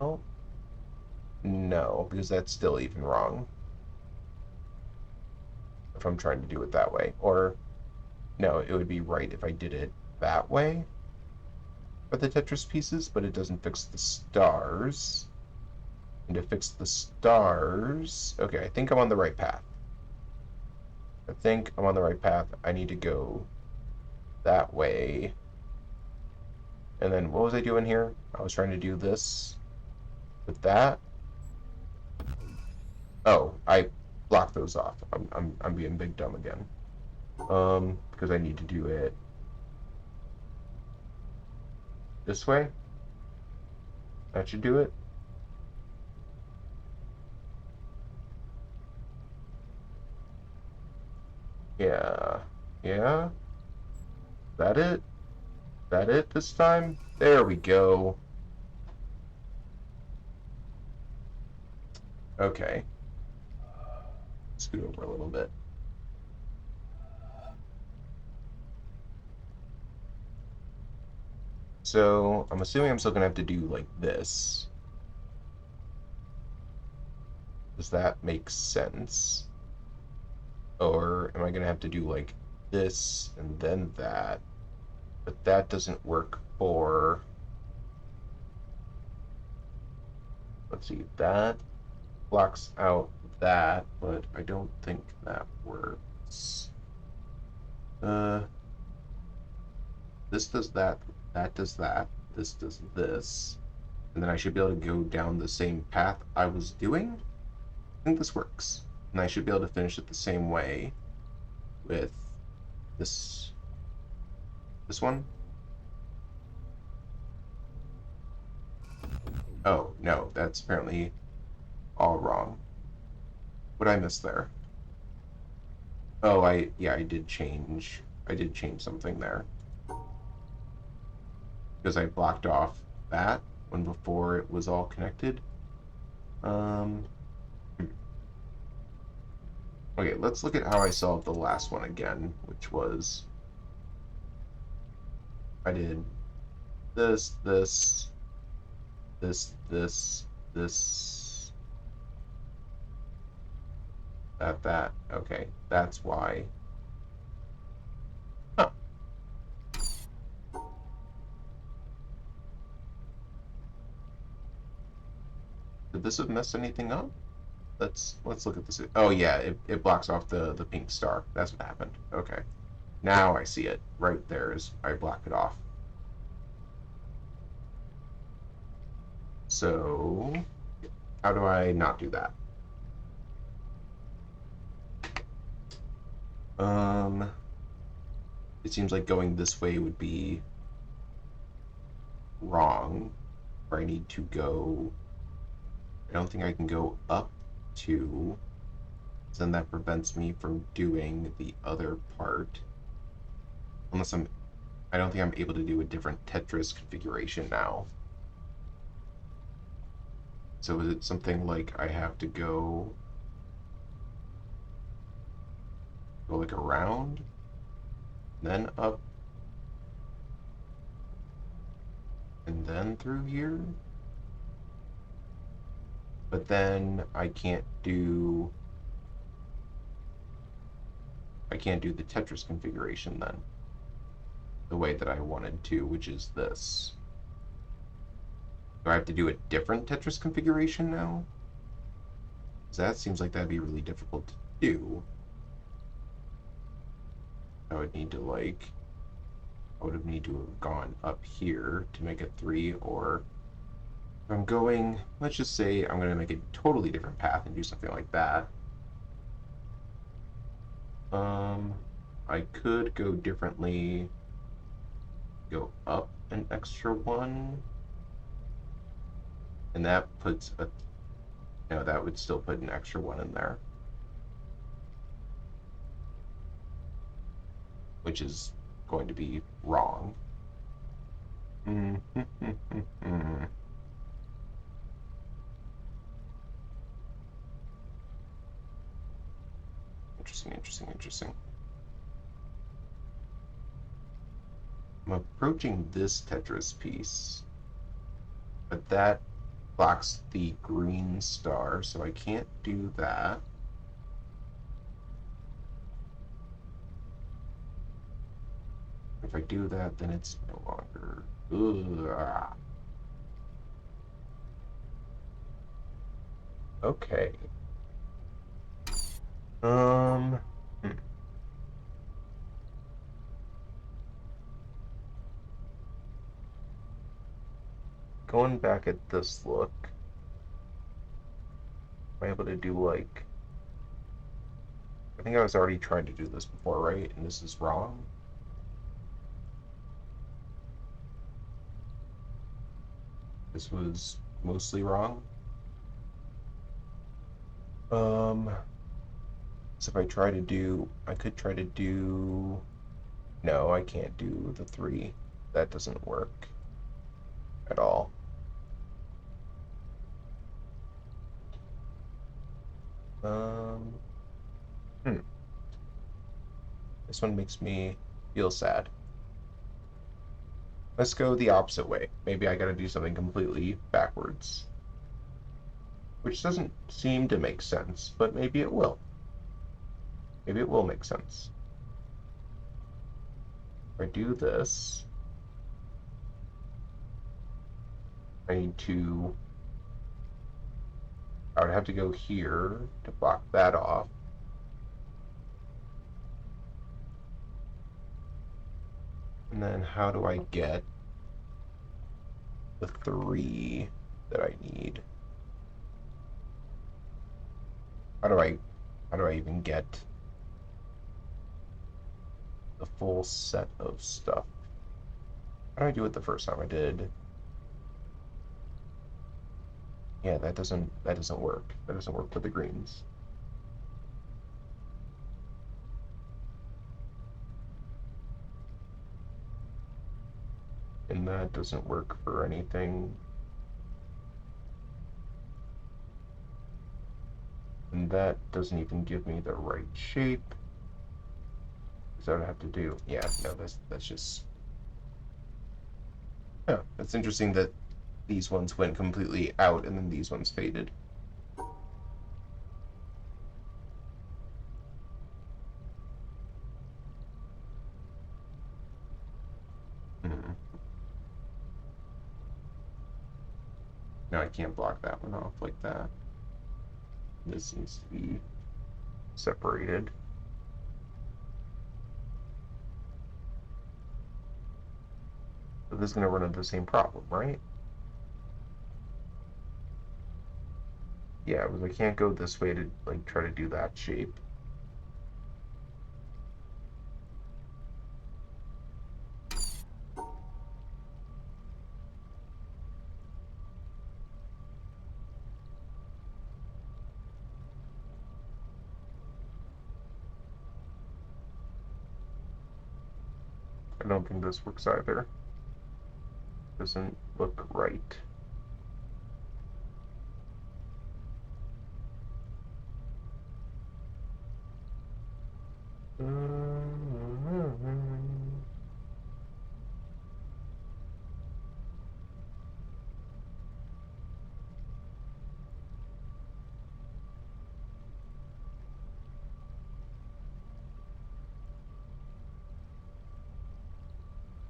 help? No, because that's still even wrong. If I'm trying to do it that way. Or, no, it would be right if I did it that way for the Tetris pieces, but it doesn't fix the stars. And to fix the stars... Okay, I think I'm on the right path. I need to go that way. And then what was I doing here? I was trying to do this with that. Oh, I blocked those off. I'm being big dumb again. Because I need to do it this way. That should do it. Yeah. Yeah. That it? That it this time? There we go. Okay. Scoot over a little bit. So, I'm assuming I'm still gonna have to do like this. Does that make sense? Or am I gonna have to do like this and then that? But that doesn't work for... Let's see, that blocks out that, but I don't think that works. This does that, that does that, this does this, and then I should be able to go down the same path I was doing. I think this works. And I should be able to finish it the same way with This one? Oh, no, that's apparently all wrong. What did I miss there? Oh, I did change something there. Because I blocked off that when before it was all connected. Okay, let's look at how I solved the last one again, which was I did this, this, this, that. Okay, that's why. Huh. Did this have messed anything up? Let's look at this. Oh yeah, it blocks off the pink star. That's what happened. Okay. Now I see it. Right there is I blocked it off. So how do I not do that? It seems like going this way would be wrong. Or I need to go. I don't think I can go up to. Then that prevents me from doing the other part. Unless I don't think I'm able to do a different Tetris configuration now. So is it something like I have to go like around, then up, and then through here? But then I can't do the Tetris configuration then, the way that I wanted to, which is this. Do I have to do a different Tetris configuration now? Because that seems like that'd be really difficult to do. I would need to I would have need to have gone up here to make it 3, or if I'm going, let's just say I'm going to make a totally different path and do something like that. I could go differently, go up an extra 1, and that puts that would still put an extra 1 in there, which is going to be wrong. Interesting. I'm approaching this Tetris piece, but that blocks the green star, so I can't do that. If I do that, then it's no longer. Ugh. Okay. Going back at this look, am I able to do I think I was already trying to do this before, right? And this is wrong? This was mostly wrong? So if I try to do, I could try to do, no, I can't do the 3. That doesn't work at all. This one makes me feel sad. Let's go the opposite way. Maybe I gotta do something completely backwards. Which doesn't seem to make sense, but maybe it will. Maybe it will make sense. If I do this, I would have to go here to block that off. And then how do I get the 3 that I need? How do I even get the full set of stuff. How did I do it the first time I did? Yeah, that doesn't work. That doesn't work for the greens. And that doesn't work for anything. And that doesn't even give me the right shape. Is that what I have to do? Yeah, no, that's just... Yeah, it's interesting that these ones went completely out and then these ones faded. No, I can't block that one off like that. This needs to be separated. But this is going to run into the same problem, right? Yeah, because I can't go this way to like try to do that shape. I don't think this works either. Doesn't look right.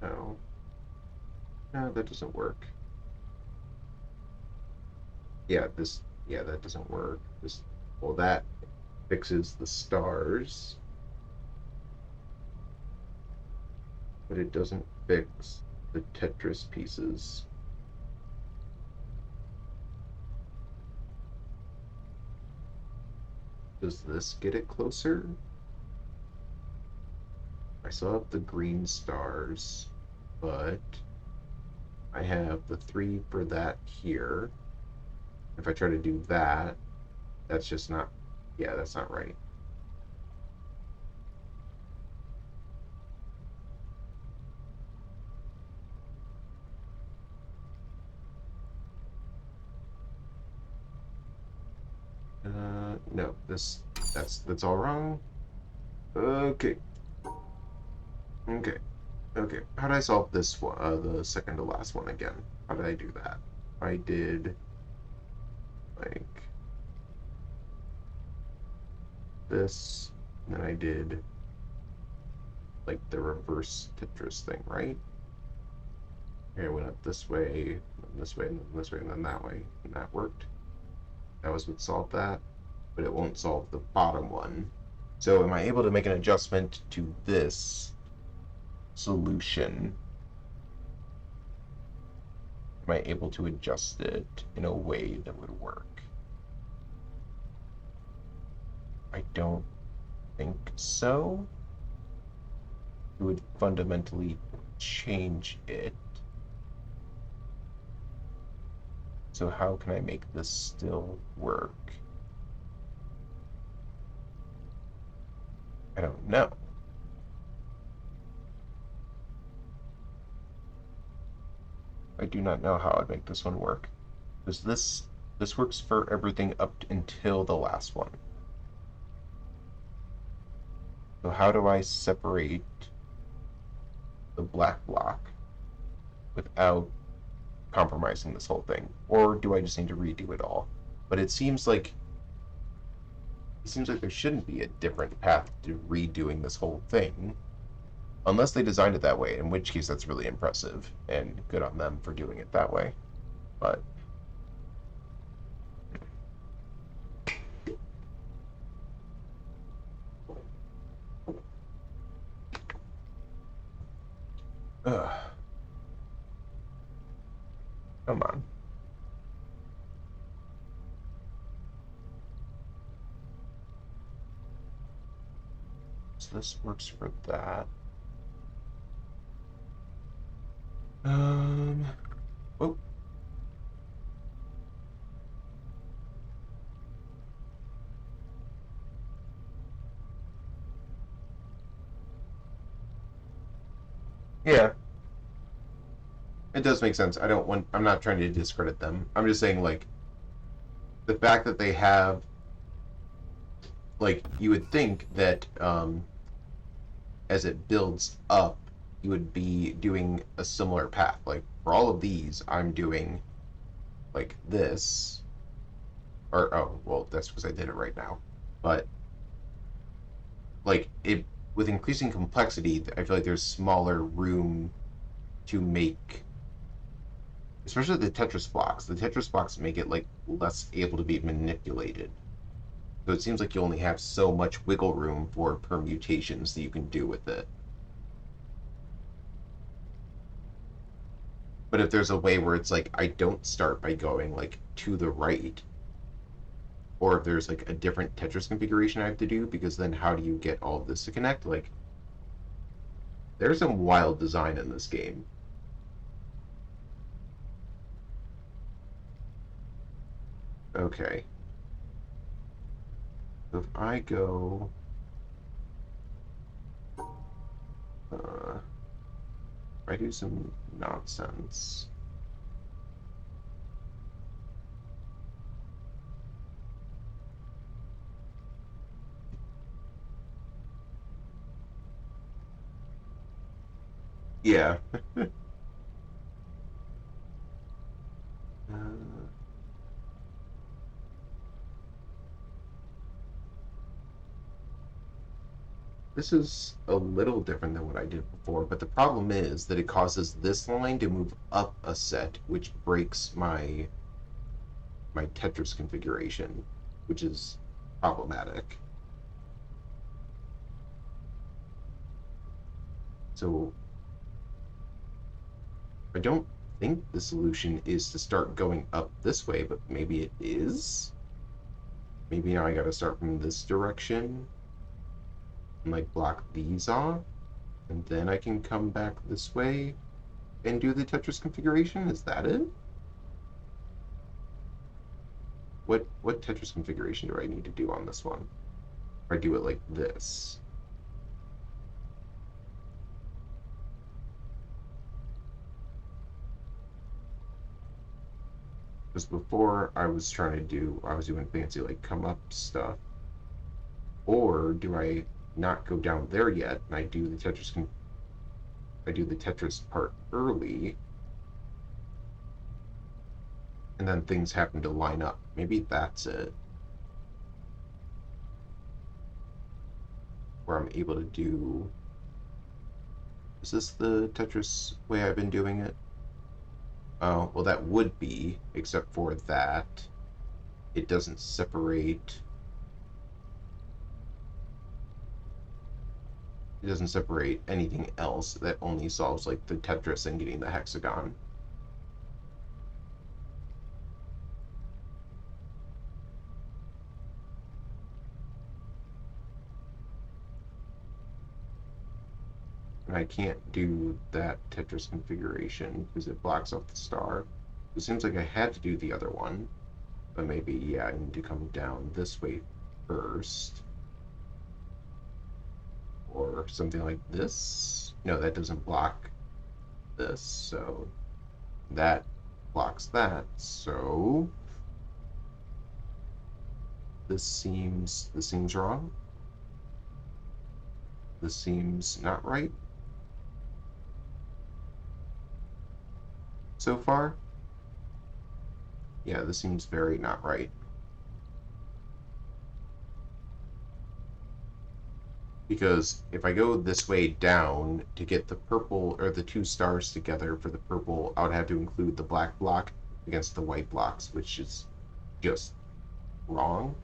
No. No, that doesn't work. Yeah, that doesn't work. Well, that fixes the stars, but it doesn't fix the Tetris pieces. Does this get it closer? I still have the green stars, but I have the 3 for that here. If I try to do that, that's just not, yeah, that's not right. No, that's all wrong. Okay. Okay. Okay. How did I solve this one, the second to last one again? How did I do that? I did, like, this, and then I did, like, the reverse Tetris thing, right? Okay, I went up this way, and this way, and then this way, and then that way, and that worked. That was what solved that, but it won't solve the bottom one. So am I able to make an adjustment to this solution? Am I able to adjust it in a way that would work? I don't think so. It would fundamentally change it. So how can I make this still work? I don't know. I do not know how I'd make this one work. Because this works for everything up until the last one. So how do I separate the black block without compromising this whole thing? Or do I just need to redo it all? But it seems like there shouldn't be a different path to redoing this whole thing. Unless they designed it that way, in which case that's really impressive, and good on them for doing it that way. But come on. So this works for that. Um. Oh. Yeah, it does make sense. I don't want. I'm not trying to discredit them. I'm just saying, like, the fact that they have, like, you would think that as it builds up, you would be doing a similar path. Like, for all of these, I'm doing like this, or oh, well, that's because I did it right now. But like it with increasing complexity, I feel like there's smaller room to make, especially the Tetris blocks. The Tetris blocks make it like less able to be manipulated. So it seems like you only have so much wiggle room for permutations that you can do with it. But if there's a way where it's like I don't start by going like to the right, or if there's like a different Tetris configuration I have to do, because then how do you get all of this to connect? Like, there's some wild design in this game. Okay. So if I go, if I do some nonsense. Yeah. Uh, this is a little different than what I did before, but the problem is that it causes this line to move up a set, which breaks my Tetris configuration, which is problematic. So I don't think the solution is to start going up this way, but maybe it is. Maybe now I gotta start from this direction and like block these off, and then I can come back this way and do the Tetris configuration. Is that it? What Tetris configuration do I need to do on this one? Or I do it like this? Because before I was doing fancy like come up stuff. Or do I not go down there yet and I do the Tetris part early, and then things happen to line up. Maybe that's it. Where I'm able to do. Is this the Tetris way I've been doing it? Oh, well, that would be, except for that. It doesn't separate. It doesn't separate anything else. That only solves like the Tetris and getting the hexagon. And I can't do that Tetris configuration because it blocks off the star. It seems like I had to do the other one, but maybe, yeah, I need to come down this way first. Or something like this. No, that doesn't block this, so that blocks that. So this seems wrong. This seems not right so far. Yeah, this seems very not right. Because if I go this way down to get the purple or the two stars together for the purple, I would have to include the black block against the white blocks, which is just wrong.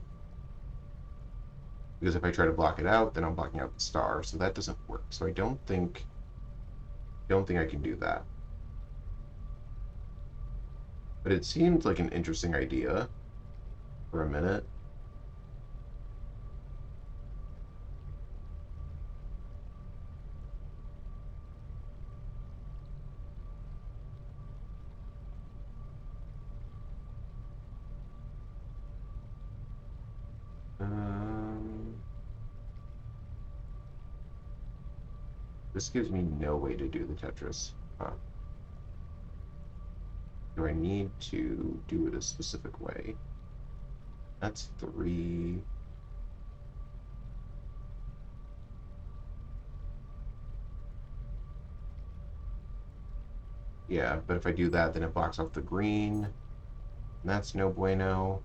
Because if I try to block it out, then I'm blocking out the star, so that doesn't work. So I don't think I can do that. But it seemed like an interesting idea for a minute. This gives me no way to do the Tetris. Huh. Do I need to do it a specific way? That's 3. Yeah, but if I do that, then it blocks off the green. And that's no bueno.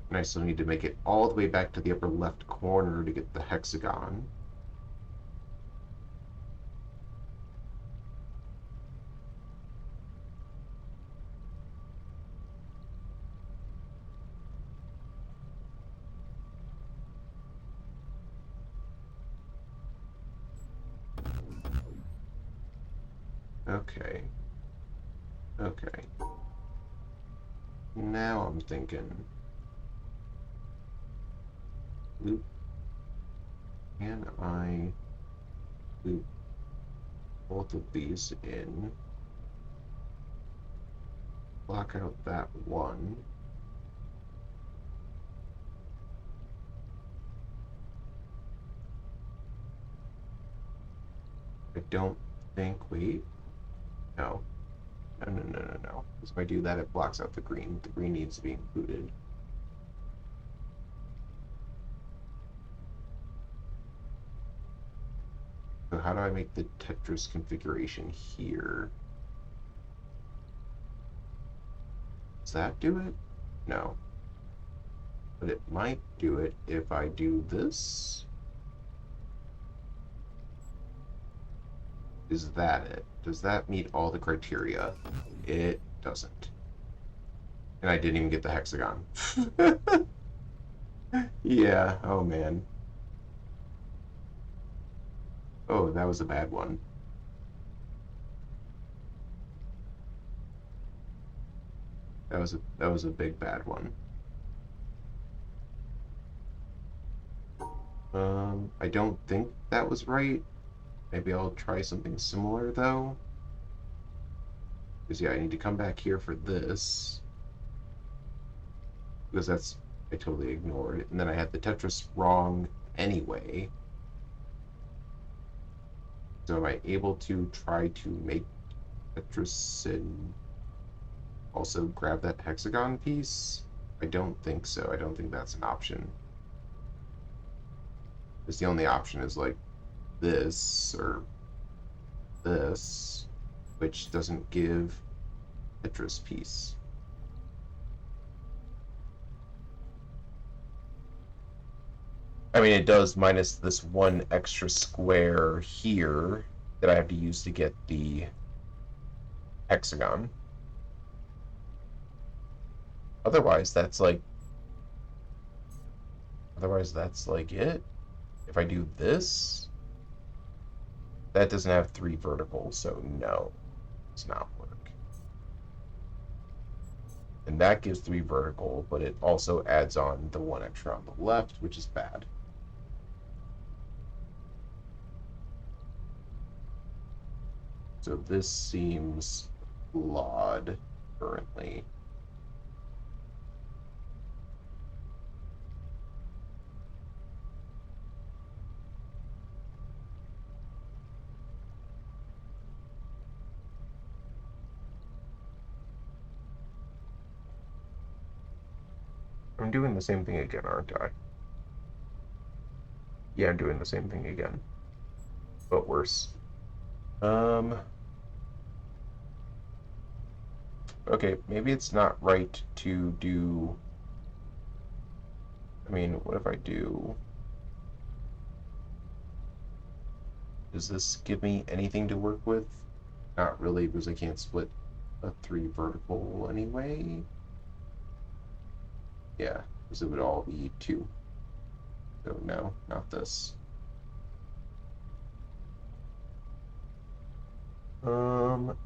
And I still need to make it all the way back to the upper left corner to get the hexagon. Okay. Okay. Now I'm thinking. Loop. Can I loop both of these in? Block out that one. I don't think, wait. No. No. Because if I do that, it blocks out the green. The green needs to be included. So how do I make the Tetris configuration here? Does that do it? No. But it might do it if I do this. Is that it? Does that meet all the criteria? It doesn't. And I didn't even get the hexagon. Yeah, oh man. Oh, that was a bad one. That was a big bad one. I don't think that was right. Maybe I'll try something similar though. Because yeah, I need to come back here for this. Because that's, I totally ignored it. And then I had the Tetris wrong anyway. So am I able to try to make Tetris and also grab that hexagon piece? I don't think so. I don't think that's an option. Because the only option is like this or this, which doesn't give Tetris piece. I mean, it does minus this one extra square here that I have to use to get the hexagon. Otherwise, that's like it. If I do this, that doesn't have 3 verticals, so no, it's not work. And that gives 3 vertical, but it also adds on the 1 extra on the left, which is bad. So this seems flawed currently. I'm doing the same thing again, aren't I? Yeah, I'm doing the same thing again, but worse. Okay, maybe it's not right to do... I mean, what if I do... Does this give me anything to work with? Not really, because I can't split a 3 vertical anyway. Yeah, because it would all be 2. So no, not this.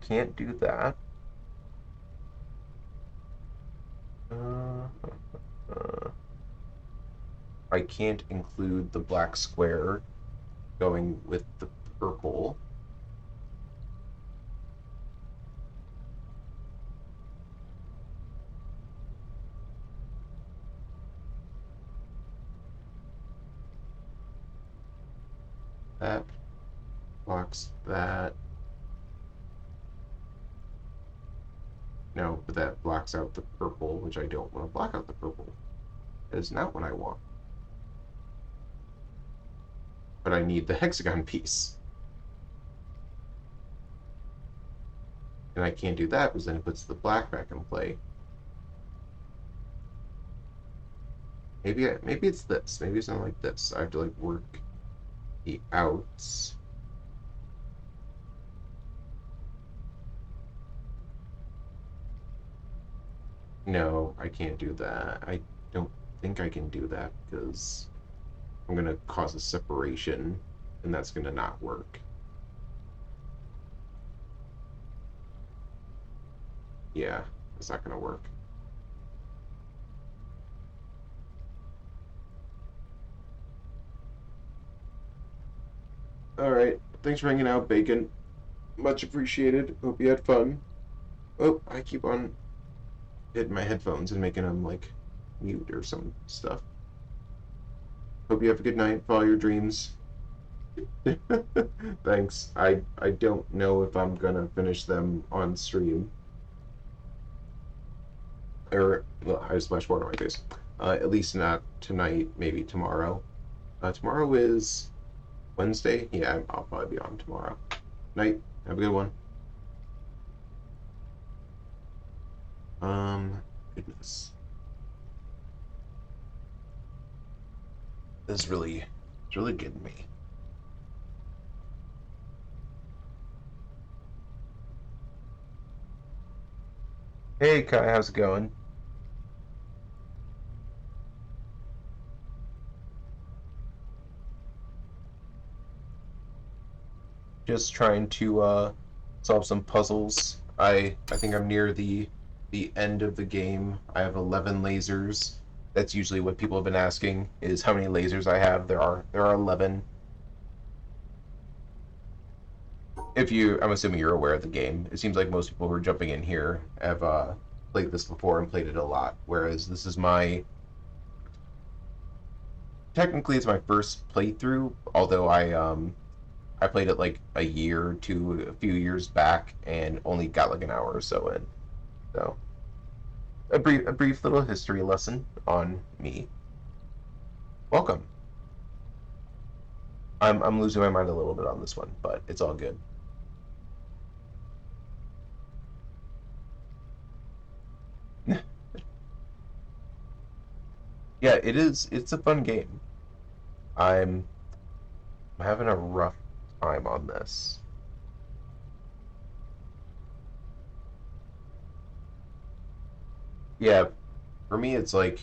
Can't do that. I can't include the black square going with the purple. That blocks that. No, but that blocks out the purple, which I don't want to block out the purple. That is not what I want. But I need the hexagon piece. And I can't do that because then it puts the black back in play. Maybe it's this. Maybe it's not like this. I have to like work the outs. No, I can't do that. I don't think I can do that because I'm going to cause a separation and that's going to not work. Yeah, it's not going to work. All right. Thanks for hanging out, Bacon. Much appreciated. Hope you had fun. Oh, I keep on hitting my headphones and making them like mute or some stuff. Hope you have a good night. Follow your dreams. Thanks. I don't know if I'm gonna finish them on stream. Or well, I just splashed water on my face. At least not tonight. Maybe tomorrow. Tomorrow is Wednesday. Yeah, I'll probably be on tomorrow. Night. Have a good one. Goodness. This is really, it's really getting me. Hey Kai, how's it going? Just trying to solve some puzzles. I think I'm near the end of the game. I have 11 lasers. That's usually what people have been asking is how many lasers I have. There are 11. I'm assuming you're aware of the game. It seems like most people who are jumping in here have played this before and played it a lot. Whereas this is technically it's my first playthrough. Although I played it like a few years back and only got like an hour or so in. So a brief little history lesson on me. Welcome. I'm losing my mind a little bit on this one, but it's all good. Yeah, it is. It's a fun game. I'm having a rough time on this. Yeah, for me, it's like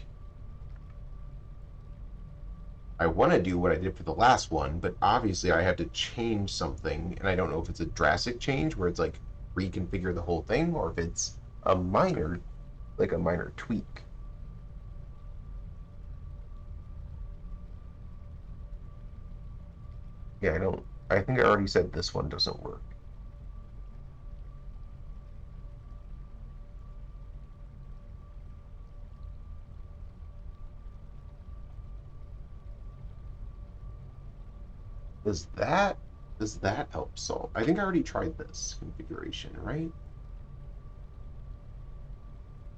I want to do what I did for the last one, but obviously I have to change something, and I don't know if it's a drastic change where it's like reconfigure the whole thing, or if it's a minor tweak. Yeah, I think I already said this one doesn't work. Does that help solve? I think I already tried this configuration, right?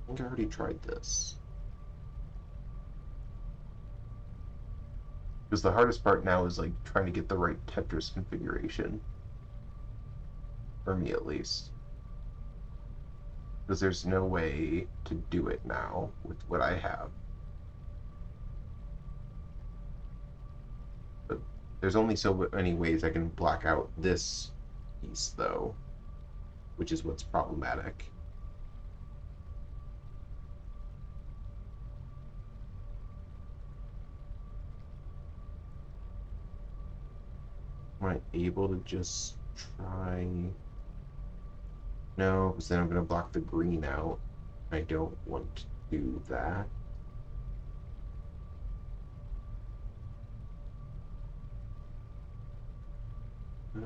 I think I already tried this. Because the hardest part now is like trying to get the right Tetris configuration. For me at least. Because there's no way to do it now with what I have. But there's only so many ways I can block out this piece though, which is what's problematic. Am I able to just try? No, because then I'm going to block the green out. I don't want to do that. I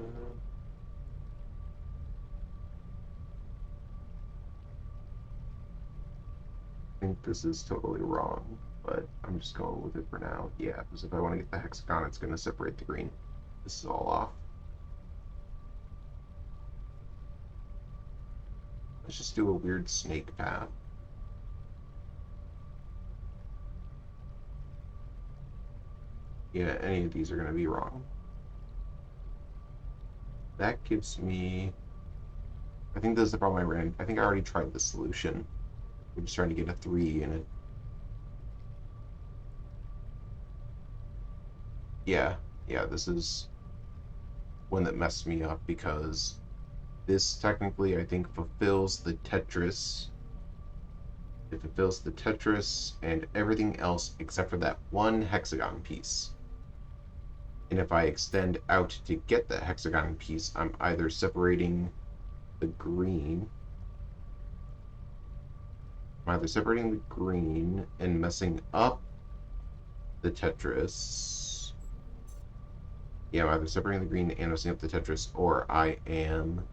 think this is totally wrong, but I'm just going with it for now. Yeah, because if I want to get the hexagon, it's going to separate the green. This is all off. Let's just do a weird snake path. Yeah, any of these are going to be wrong. That gives me... I think this is the problem I ran. I think I already tried the solution. We're just trying to get a 3 in it. Yeah, this is one that messed me up because this technically, I think, fulfills the Tetris. It fulfills the Tetris and everything else except for that one hexagon piece. And if I extend out to get that hexagon piece, I'm either separating the green. I'm either separating the green and messing up the Tetris. Yeah, I'm either separating the green and messing up the Tetris, or I am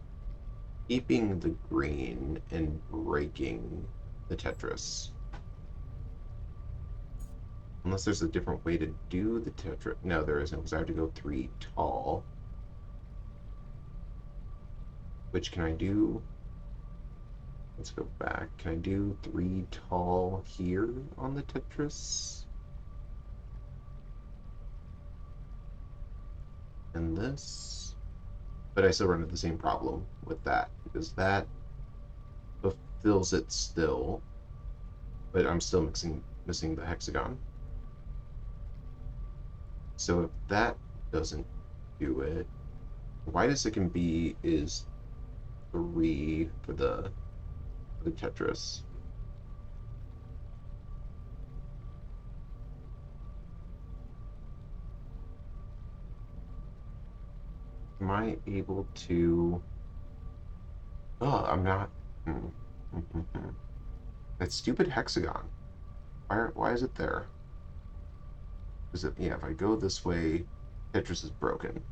keeping the green and breaking the Tetris. Unless there's a different way to do the Tetris. No, there isn't, because I have to go 3 tall. Which can I do? Let's go back. Can I do 3 tall here on the Tetris? And this? But I still run into the same problem with that, because that fulfills it still, but I'm still missing the hexagon. So if that doesn't do it, widest it can be is 3 for the Tetris. Am I able to... Oh, I'm not... That stupid hexagon. Why is it there? Is it... Yeah, if I go this way, Tetris is broken.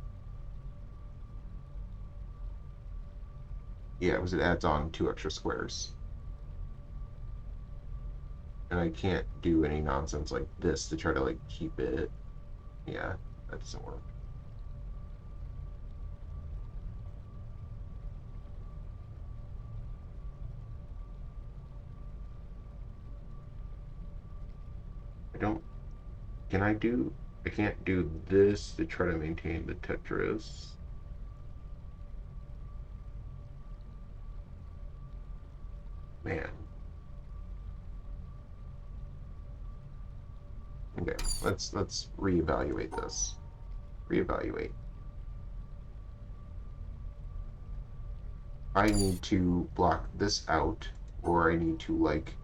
Yeah, because it adds on 2 extra squares. And I can't do any nonsense like this to try to, like, keep it. Yeah, that doesn't work. Can I do... I can't do this to try to maintain the Tetris. Man. Okay, let's reevaluate this. Reevaluate. I need to block this out, or I need to, like,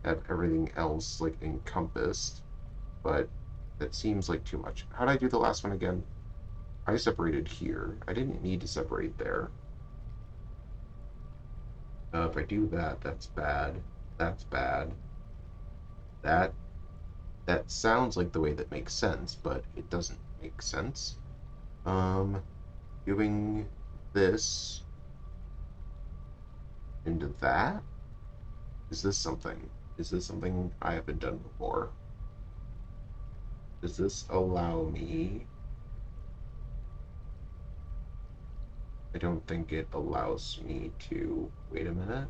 have everything else, like, encompassed, but that seems like too much. How did I do the last one again? I separated here. I didn't need to separate there. If I do that, that's bad. That's bad. That sounds like the way that makes sense, but it doesn't make sense. Doing this into that? Is this something? Is this something I haven't done before? Does this allow me... I don't think it allows me to... Wait a minute.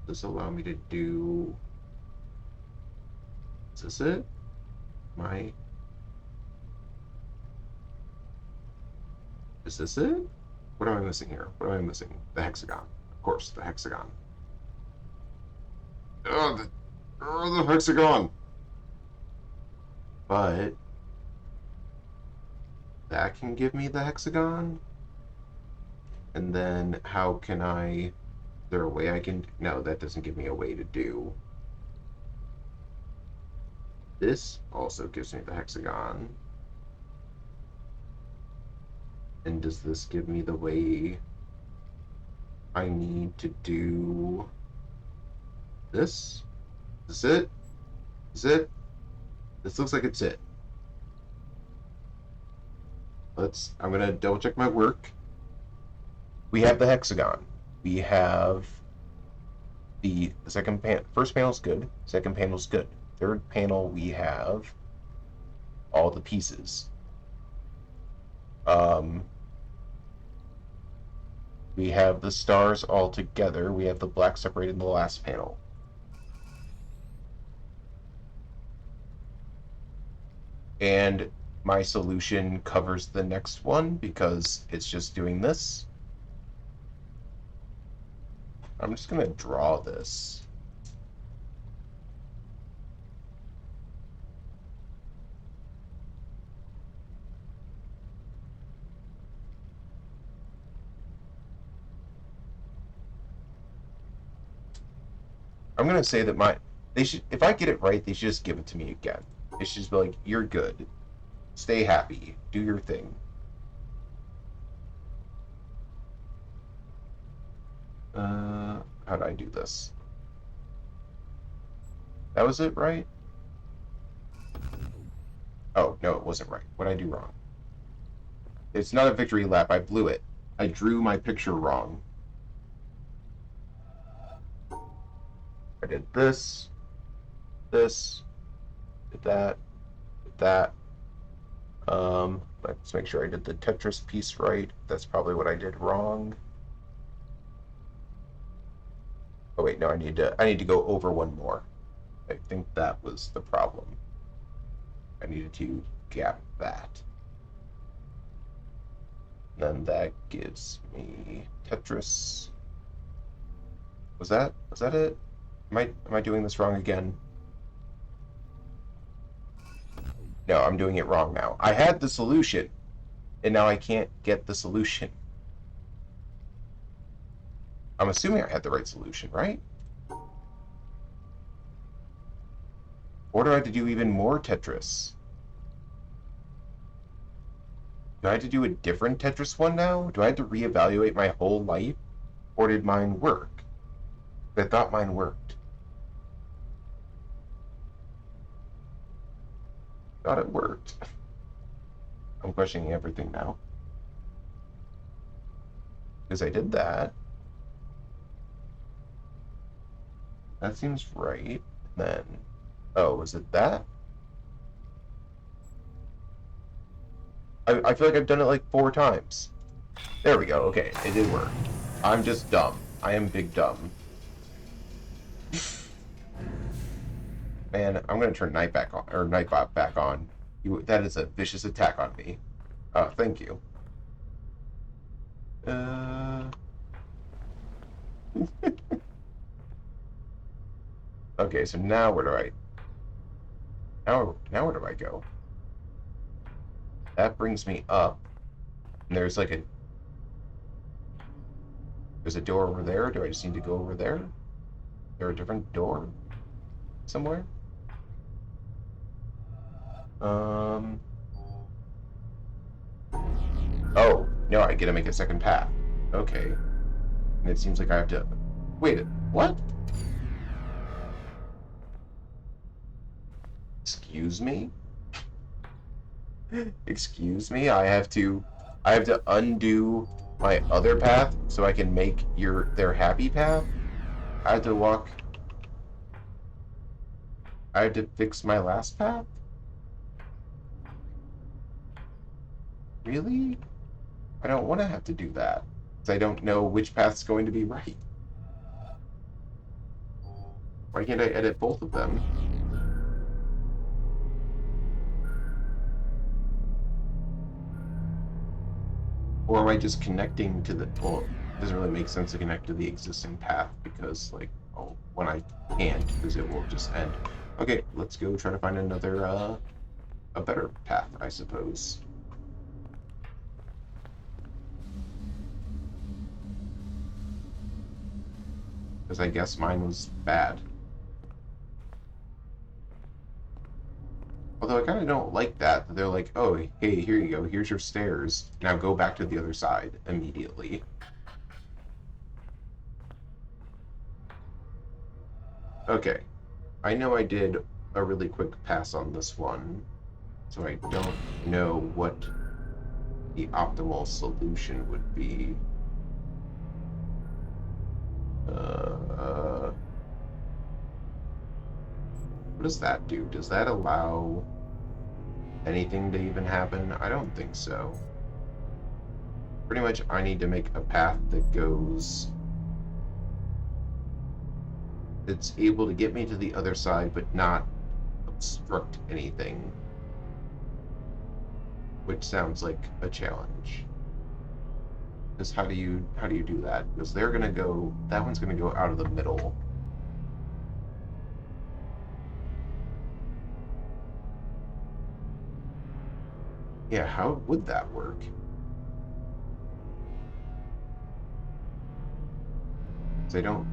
Does this allow me to do... Is this it? Is this it? What am I missing here? What am I missing? The hexagon. Of course, the hexagon. Oh, the hexagon! But... that can give me the hexagon? And then how can I... Is there a way I can... No, that doesn't give me a way to do... This also gives me the hexagon. And does this give me the way I need to do this? Is this it? Is it? This looks like it's it. I'm gonna double check my work. We have the hexagon. We have the second panel. First panel's good. Second panel's good. Third panel, we have all the pieces. Um, we have the stars all together. We have the black separated in the last panel. And my solution covers the next one because it's just doing this. I'm just going to draw this. I'm going to say that they should, if I get it right, they should just give it to me again. It should just be like, you're good. Stay happy. Do your thing. How do I do this? That was it, right? Oh, no, it wasn't right. What did I do wrong? It's not a victory lap. I blew it. I drew my picture wrong. I did this, did that, did that. Let's make sure I did the Tetris piece right. That's probably what I did wrong. Oh wait, no, I need to go over one more. I think that was the problem. I needed to gap that. Then that gives me Tetris. Was that it? Am I doing this wrong again? No, I'm doing it wrong now. I had the solution, and now I can't get the solution. I'm assuming I had the right solution, right? Or do I have to do even more Tetris? Do I have to do a different Tetris one now? Do I have to reevaluate my whole life? Or did mine work? I thought mine worked. Thought it worked. I'm questioning everything now. Because I did that. That seems right. Then, oh, was it that? I feel like I've done it like 4 times. There we go. Okay, it did work. I'm just dumb. I am big dumb. Man, I'm gonna turn Nightbot back on. That is a vicious attack on me. Thank you. Okay, so now where do I... Now where do I go? That brings me up. And there's like a... There's a door over there. Do I just need to go over there? Is there a different door? Somewhere? Oh, no, I get to make a second path. Okay. And it seems like I have to... Wait, what? Excuse me? Excuse me? I have to undo my other path so I can make their happy path? I have to walk... I have to fix my last path? Really? I don't want to have to do that, because I don't know which path's going to be right. Why can't I edit both of them? Or am I just connecting to the... Well, it doesn't really make sense to connect to the existing path, because, like, oh, when I can't, because it will just end. Okay, let's go try to find another, a better path, I suppose. Because I guess mine was bad. Although I kind of don't like that they're like, oh, hey, here you go, here's your stairs. Now go back to the other side immediately. Okay. I know I did a really quick pass on this one, so I don't know what the optimal solution would be. What does that do? Does that allow anything to even happen? I don't think so. pretty much I need to make a path that goes... that's able to get me to the other side, but not obstruct anything. Which sounds like a challenge. Because how do you do that? Because they're gonna go... that one's gonna go out of the middle. Yeah, how would that work? Because I don't...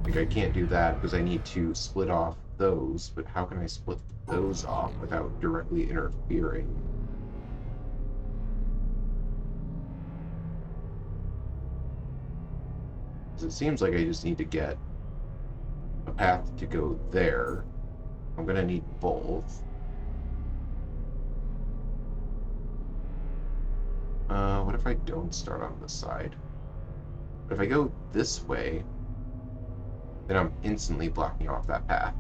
like, I can't do that because I need to split off those, but how can I split those off without directly interfering? Because it seems like I just need to get a path to go there. I'm gonna need both. What if I don't start on this side? But if I go this way, then I'm instantly blocking off that path.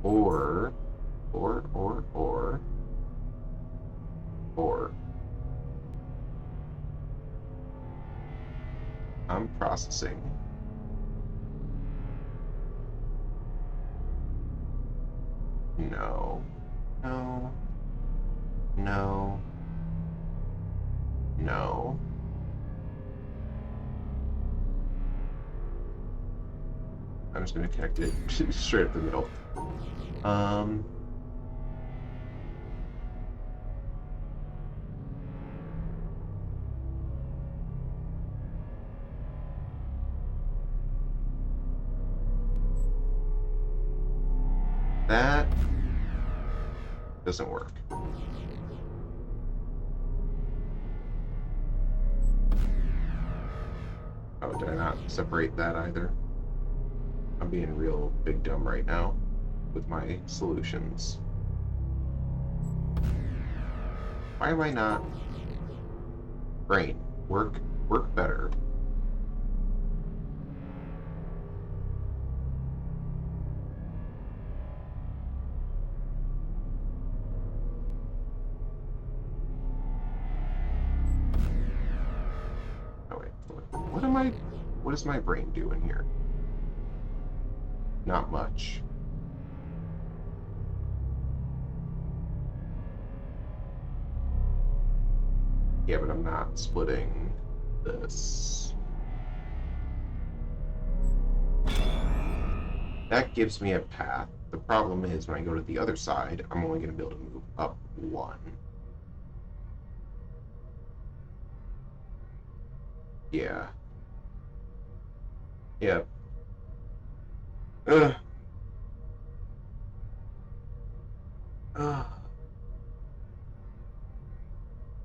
Or... I'm processing. No. No. No. No. I'm just going to connect it straight up the middle. That doesn't work. Oh, did I not separate that either? I'm being real big dumb right now with my solutions. Why am I not... brain, work better. What is my brain doing here? Not much. Yeah, but I'm not splitting this. That gives me a path. The problem is when I go to the other side, I'm only going to be able to move up one. Yeah. Yeah. Ugh. Ugh.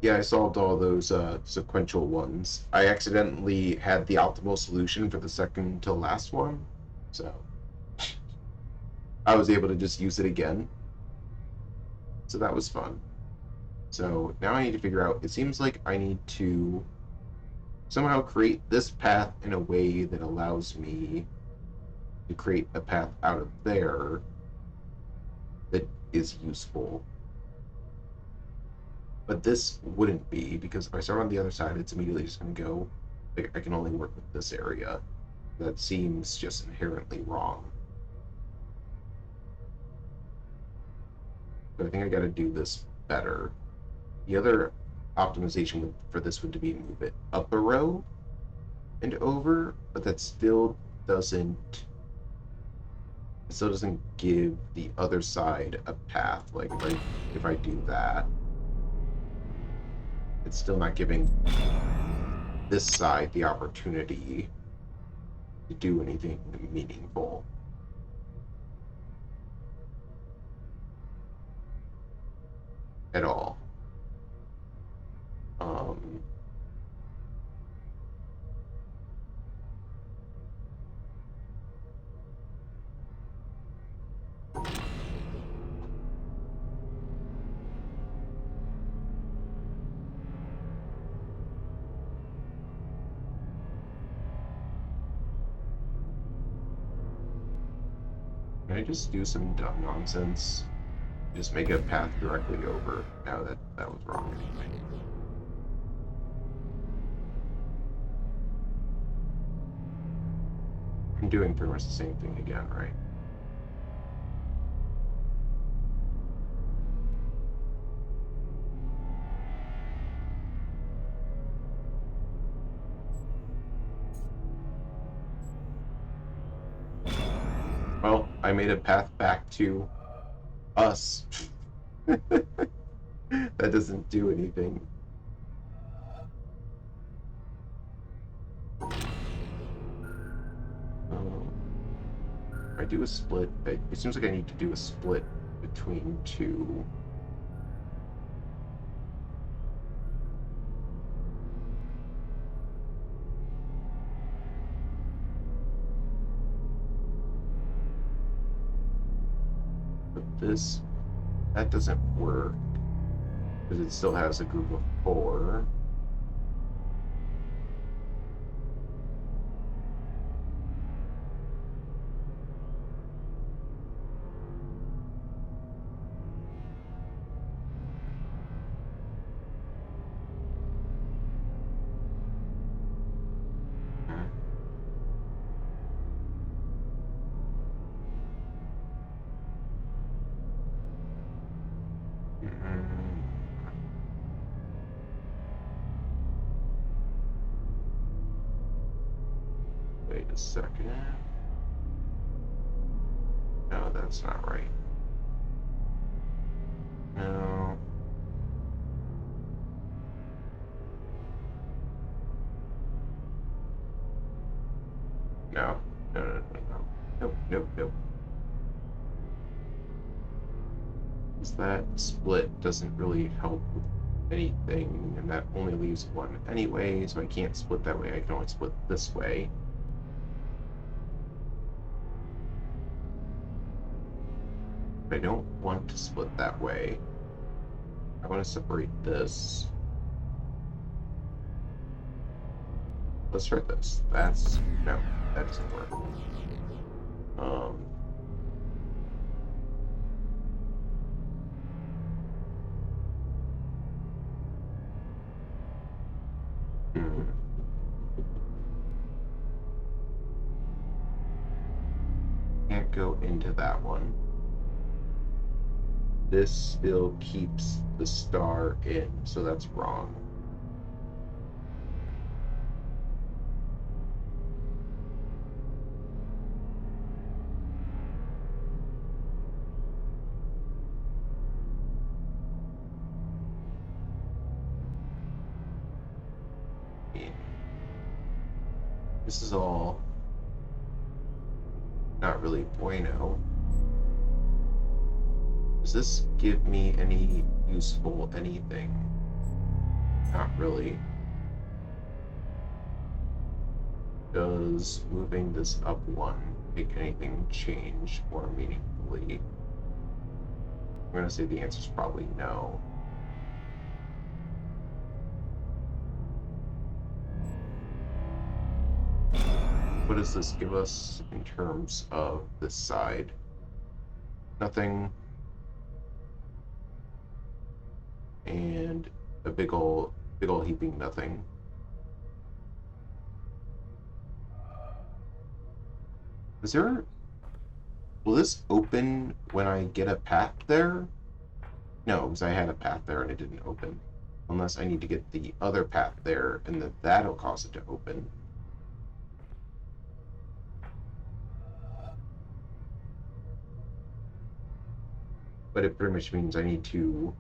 Yeah, I solved all those sequential ones. I accidentally had the optimal solution for the second to last one, so I was able to just use it again. So that was fun. So now I need to figure out, it seems like I need to somehow create this path in a way that allows me to create a path out of there that is useful. But this wouldn't be, because if I start on the other side, it's immediately just going to go, I can only work with this area. That seems just inherently wrong. But I think I got to do this better. The other optimization for this would be move it up a row and over, but that still doesn't give the other side a path. Like if I do that, it's still not giving this side the opportunity to do anything meaningful. At all. Can I just do some dumb nonsense? Just make a path directly over. No, that was wrong anyway. I'm doing pretty much the same thing again, right? Well, I made a path back to us. That doesn't do anything. If I do a split, it seems like I need to do a split between two. But that doesn't work because it still has a group of 4. Wait a second. No, that's not right. No. No. No, no, no, no. Nope, nope, nope. Because that split doesn't really help with anything, and that only leaves 1 anyway, so I can't split that way. I can only split this way. I don't want to split that way. I want to separate this. Let's try this. No, that doesn't work. Hmm. Can't go into that one. This still keeps the star in, so that's wrong. This is all not really bueno. Does this give me any useful anything? Not really. Does moving this up 1 make anything change more meaningfully? I'm going to say the answer is probably no. What does this give us in terms of this side? Nothing. And a big ol' heaping nothing. Will this open when I get a path there? No, because I had a path there and it didn't open. Unless I need to get the other path there and that'll cause it to open. But it pretty much means I need to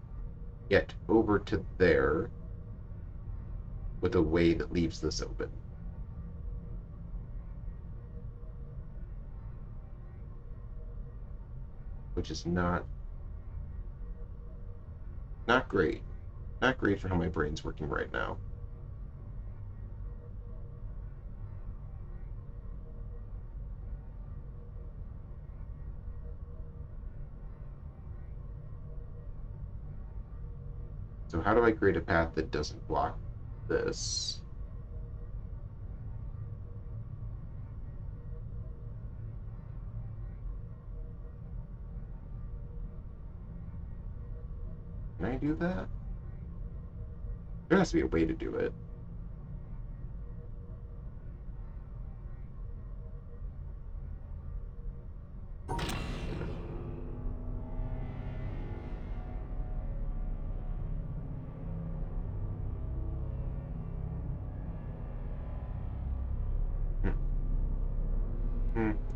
get over to there with a way that leaves this open. Which is not great. Not great for how my brain's working right now. So how do I create a path that doesn't block this? Can I do that? There has to be a way to do it.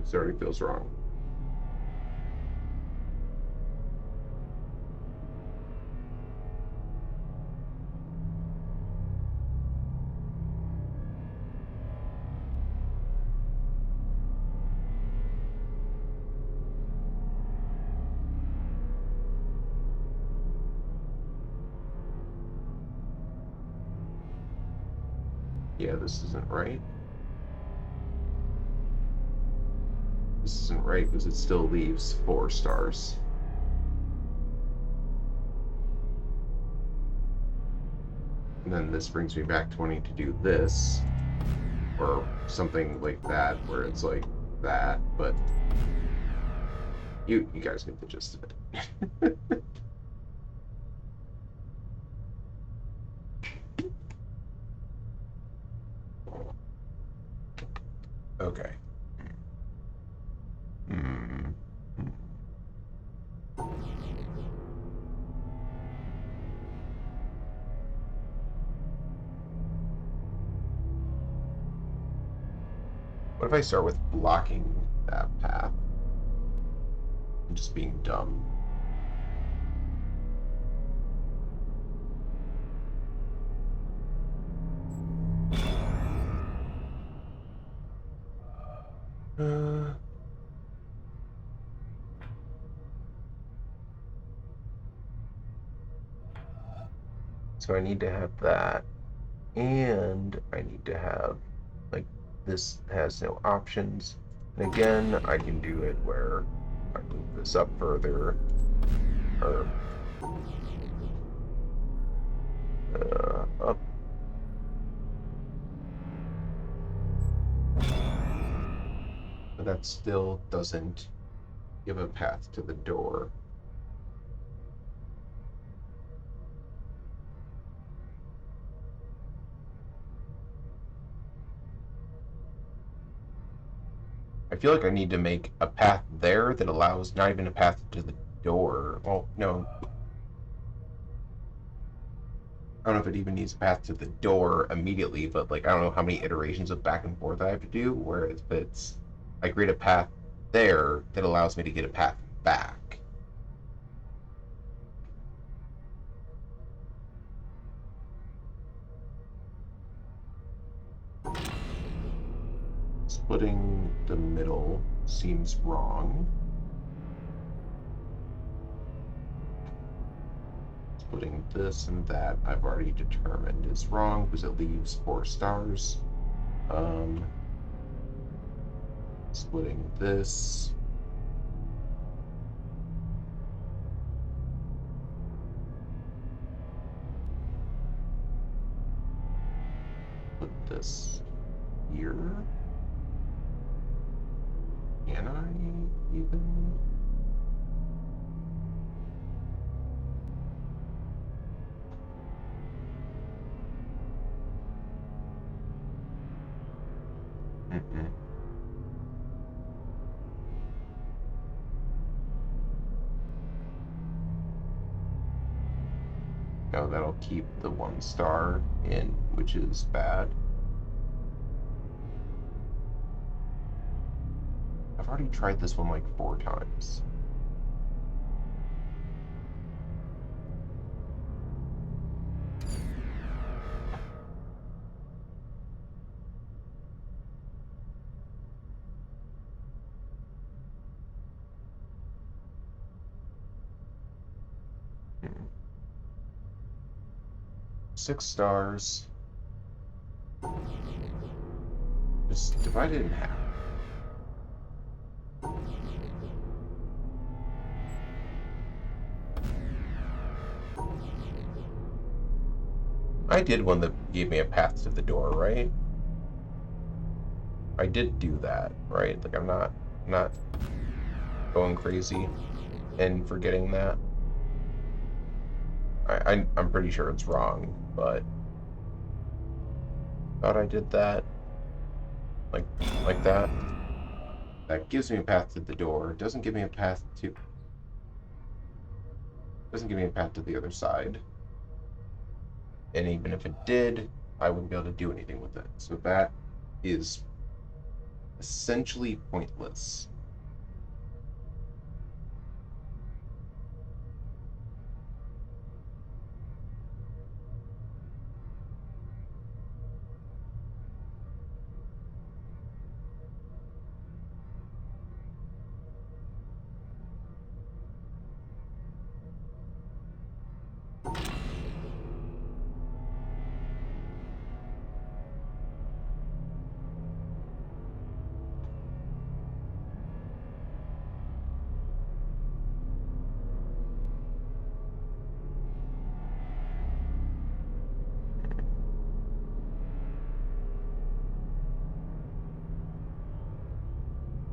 This already feels wrong. Yeah, this isn't right. This isn't right because it still leaves 4 stars. And then this brings me back to wanting to do this, or something like that, where it's like that, but you guys get the gist of it. Okay. What if I start with blocking that path? And just being dumb. So I need to have that, and I need to have, like, this has no options. And again, I can do it where I move this up further, or up. But that still doesn't give a path to the door. I feel like I need to make a path there that allows not even a path to the door. Well, no. I don't know if it even needs a path to the door immediately, but like I don't know how many iterations of back and forth I have to do, whereas if it's I create a path there that allows me to get a path back. Splitting the middle seems wrong. Splitting this and that I've already determined is wrong because it leaves 4 stars. Splitting this. Put this here. Can I even? No, that'll keep the 1 star in, which is bad. I've already tried this one like 4 times. Hmm. 6 stars. Just divide it in half. I did one that gave me a path to the door, right? I did do that, right? Like I'm not going crazy and forgetting that. I'm pretty sure it's wrong, but thought I did that like that. That gives me a path to the door. Doesn't give me a path to the other side. And even if it did, I wouldn't be able to do anything with it. So that is essentially pointless.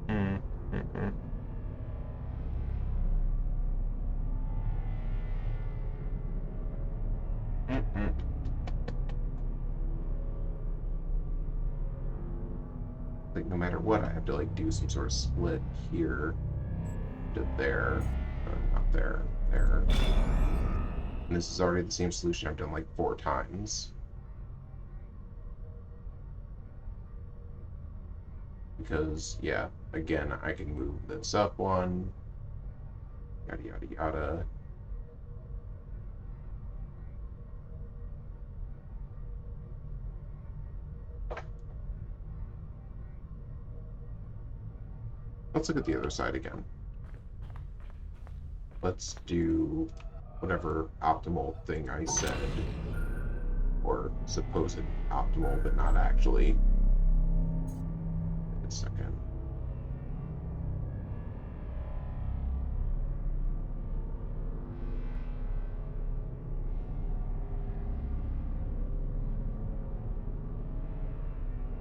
Mm, mm-mm. Mm-mm. Like no matter what, I have to like do some sort of split here to there, not there, there. And this is already the same solution I've done like 4 times. Because, yeah, again, I can move this up one, yada yada yada. Let's look at the other side again. Let's do whatever optimal thing I said, or supposed optimal, but not actually. Wait a second.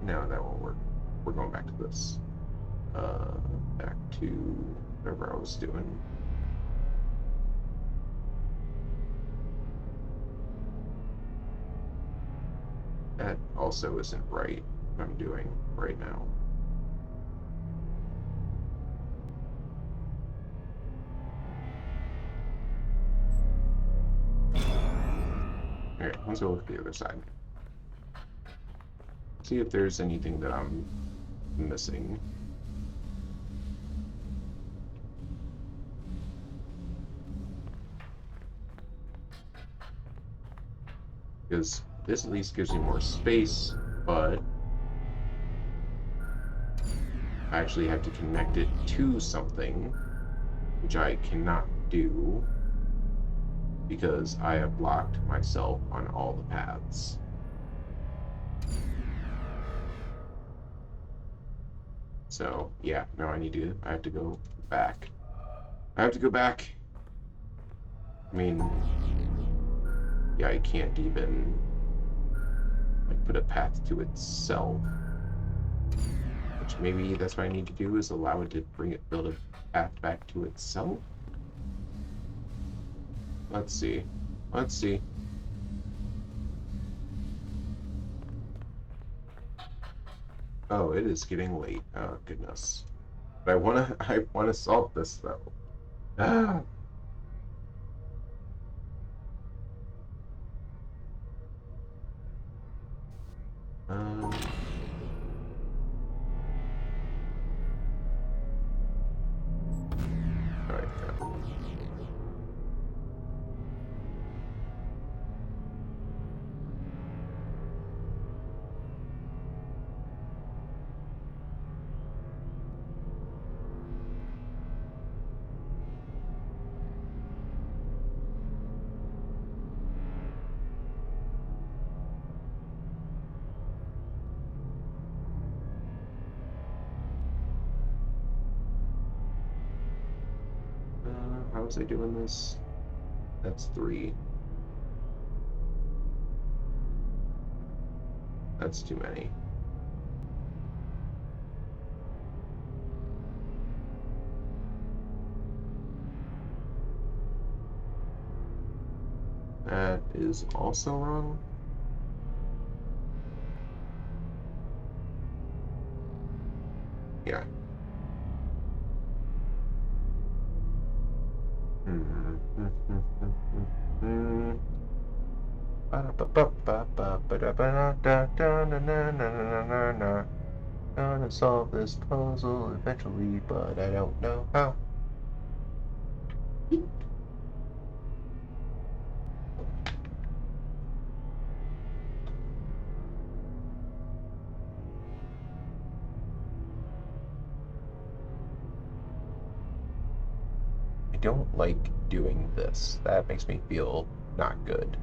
No, that won't work. We're going back to this. Back to whatever I was doing. That also isn't right, what I'm doing right now. Alright, let's go look at the other side. See if there's anything that I'm missing. Because this at least gives me more space, but I actually have to connect it to something, which I cannot do because I have blocked myself on all the paths. So, yeah, now I have to go back. I have to go back. I mean, yeah, I can't even like put a path to itself. Which maybe that's what I need to do, is allow it to build a path back to itself. Let's see. Let's see. Oh, it is getting late. Oh goodness. But I wanna solve this though. Ah. Um. All right. How was I doing this? That's 3. That's too many. is also wrong. Yeah. Gonna solve this puzzle eventually, but I don't know how. I don't like doing this. That makes me feel not good.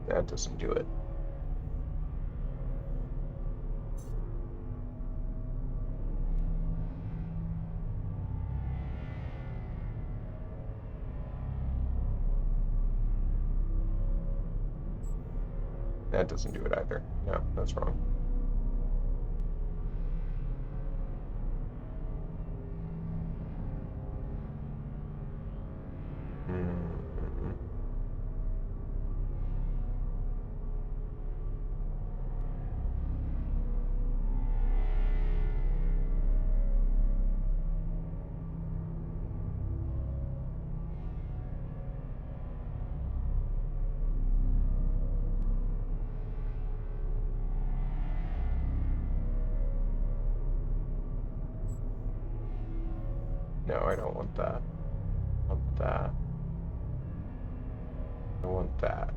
That doesn't do it. That doesn't do it either. No, that's wrong. Mm-mm. No, I don't want that. I want that. I want that.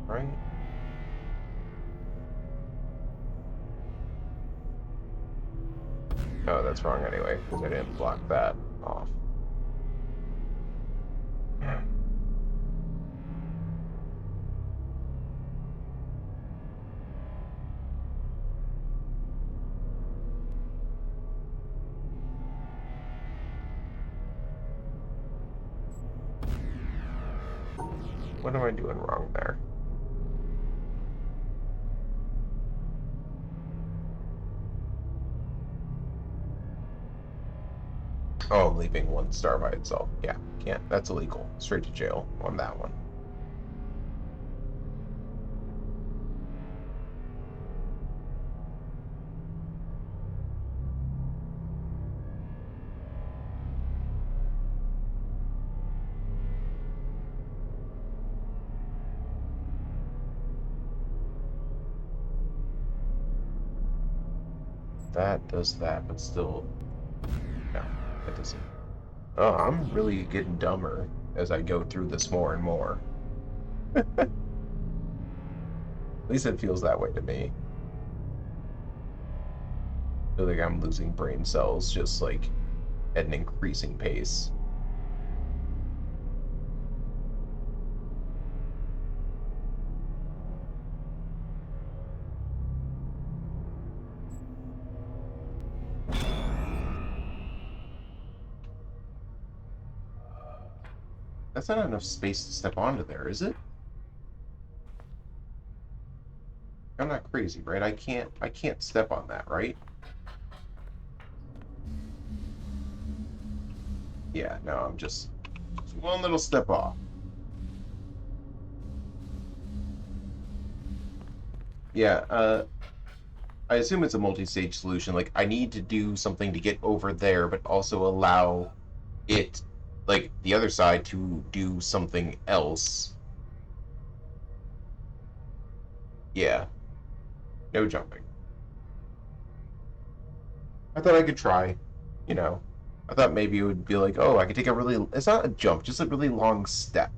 Right? Oh, that's wrong anyway, because I didn't block that off. What am I doing wrong there? Oh, I'm leaving one star by itself. Yeah, can't. That's illegal. Straight to jail on that one. That does that, but still, no, that doesn't. Oh, I'm really getting dumber as I go through this more and more. At least it feels that way to me. I feel like I'm losing brain cells just like at an increasing pace. That's not enough space to step onto there, is it? I'm not crazy, right? I can't step on that, right? Yeah, no, I'm just one little step off. Yeah, I assume it's a multi-stage solution. Like, I need to do something to get over there, but also allow it, like, the other side to do something else. Yeah, no jumping. I thought I could try, you know. I thought maybe it would be like, oh, I could take a really, it's not a jump, just a really long step.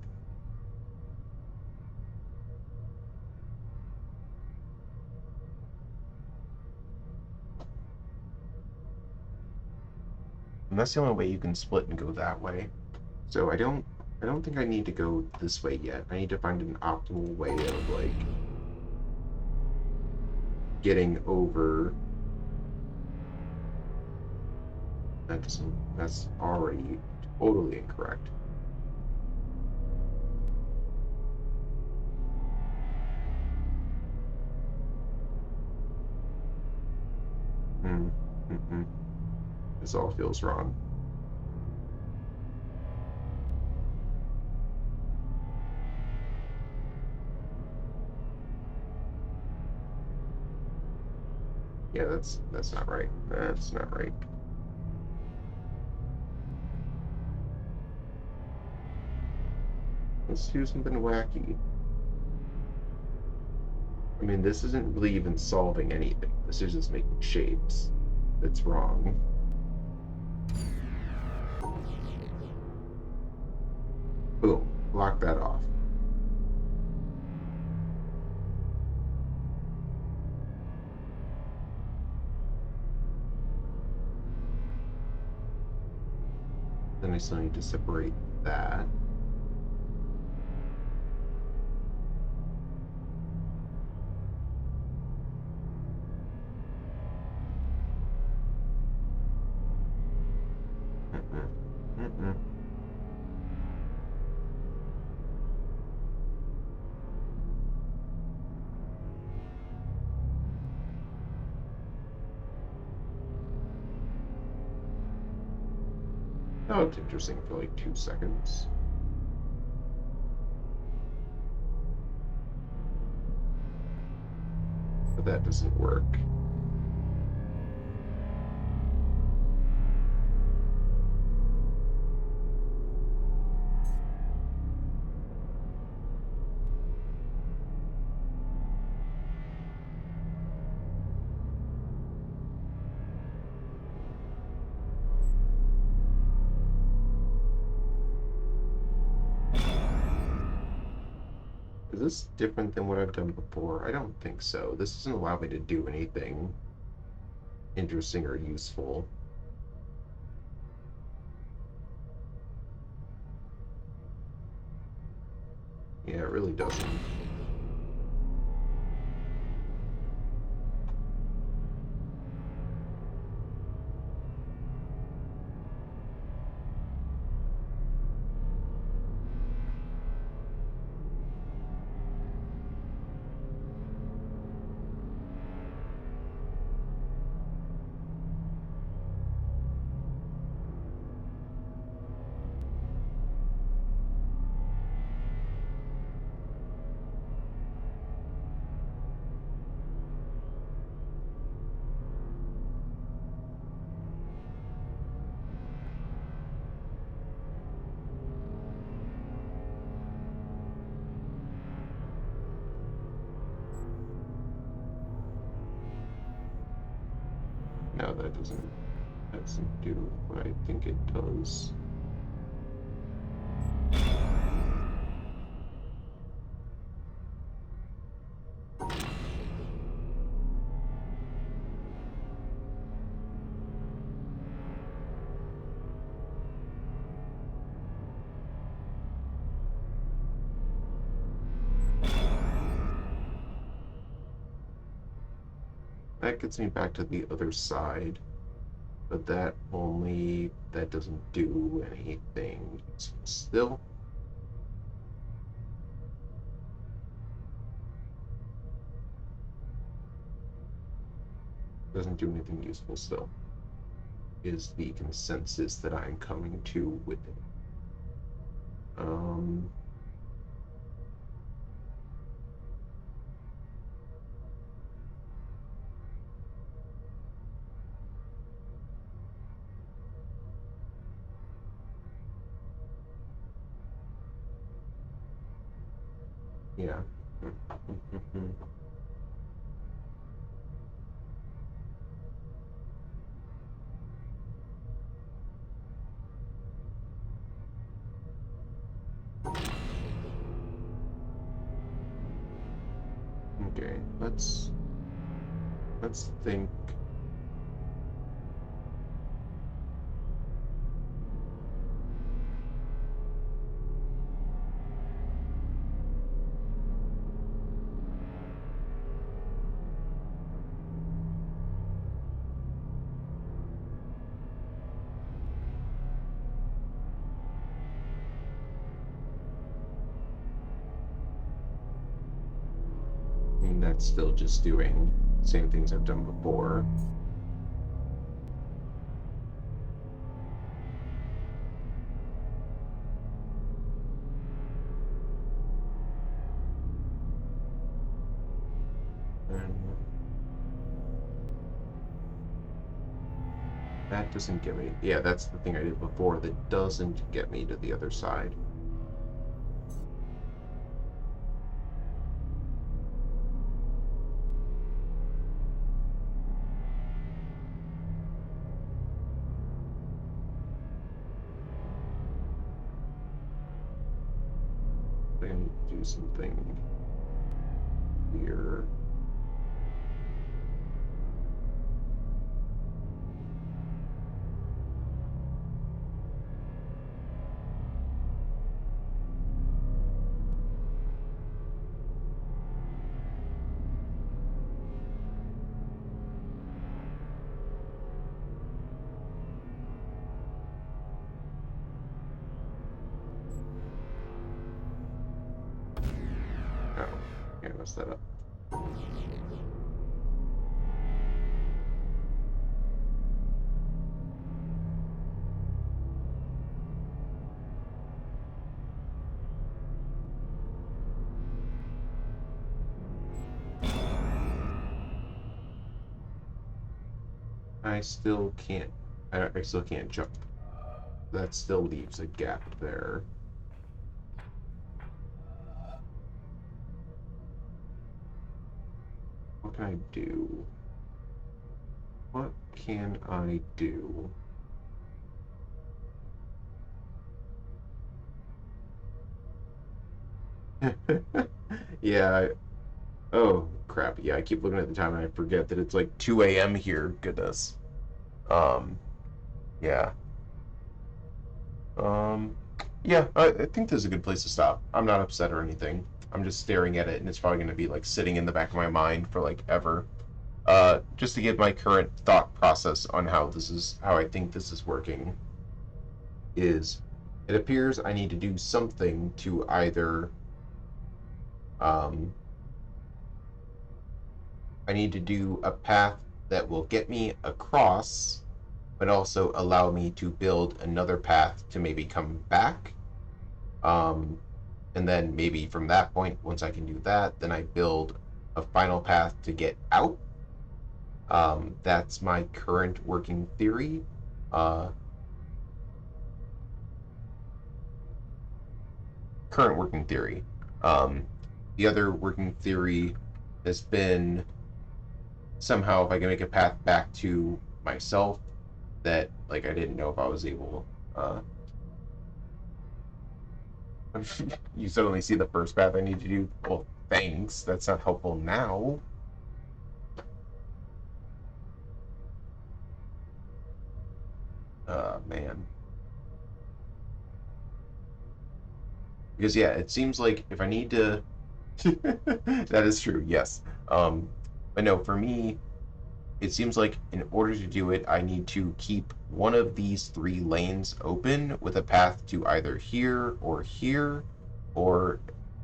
And that's the only way you can split and go that way. So I don't I don't think I need to go this way yet. I need to find an optimal way of, like, getting over... That's already totally incorrect. This all feels wrong. Yeah, that's not right. That's not right. Let's do something wacky. I mean, this isn't really even solving anything. This is just making shapes. That's wrong. Boom. Block that off. Then I still need to separate that. That looked interesting for like 2 seconds. But that doesn't work. Is this different than what I've done before? I don't think so. This doesn't allow me to do anything interesting or useful. Yeah, it really doesn't. No, that doesn't do what I think it does. That gets me back to the other side, but that doesn't do anything still. Doesn't do anything useful still, is the consensus that I'm coming to with it. Yeah. Okay, let's think. And that's still just doing the same things I've done before. And that doesn't get me. Yeah, that's the thing I did before that doesn't get me to the other side. And do something here. Oh, yeah, I messed that up. I still can't. I still can't jump. That still leaves a gap there. What can I do? What can I do? Yeah. Oh, crap. Yeah, I keep looking at the time and I forget that it's like 2 a.m. here. Goodness. Um, yeah. Um, yeah, I think this is a good place to stop. I'm not upset or anything. I'm just staring at it, and it's probably going to be like sitting in the back of my mind for like ever. Just to give my current thought process on how I think this is working is it appears I need to do something to either um, I need to do a path that will get me across, but also allow me to build another path to maybe come back. Um, and then maybe from that point, once I can do that, then I build a final path to get out. That's my current working theory. Uh, current working theory. Um, the other working theory has been somehow if I can make a path back to myself that like I didn't know if I was able. You suddenly see the first path I need to do. Well, thanks. That's not helpful now. Man. Because yeah, it seems like if I need to that is true, yes. But no, for me, it seems like in order to do it, I need to keep one of these three lanes open with a path to either here or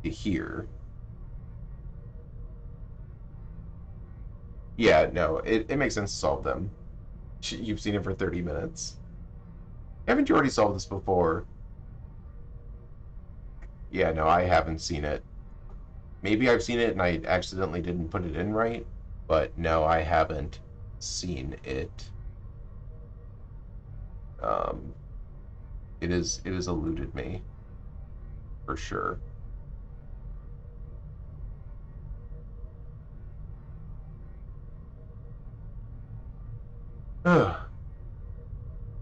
to here. Yeah, no, it makes sense to solve them. You've seen it for 30 minutes. Haven't you already solved this before? Yeah, no, I haven't seen it. Maybe I've seen it and I accidentally didn't put it in right, but no, I haven't seen it. Um, it has eluded me for sure. Ugh.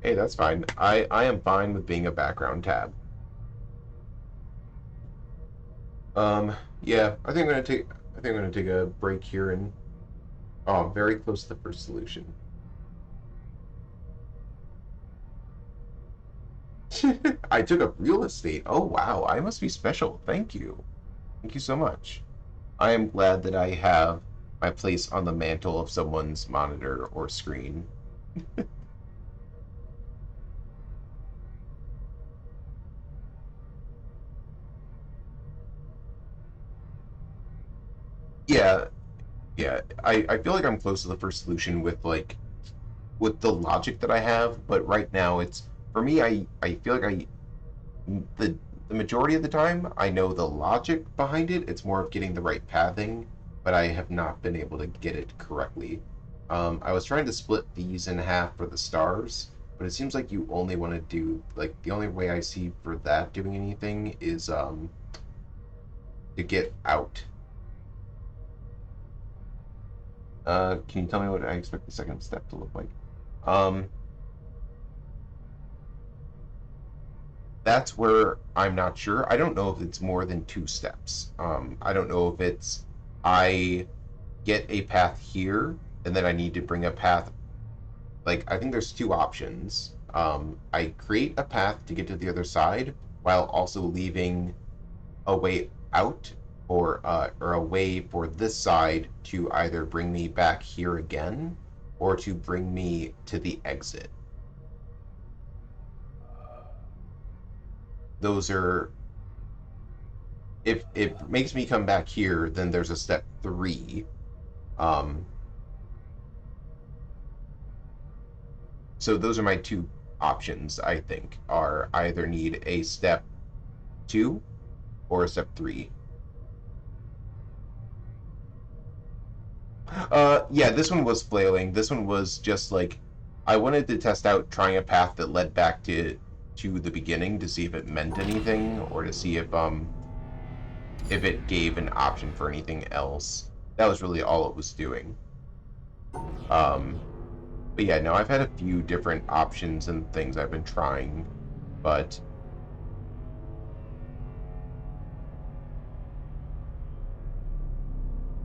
Hey, that's fine. I am fine with being a background tab. Yeah, I think I'm gonna take a break here and oh, I'm very close to the first solution. I took up real estate. Oh wow, I must be special. Thank you. Thank you so much. I am glad that I have my place on the mantle of someone's monitor or screen. Yeah, Yeah, I feel like I'm close to the first solution with the logic that I have, but right now it's for me. I feel like the the majority of the time I know the logic behind it. It's more of getting the right pathing, but I have not been able to get it correctly. I was trying to split these in half for the stars, but it seems like you only want to do like the only way I see for that doing anything is to get out. Can you tell me what I expect the second step to look like? Um, that's where I'm not sure. I don't know if it's more than two steps. I don't know if it's I get a path here and then I need to bring a path. Like I think there's two options. I create a path to get to the other side while also leaving a way out or a way for this side to either bring me back here again or to bring me to the exit. Those are if it makes me come back here, then there's a step three. Um, so those are my two options, I think, are either need a step two or a step three. Yeah, this one was flailing. This one was just like I wanted to test out trying a path that led back to the beginning to see if it meant anything or to see if it gave an option for anything else. That was really all it was doing. Um, but yeah, no, I've had a few different options and things I've been trying, but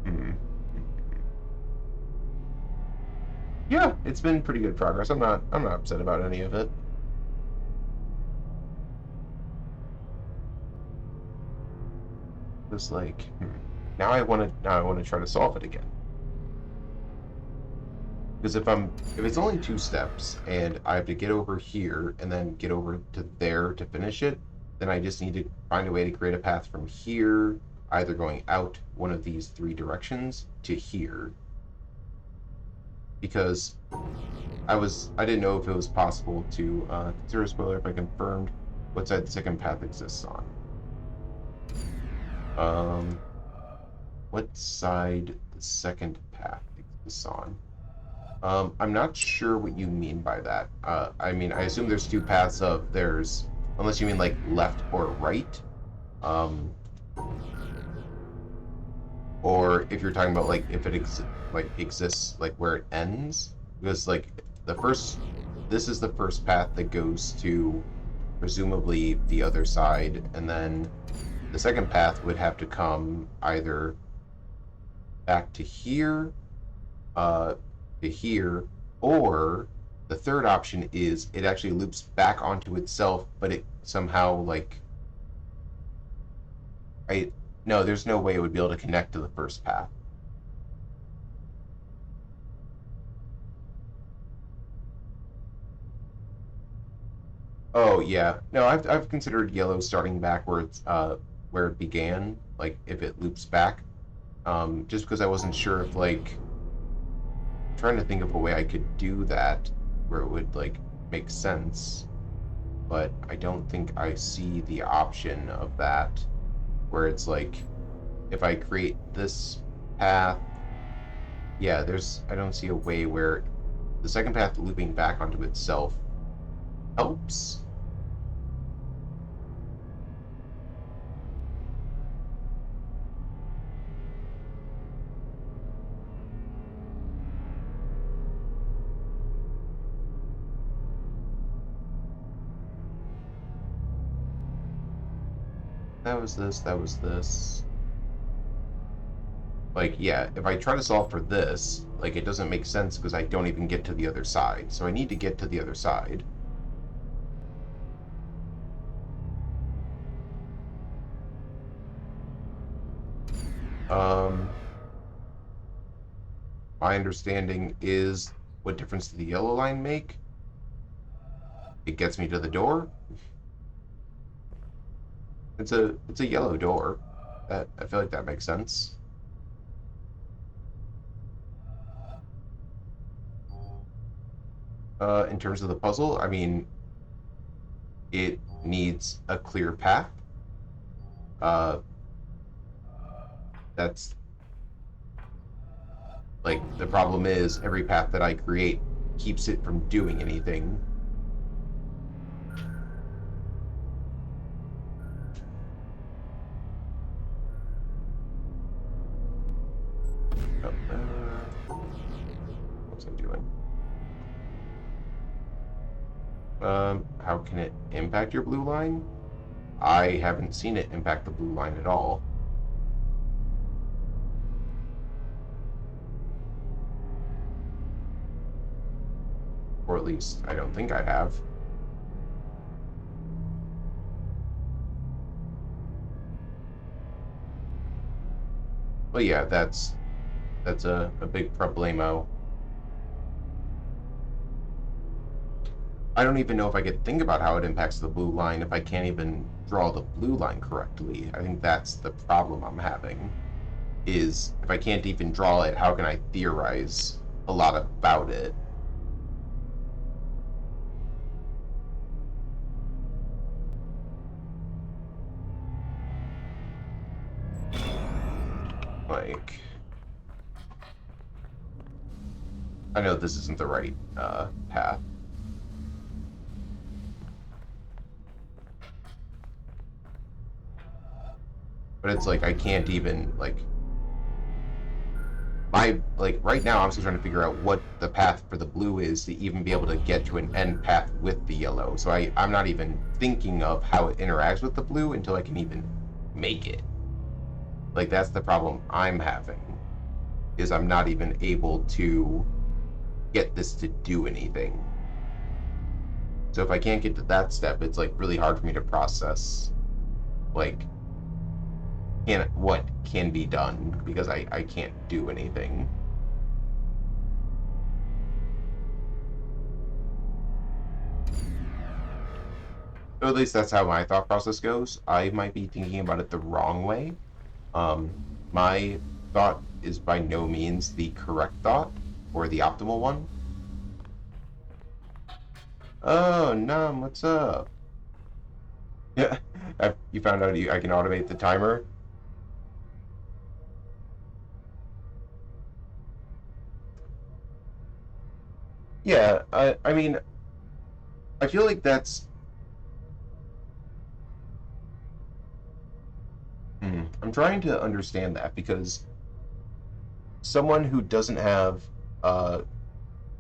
hmm. Yeah, it's been pretty good progress. I'm not upset about any of it. Just like now I want to try to solve it again. Because if it's only two steps and I have to get over here and then get over to there to finish it, then I just need to find a way to create a path from here, either going out one of these three directions to here. Because I didn't know if it was possible to consider a spoiler if I confirmed what side the second path exists on. Um, what side the second path exists on? I'm not sure what you mean by that. I mean, I assume there's two paths of there's, unless you mean like left or right. Um, or if you're talking about like if it exists like where it ends, because like the first, this is the first path that goes to presumably the other side, and then the second path would have to come either back to here, or the third option is it actually loops back onto itself, but it somehow like I no, there's no way it would be able to connect to the first path. Oh yeah, no, I've considered yellow starting back where it began, like if it loops back, just because I wasn't sure if like trying to think of a way I could do that where it would like make sense, but I don't think I see the option of that where it's like if I create this path, yeah, I don't see a way where the second path looping back onto itself helps. That was this, that was this. Like, yeah, if I try to solve for this, like, it doesn't make sense because I don't even get to the other side. So I need to get to the other side. Um, my understanding is what difference did the yellow line make? It gets me to the door. It's a yellow door. That I feel like that makes sense. In terms of the puzzle, I mean, it needs a clear path. Uh, that's like the problem is every path that I create keeps it from doing anything. What's I doing? How can it impact your blue line? I haven't seen it impact the blue line at all. Or at least, I don't think I have. But yeah, that's a big problemo. I don't even know if I could think about how it impacts the blue line if I can't even draw the blue line correctly. I think that's the problem I'm having, is if I can't even draw it, how can I theorize a lot about it? Like, I know this isn't the right path. But it's like I can't even like right now I'm still trying to figure out what the path for the blue is to even be able to get to an end path with the yellow. So I'm not even thinking of how it interacts with the blue until I can even make it. Like that's the problem I'm having, is I'm not even able to get this to do anything. So if I can't get to that step, it's like really hard for me to process like what can be done, because I can't do anything. Or at least that's how my thought process goes. I might be thinking about it the wrong way. My thought is by no means the correct thought or the optimal one. Oh, Num, what's up? Yeah, you found out I can automate the timer? Yeah, I mean, I feel like that's... I'm trying to understand that, because someone who doesn't have uh,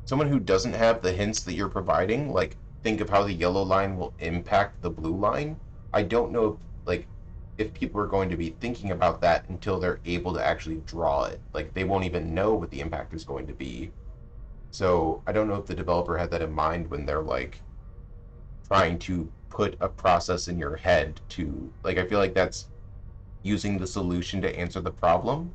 someone who doesn't have the hints that you're providing, like think of how the yellow line will impact the blue line. I don't know if, like, if people are going to be thinking about that until they're able to actually draw it. Like they won't even know what the impact is going to be. So I don't know if the developer had that in mind when they're like trying to put a process in your head to, like, I feel like that's using the solution to answer the problem.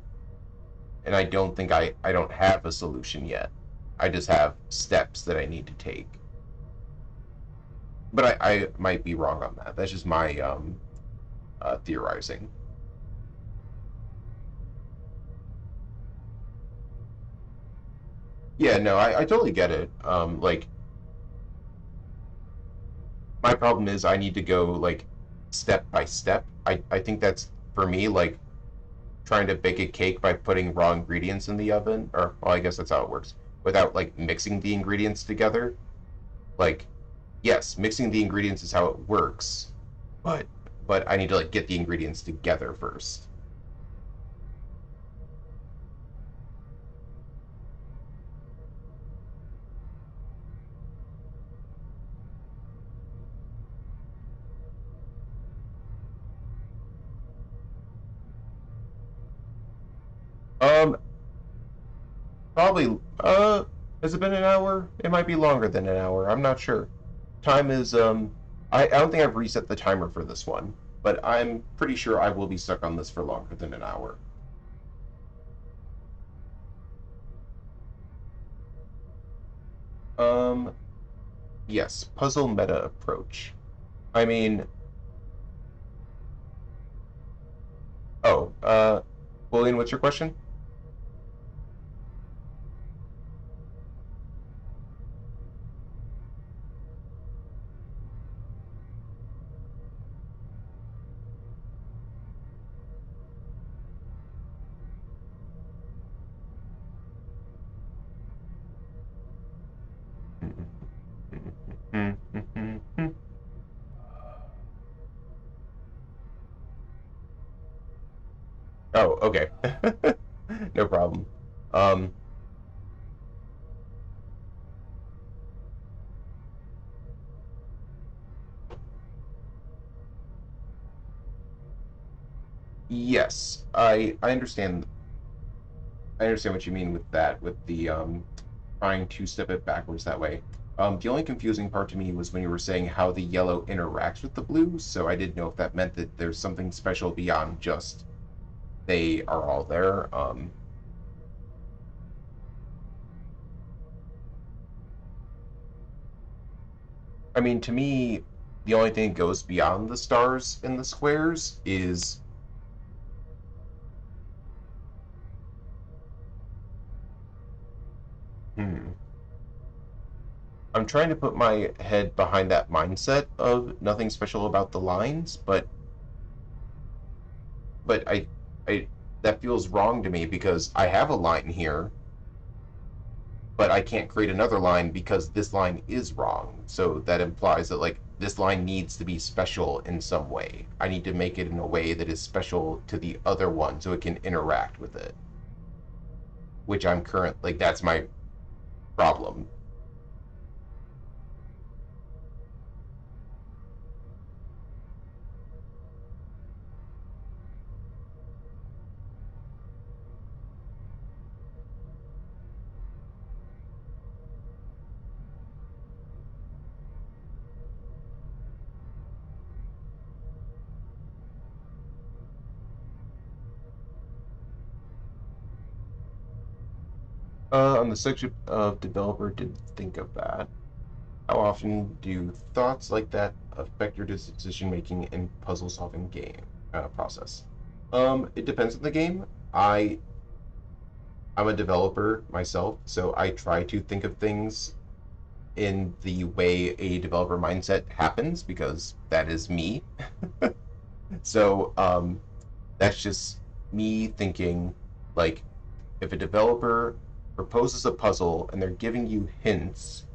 And I don't think I don't have a solution yet. I just have steps that I need to take. But I might be wrong on that. That's just my theorizing. Yeah, no, I totally get it. Like, my problem is I need to go, like, step by step. I think that's, for me, like, trying to bake a cake by putting raw ingredients in the oven, or, well, I guess that's how it works, without, like, mixing the ingredients together. Like, yes, mixing the ingredients is how it works, but I need to, like, get the ingredients together first. Um, Probably, has it been an hour? It might be longer than an hour. I'm not sure. Time is, I don't think I've reset the timer for this one, but I'm pretty sure I will be stuck on this for longer than an hour. Um, yes, puzzle meta approach. I mean, oh, William, what's your question? Oh, okay. No problem. Um, yes, I understand. I understand what you mean with that, with the trying to step it backwards that way. The only confusing part to me was when you were saying how the yellow interacts with the blue, so I didn't know if that meant that there's something special beyond just they are all there. I mean, to me, the only thing that goes beyond the stars and the squares is hmm. I'm trying to put my head behind that mindset of nothing special about the lines, but I that feels wrong to me because I have a line here, but I can't create another line because this line is wrong. So that implies that like this line needs to be special in some way. I need to make it in a way that is special to the other one so it can interact with it. Which I'm current like that's my problem. On the section of developer did think of that. How often do thoughts like that affect your decision making and puzzle solving game process? It depends on the game. I'm a developer myself, so I try to think of things in the way a developer mindset happens because that is me. So that's just me thinking like if a developer proposes a puzzle and they're giving you hints,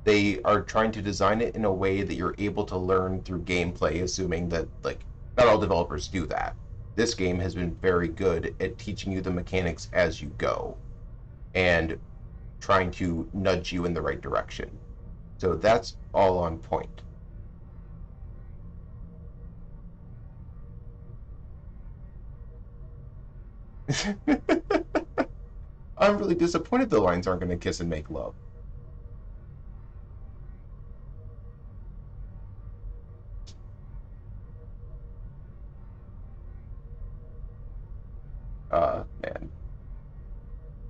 they are trying to design it in a way that you're able to learn through gameplay, assuming that like not all developers do that. This game has been very good at teaching you the mechanics as you go and trying to nudge you in the right direction. So that's all on point. I'm really disappointed the lines aren't going to kiss and make love. Man.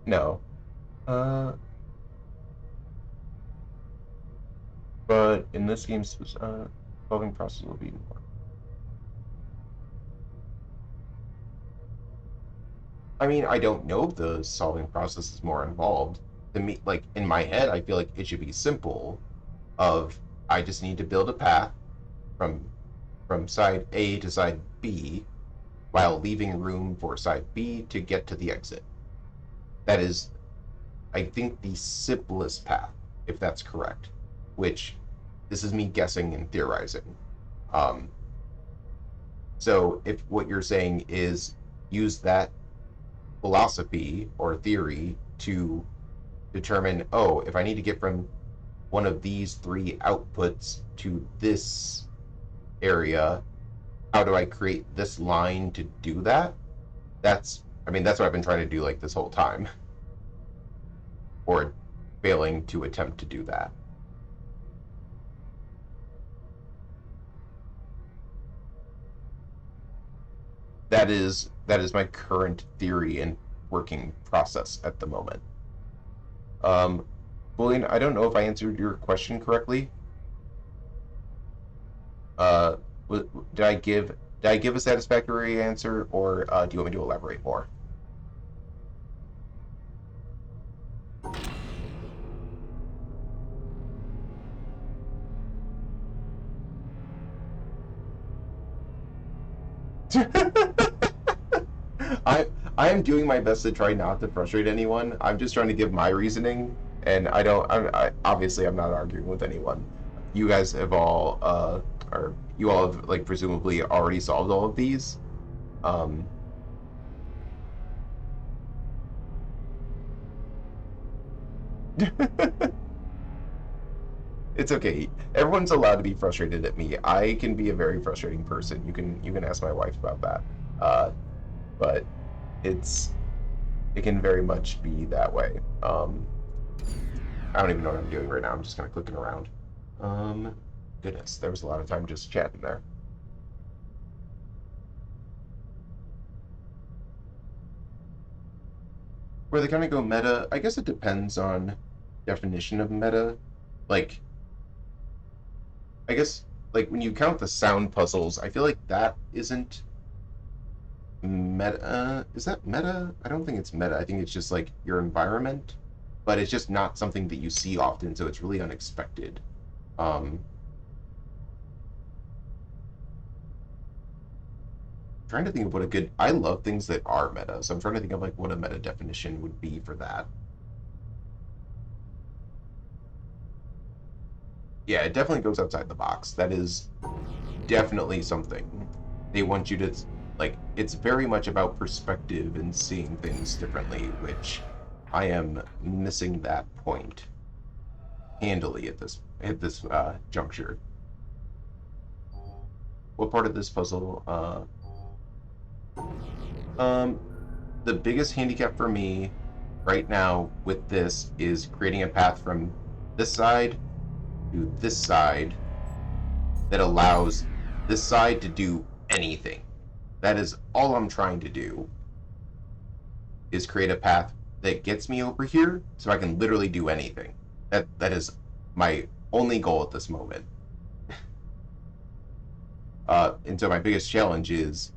No. Uh, but in this game, solving process will be more. I mean, I don't know if the solving process is more involved. To me, like in my head, I feel like it should be simple. Of I just need to build a path from side A to side B, while leaving room for side B to get to the exit. That is, I think, the simplest path, if that's correct. Which this is me guessing and theorizing. Um, so if what you're saying is use that philosophy or theory to determine, oh, if I need to get from one of these three outputs to this area, how do I create this line to do that? I mean, that's what I've been trying to do like this whole time, or failing to attempt to do that. That is my current theory and working process at the moment. William, I don't know if I answered your question correctly. Uh, did I give a satisfactory answer, or do you want me to elaborate more? I I am doing my best to try not to frustrate anyone. I'm just trying to give my reasoning, and I don't. Obviously I'm not arguing with anyone. You guys have all or you all have like presumably already solved all of these. Um, It's okay. Everyone's allowed to be frustrated at me. I can be a very frustrating person. You can ask my wife about that. But it can very much be that way. I don't even know what I'm doing right now. I'm just kind of clicking around. Goodness, there was a lot of time just chatting there. Where they kind of go meta, I guess it depends on definition of meta. Like, I guess, like, when you count the sound puzzles, I feel like that isn't meta. Is that meta? I don't think it's meta. I think it's just, like, your environment. But it's just not something that you see often, so it's really unexpected. Trying to think of what a good... I love things that are meta, so I'm trying to think of, like, what a meta definition would be for that. Yeah, it definitely goes outside the box. That is definitely something. They want you to, like, it's very much about perspective and seeing things differently, which I am missing that point handily at this juncture. What part of this puzzle? The biggest handicap for me right now with this is creating a path from this side to this side that allows this side to do anything. That is all I'm trying to do, is create a path that gets me over here so I can literally do anything. That is my only goal at this moment. And so my biggest challenge is,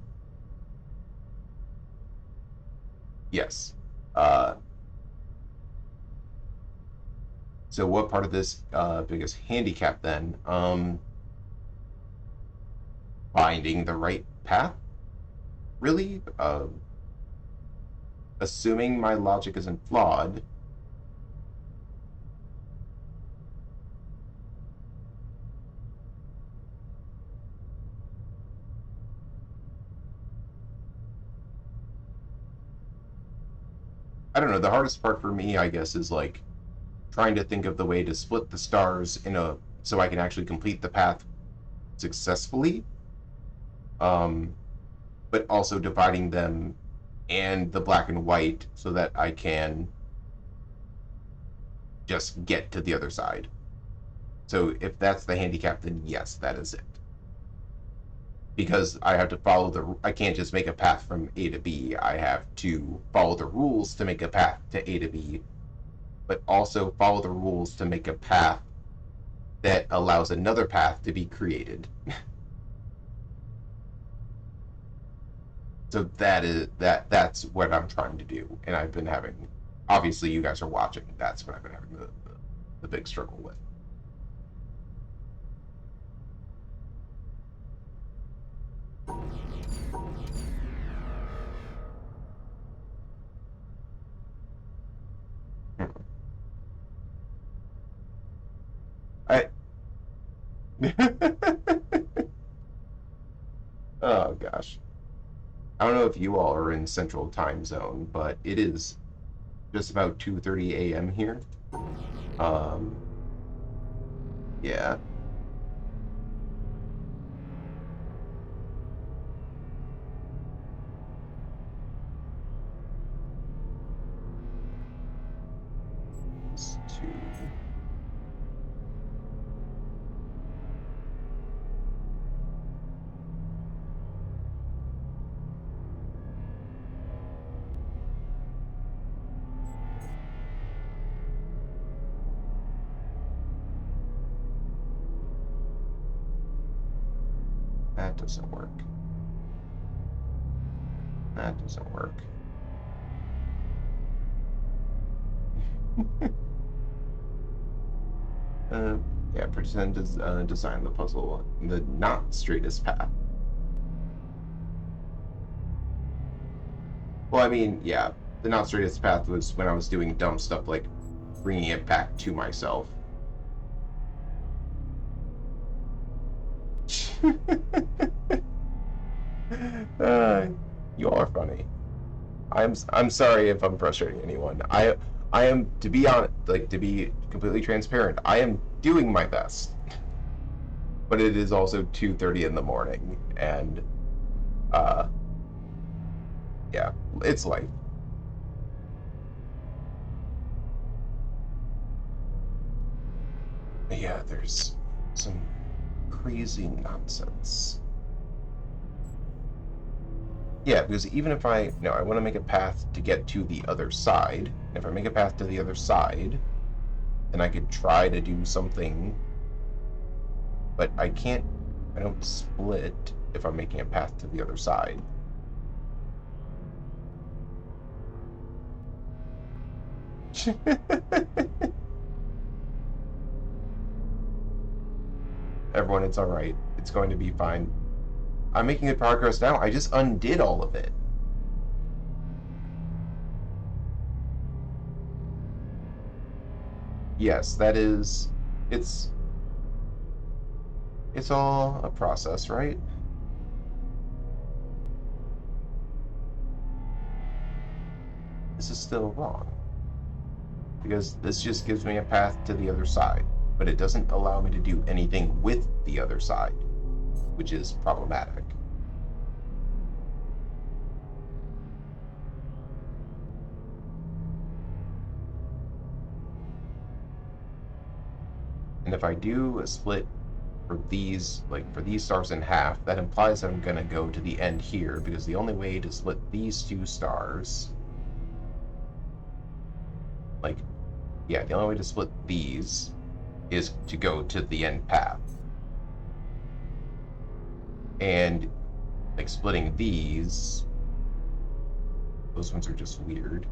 yes. So what part of this biggest handicap then? Finding the right path? Really? Assuming my logic isn't flawed. I don't know, the hardest part for me, I guess, is like trying to think of the way to split the stars so I can actually complete the path successfully. But also dividing them and the black and white so that I can just get to the other side. So if that's the handicap, then yes, that is it. Because I have to I can't just make a path from A to B. I have to follow the rules to make a path to A to B, but also follow the rules to make a path that allows another path to be created. So that's what I'm trying to do, and I've been having. Obviously, you guys are watching. That's what I've been having the big struggle with. Oh gosh. I don't know if you all are in Central Time Zone, but it is just about 2:30 a.m. here. Yeah. It's 2. That doesn't work. That doesn't work. Yeah, pretend to design the puzzle the not straightest path. Well, I mean, yeah, the not straightest path was when I was doing dumb stuff like bringing it back to myself. You all are funny. I'm sorry if I'm frustrating anyone. I am, to be honest, like, to be completely transparent, I am doing my best. But it is also 2:30 in the morning, and, yeah, it's life. But yeah, there's some crazy nonsense. Yeah, because even if I want to make a path to get to the other side. And if I make a path to the other side, then I could try to do something. But I can't, I don't split if I'm making a path to the other side. Everyone, it's alright. It's going to be fine. I'm making good progress now. I just undid all of it. Yes, that is... It's all a process, right? This is still wrong. Because this just gives me a path to the other side. But it doesn't allow me to do anything with the other side, which is problematic. And if I do a split for these, like for these stars in half, that implies that I'm gonna go to the end here, because the only way to split these two stars, like, yeah, the only way to split these is to go to the end path. And, like, splitting these, those ones are just weird.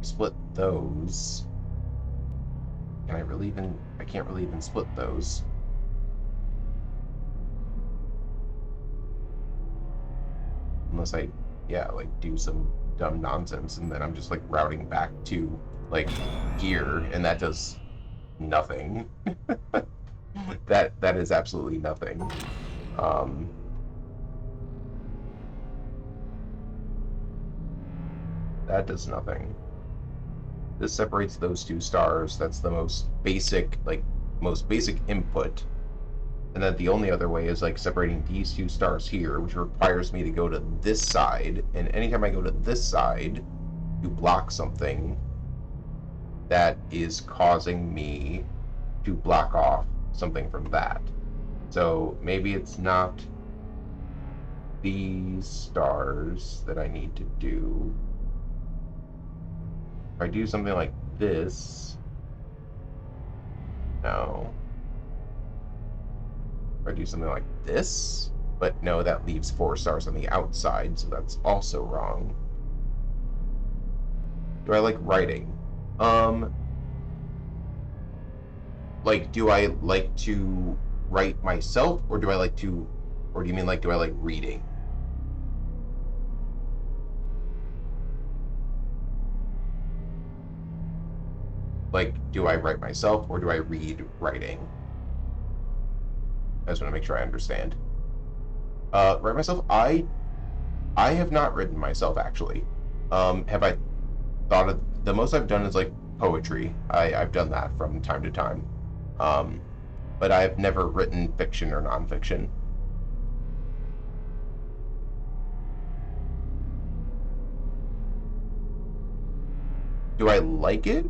Split those. Can I really even, I can't really even split those. Unless I, yeah, like, do some dumb nonsense, and then I'm just, like, routing back to, like, here, and that does nothing. That is absolutely nothing. That does nothing. This separates those two stars. That's the most basic, like, most basic input. And then the only other way is, like, separating these two stars here, which requires me to go to this side. And anytime I go to this side to block something, that is causing me to block off something from that. So maybe it's not these stars that I need to do. If I do something like this, no. If I do something like this, but no, that leaves 4 stars on the outside, so that's also wrong. Do I like writing? Like, do I like to write myself, or do I like to, or do you mean, like, do I like reading? Like, do I write myself, or do I read writing? I just want to make sure I understand. Write myself? I have not written myself, actually. Have I thought of... The most I've done is, like, poetry. I've done that from time to time. But I've never written fiction or nonfiction. Do I like it?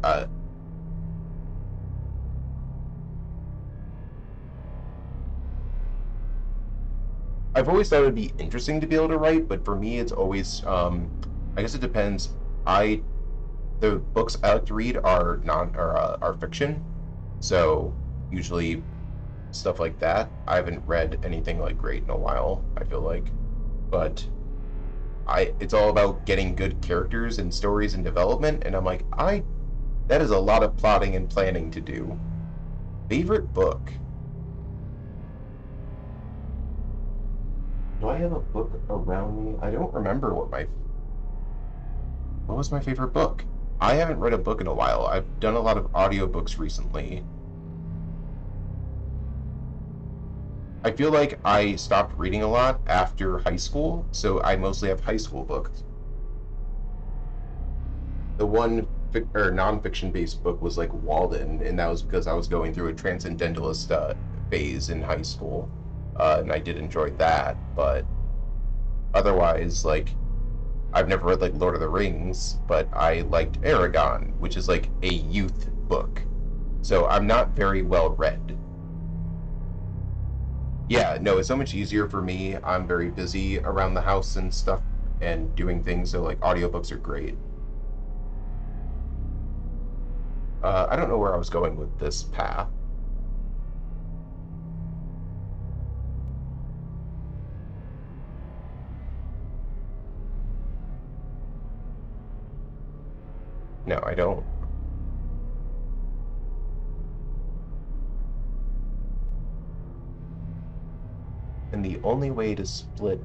I've always thought it would be interesting to be able to write, but for me, it's always, I guess it depends. The books I like to read are are fiction, so usually stuff like that. I haven't read anything like great in a while, I feel like, but it's all about getting good characters and stories and development, and I'm like, that is a lot of plotting and planning to do. Favorite book? Do I have a book around me? I don't remember what was my favorite book? I haven't read a book in a while. I've done a lot of audiobooks recently. I feel like I stopped reading a lot after high school, so I mostly have high school books. The one nonfiction based book was like Walden, and that was because I was going through a transcendentalist phase in high school, and I did enjoy that. But otherwise, like I've never read like Lord of the Rings, but I liked Aragon, which is like a youth book. So I'm not very well read. Yeah, no, it's so much easier for me. I'm very busy around the house and stuff and doing things, so like audiobooks are great. I don't know where I was going with this path. No, I don't. And the only way to split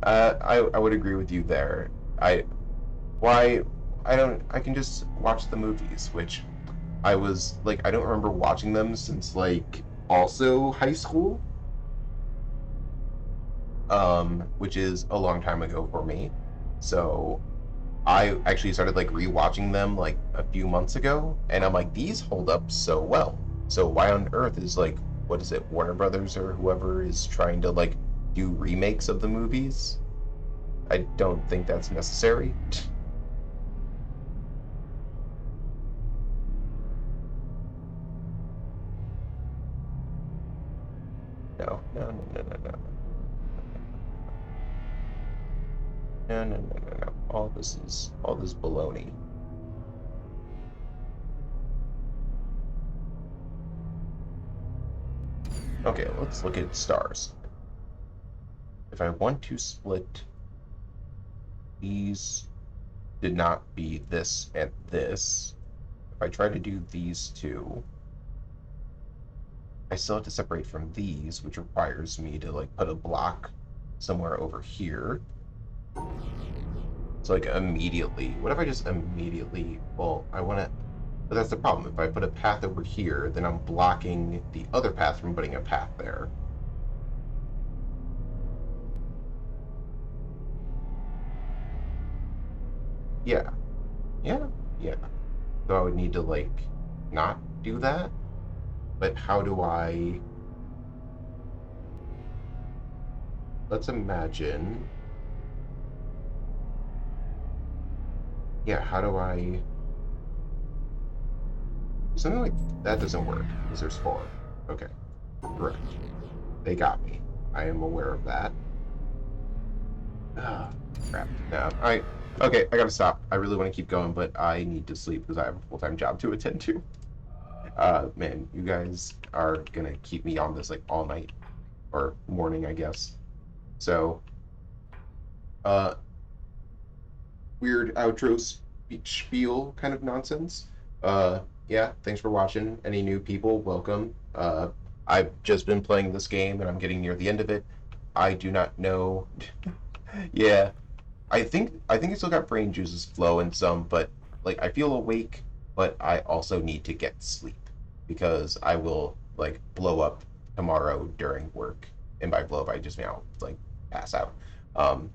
I would agree with you there. Why I can just watch the movies, which I was like I don't remember watching them since like also high school. Which is a long time ago for me. So I actually started like rewatching them like a few months ago, and I'm like, these hold up so well. So why on earth is like, what is it, Warner Brothers or whoever is trying to like do remakes of the movies? I don't think that's necessary. No, no, no, no, no, no. No, no, no, no, no. All this baloney. Okay, let's look at stars. If I want to split these did not be this and this. If I try to do these two, I still have to separate from these, which requires me to like put a block somewhere over here. So like immediately, what if I just immediately, well, I want to, but that's the problem. If I put a path over here, then I'm blocking the other path from putting a path there. Yeah, yeah, yeah. So I would need to like not do that, but how do I, let's imagine, yeah, how do I, something like that doesn't work because there's 4. Okay, correct. They got me. I am aware of that. Ah, crap. No, okay, I gotta stop. I really want to keep going, but I need to sleep because I have a full-time job to attend to. Man, you guys are gonna keep me on this like all night or morning, I guess. So, uh, weird outro spiel kind of nonsense. Yeah, thanks for watching. Any new people, welcome. I've just been playing this game and I'm getting near the end of it. I do not know. Yeah, I think I still got brain juices flowing some, but like I feel awake, but I also need to get sleep because I will like blow up tomorrow during work, and by blow up I just mean I'll like pass out. Um,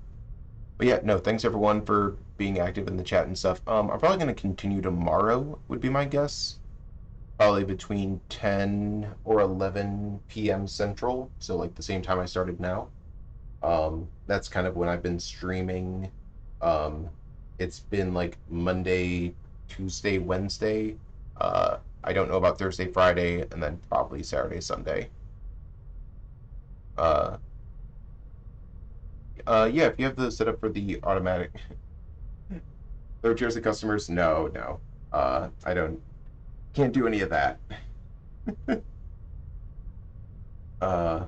but yeah, no, thanks everyone for being active in the chat and stuff. I'm probably gonna continue tomorrow, would be my guess. Probably between 10 or 11 p.m. Central, so like the same time I started now. That's kind of when I've been streaming. Um, it's been like Monday, Tuesday, Wednesday. I don't know about Thursday, Friday, and then probably Saturday, Sunday. Uh, yeah, if you have the setup for the automatic third tiers of customers, no, no. I can't do any of that. uh,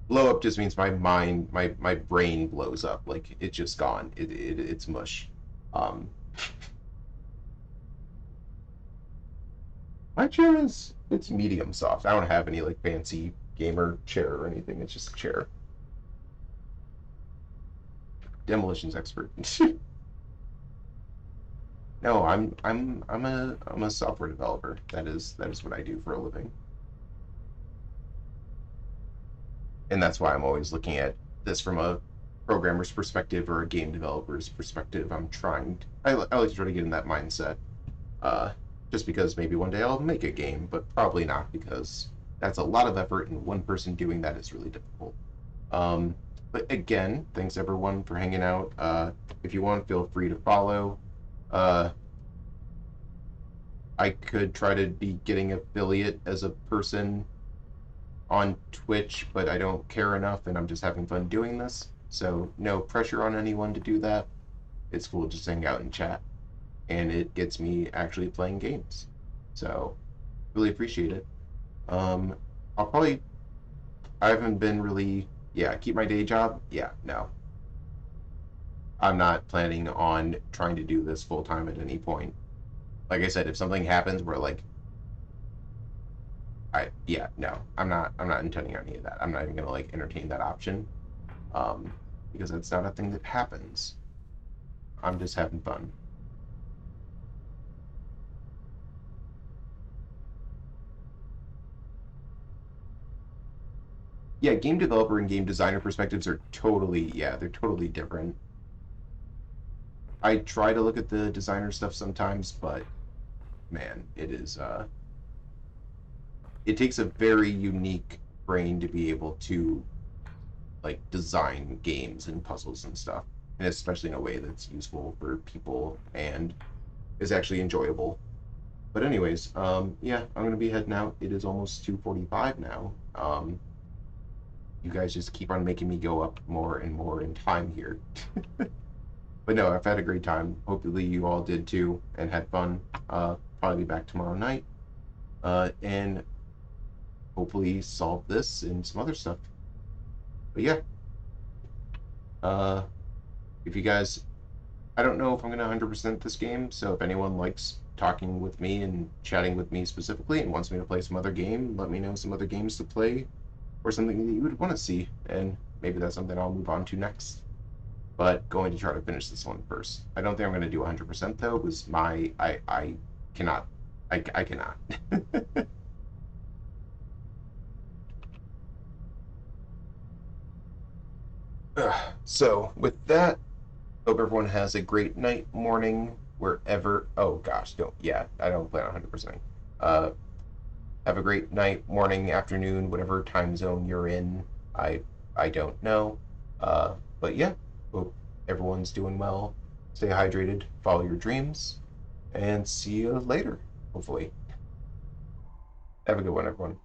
blow up just means my mind, my brain blows up. Like it's just gone. It's mush. Um, my chair is it's medium soft. I don't have any like fancy gamer chair or anything. It's just a chair. Demolitions expert. No, I'm a software developer. That is what I do for a living. And that's why I'm always looking at this from programmer's perspective or a game developer's perspective. I like to try to get in that mindset. Just because maybe one day I'll make a game, but probably not, because that's a lot of effort, and one person doing that is really difficult. But again, thanks everyone for hanging out. If you want, feel free to follow. I could try to be getting affiliate as a person on Twitch, but I don't care enough, and I'm just having fun doing this. So no pressure on anyone to do that. It's cool just hang out and chat, and it gets me actually playing games. So really appreciate it. I haven't been really, keep my day job. Yeah, no. I'm not planning on trying to do this full time at any point. Like I said, if something happens where like no, I'm not intending on any of that. I'm not even gonna like entertain that option. Because that's not a thing that happens. I'm just having fun. Yeah, game developer and game designer perspectives are they're totally different. I try to look at the designer stuff sometimes, but man, it takes a very unique brain to be able to like design games and puzzles and stuff, and especially in a way that's useful for people and is actually enjoyable. But anyways, yeah, I'm gonna be heading out. It is almost 2:45 now. You guys just keep on making me go up more and more in time here. But no, I've had a great time. Hopefully you all did too and had fun. Probably be back tomorrow night. And hopefully solve this and some other stuff. But yeah. If you guys, I don't know if I'm gonna 100% this game, so if anyone likes talking with me and chatting with me specifically and wants me to play some other game, let me know some other games to play or something that you would want to see, and maybe that's something I'll move on to next. But going to try to finish this one first. I don't think I'm going to do 100% though, because I cannot. I cannot. So with that, hope everyone has a great night, morning, wherever. Oh gosh, don't. Yeah, I don't plan on 100%. Have a great night, morning, afternoon, whatever time zone you're in. I don't know. But yeah, hope everyone's doing well. Stay hydrated, follow your dreams, and see you later, hopefully. Have a good one, everyone.